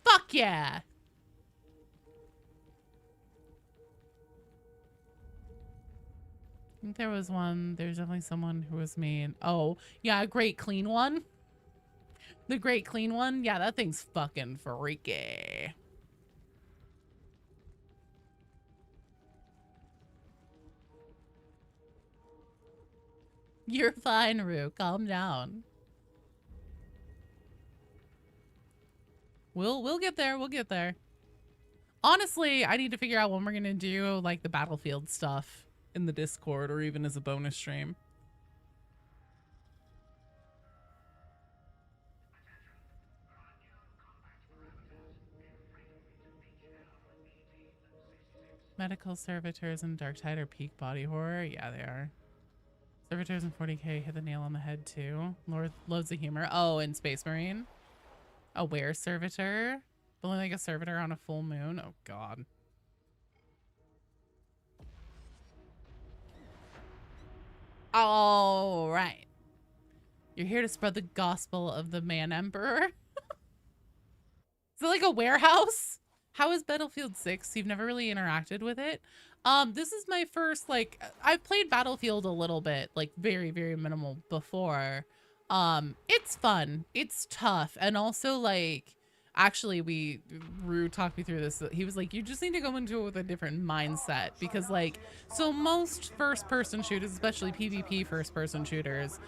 Speaker 1: Fuck yeah. I think there was one. There's definitely someone who was mean. Oh, yeah, a great clean one. The great clean one. Yeah, that thing's fucking freaky. You're fine, Rue. Calm down. We'll get there. We'll get there. Honestly, I need to figure out when we're gonna do like the battlefield stuff in the Discord or even as a bonus stream. Medical servitors and Darktide are peak body horror. Yeah, they are. Servitors in 40k hit the nail on the head too. Loads of humor. Oh, and Space Marine. A were servitor. Only like a servitor on a full moon. Oh god. All right. You're here to spread the gospel of the man emperor. Is it like a warehouse? How is Battlefield 6? You've never really interacted with it. This is my first, like, I've played Battlefield a little bit, like very, very minimal before. It's fun. It's tough. And also, like, actually, Rue talked me through this. He was like, you just need to go into it with a different mindset because, like, so most first-person shooters, especially PvP first-person shooters,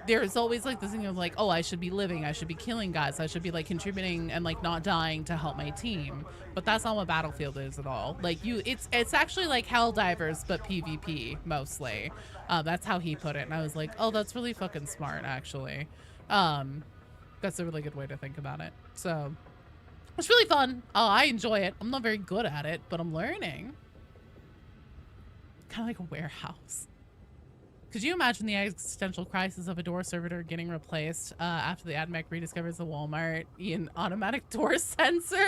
Speaker 1: there's always like this thing of like, oh, I should be living, I should be killing guys, I should be like contributing and like not dying to help my team. But that's not what Battlefield is at all. Like it's actually like Helldivers, but PvP mostly. That's how he put it. And I was like, oh, that's really fucking smart, actually. That's a really good way to think about it. So it's really fun. I enjoy it. I'm not very good at it, but I'm learning. Kind of like a warehouse. Could you imagine the existential crisis of a door servitor getting replaced after the AdMech rediscovers the Walmart in automatic door sensor?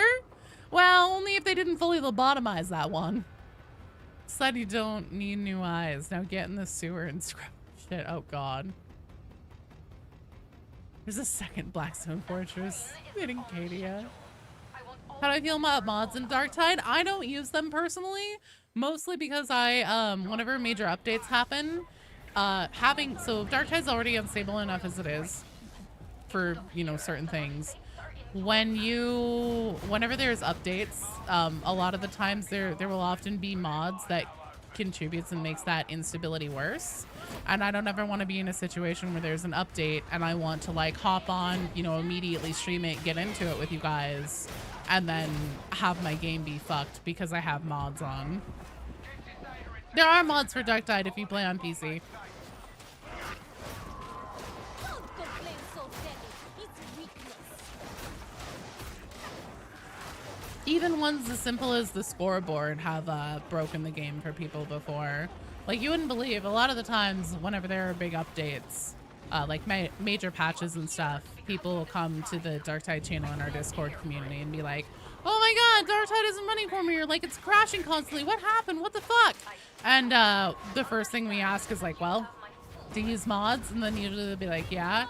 Speaker 1: Well, only if they didn't fully lobotomize that one. Said you don't need new eyes. Now get in the sewer and scrub shit. Oh god. There's a second Blackstone Fortress in Acadia. How do I feel about mods in Darktide? I don't use them personally, mostly because I, whenever major updates happen, so Darktide's already unstable enough as it is for, you know, certain things. Whenever there's updates, a lot of the times there will often be mods that contributes and makes that instability worse. And I don't ever want to be in a situation where there's an update and I want to like hop on, you know, immediately stream it, get into it with you guys, and then have my game be fucked because I have mods on. There are mods for Darktide if you play on PC. Even ones as simple as the scoreboard have broken the game for people before. Like, you wouldn't believe, a lot of the times whenever there are big updates, like major patches and stuff, people will come to the Darktide channel in our Discord community and be like, oh my god, Darktide isn't running for me, or like it's crashing constantly, what happened, what the fuck? And the first thing we ask is like, well, do you use mods? And then usually they'll be like, yeah.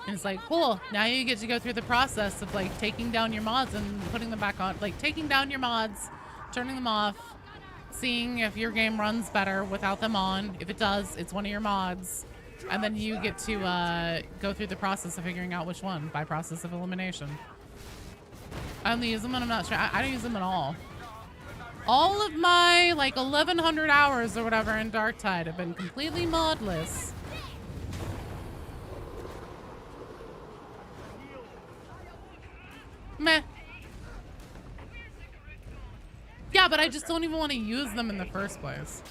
Speaker 1: And it's like, cool, now you get to go through the process of like taking down your mods and putting them back on, like taking down your mods, turning them off, seeing if your game runs better without them on. If it does, it's one of your mods. And then you get to go through the process of figuring out which one by process of elimination. I only use them when I'm not sure. I don't use them at all. All of my like 1100 hours or whatever in Darktide have been completely modless. Meh. Yeah, but I just don't even want to use them in the first place.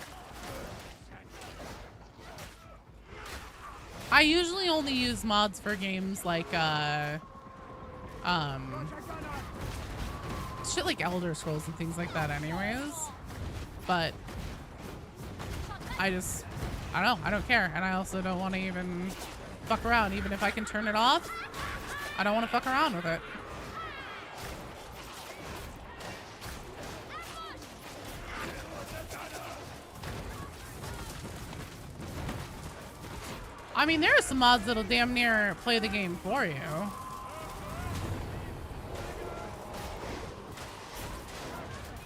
Speaker 1: I usually only use mods for games like shit like Elder Scrolls and things like that anyways. But I don't know, I don't care. And I also don't want to even fuck around. Even if I can turn it off, I don't want to fuck around with it. I mean, there are some mods that'll damn near play the game for you.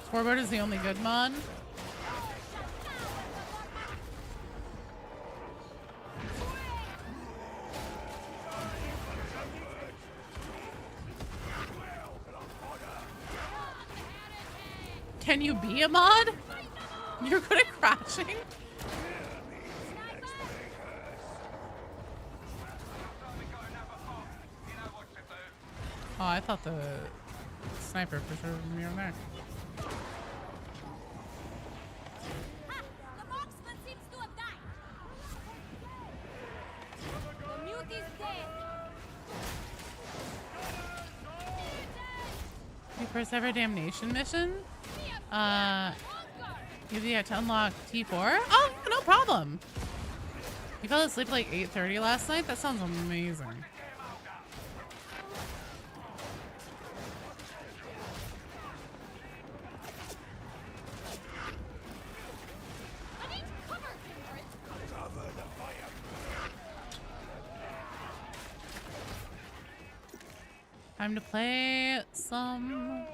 Speaker 1: Scoreboard is the only good mod. Can you be a mod? You're good at crashing? Oh, I thought the sniper for sure was near there.
Speaker 2: The marksman seems to have died. The mute is dead.
Speaker 1: Your first ever damnation mission? You have to unlock T4? Oh, no problem. You fell asleep at like 8:30 last night? That sounds amazing. Time to play some,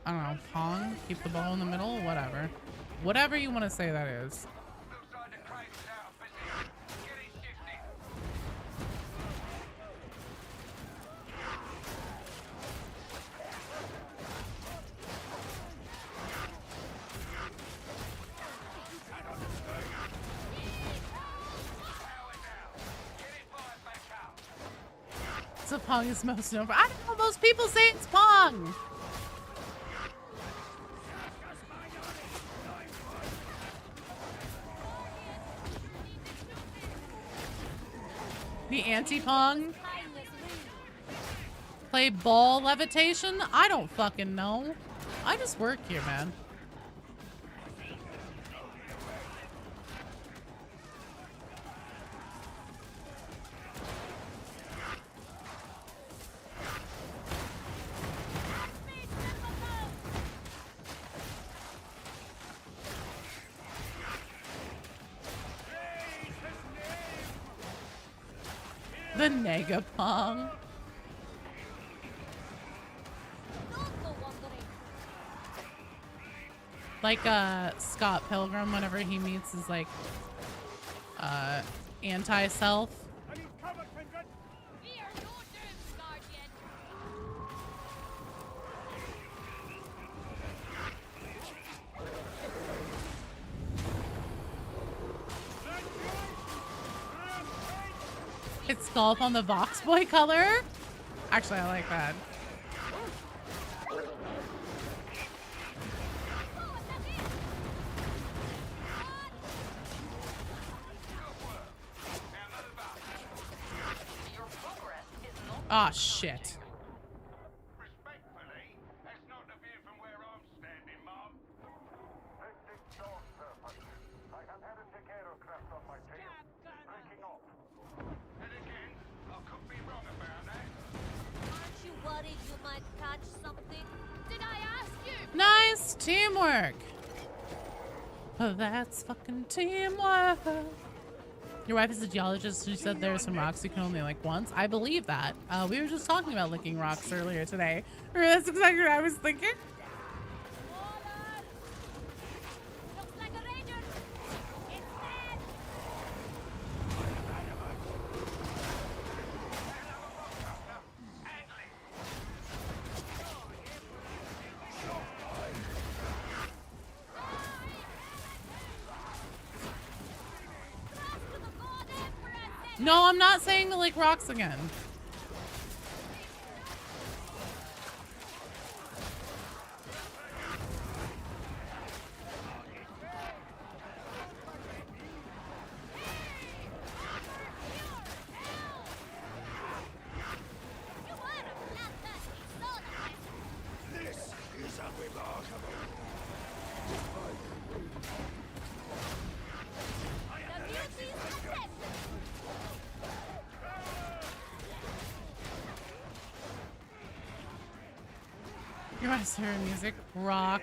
Speaker 1: I don't know, Pong? Keep the ball in the middle? Whatever. Whatever you want to say that is. So Pong is most known for. I don't know, most people say it's Pong. The anti-Pong? Play ball levitation? I don't fucking know. I just work here, man. The Negapong. Like Scott Pilgrim whenever he meets his like anti-self. It's golf on the Vox Boy color. Actually, I like that. Ah, shit. Nice teamwork. Oh, that's fucking teamwork. Your wife is a geologist. She said there are some rocks you can only lick once. I believe that. We were just talking about licking rocks earlier today. That's exactly what I was thinking.
Speaker 2: Looks like a ranger. It's dead.
Speaker 1: No, I'm not saying to lick rocks again.
Speaker 13: This is unremarkable.
Speaker 1: You want to hear music? Rock.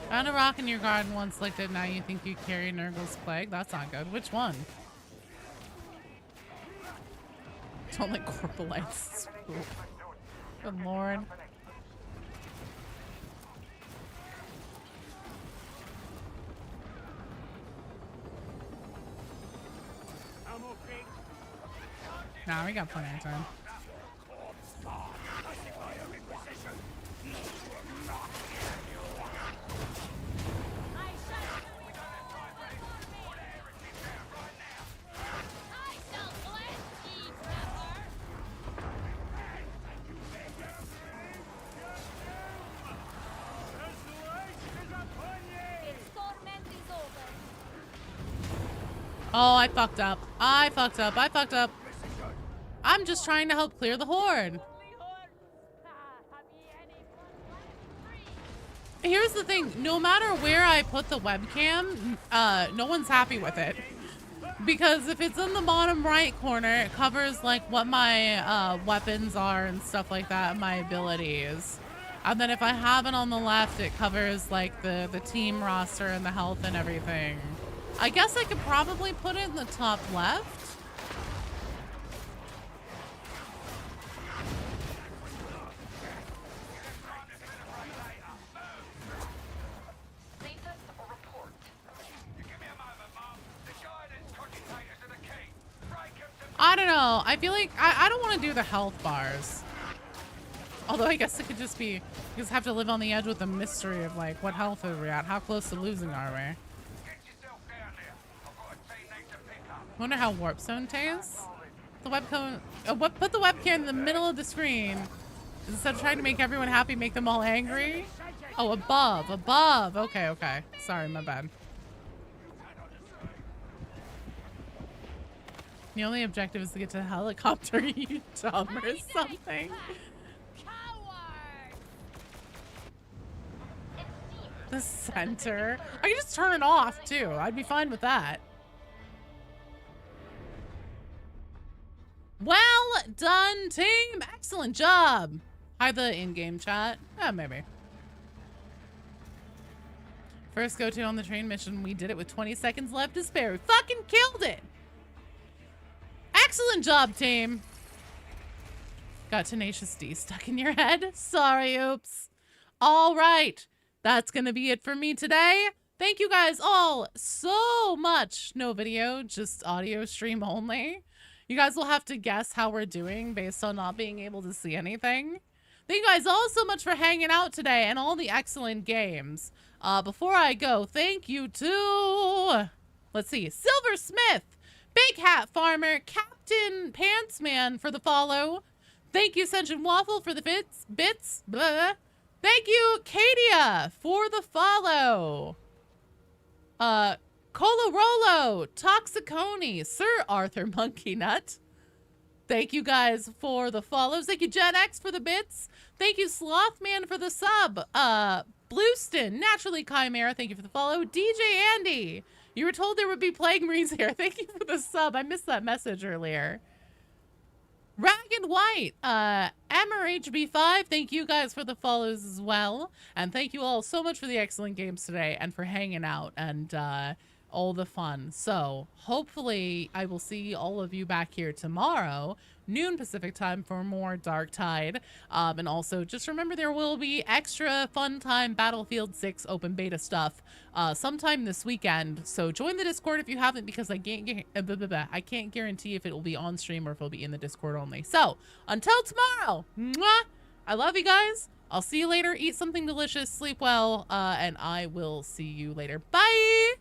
Speaker 1: Found a rock in your garden once, licked it. Now you think you carry Nurgle's plague? That's not good. Which one? Don't like corpalites. Good lord. Nah, we got plenty of time. Oh, I fucked up. I fucked up. I fucked up. I'm just trying to help clear the horde. Here's the thing. No matter where I put the webcam, no one's happy with it. Because if it's in the bottom right corner, it covers like what my weapons are and stuff like that, my abilities. And then if I have it on the left, it covers like the team roster and the health and everything. I guess I could probably put it in the top left. I don't know. I feel like I don't want to do the health bars. Although I guess it could just be, you just have to live on the edge with the mystery of like, what health are we at? How close to losing are we? Wonder how warp zone tastes. The webcam. Put the webcam in the middle of the screen instead of trying to make everyone happy, make them all angry. Oh, above, above. Okay, okay. Sorry, my bad. The only objective is to get to the helicopter, you dumb or something. The center. I can just turn it off too. I'd be fine with that. Well done, team. Excellent job. Hi, the in-game chat. Maybe. First go-to on the train mission. We did it with 20 seconds left to spare. We fucking killed it. Excellent job, team. Got Tenacious D stuck in your head. Sorry, oops. All right. That's going to be it for me today. Thank you guys all so much. No video, just audio stream only. You guys will have to guess how we're doing based on not being able to see anything. Thank you guys all so much for hanging out today and all the excellent games. Before I go, thank you to, let's see, Silver Smith, Big Hat Farmer, Captain Pantsman for the follow. Thank you, Sentient Waffle, for the bits, blah. Thank you, Kadia, for the follow. Cola Rolo, Toxiconi, Sir Arthur Monkey Nut. Thank you guys for the follows. Thank you, Gen X, for the bits. Thank you, Slothman, for the sub. Blueston, Naturally Chimera, thank you for the follow. DJ Andy, you were told there would be Plague Marines here. Thank you for the sub. I missed that message earlier. Ragged White, Emmer HB5, thank you guys for the follows as well. And thank you all so much for the excellent games today and for hanging out and all the fun. So hopefully I will see all of you back here tomorrow, noon Pacific time, for more Dark Tide. And also just remember there will be extra fun time Battlefield 6 open beta stuff sometime this weekend. So join the Discord if you haven't, because I can't guarantee if it will be on stream or if it'll be in the Discord only. So until tomorrow, mwah, I love you guys. I'll see you later. Eat something delicious, sleep well, and I will see you later. Bye.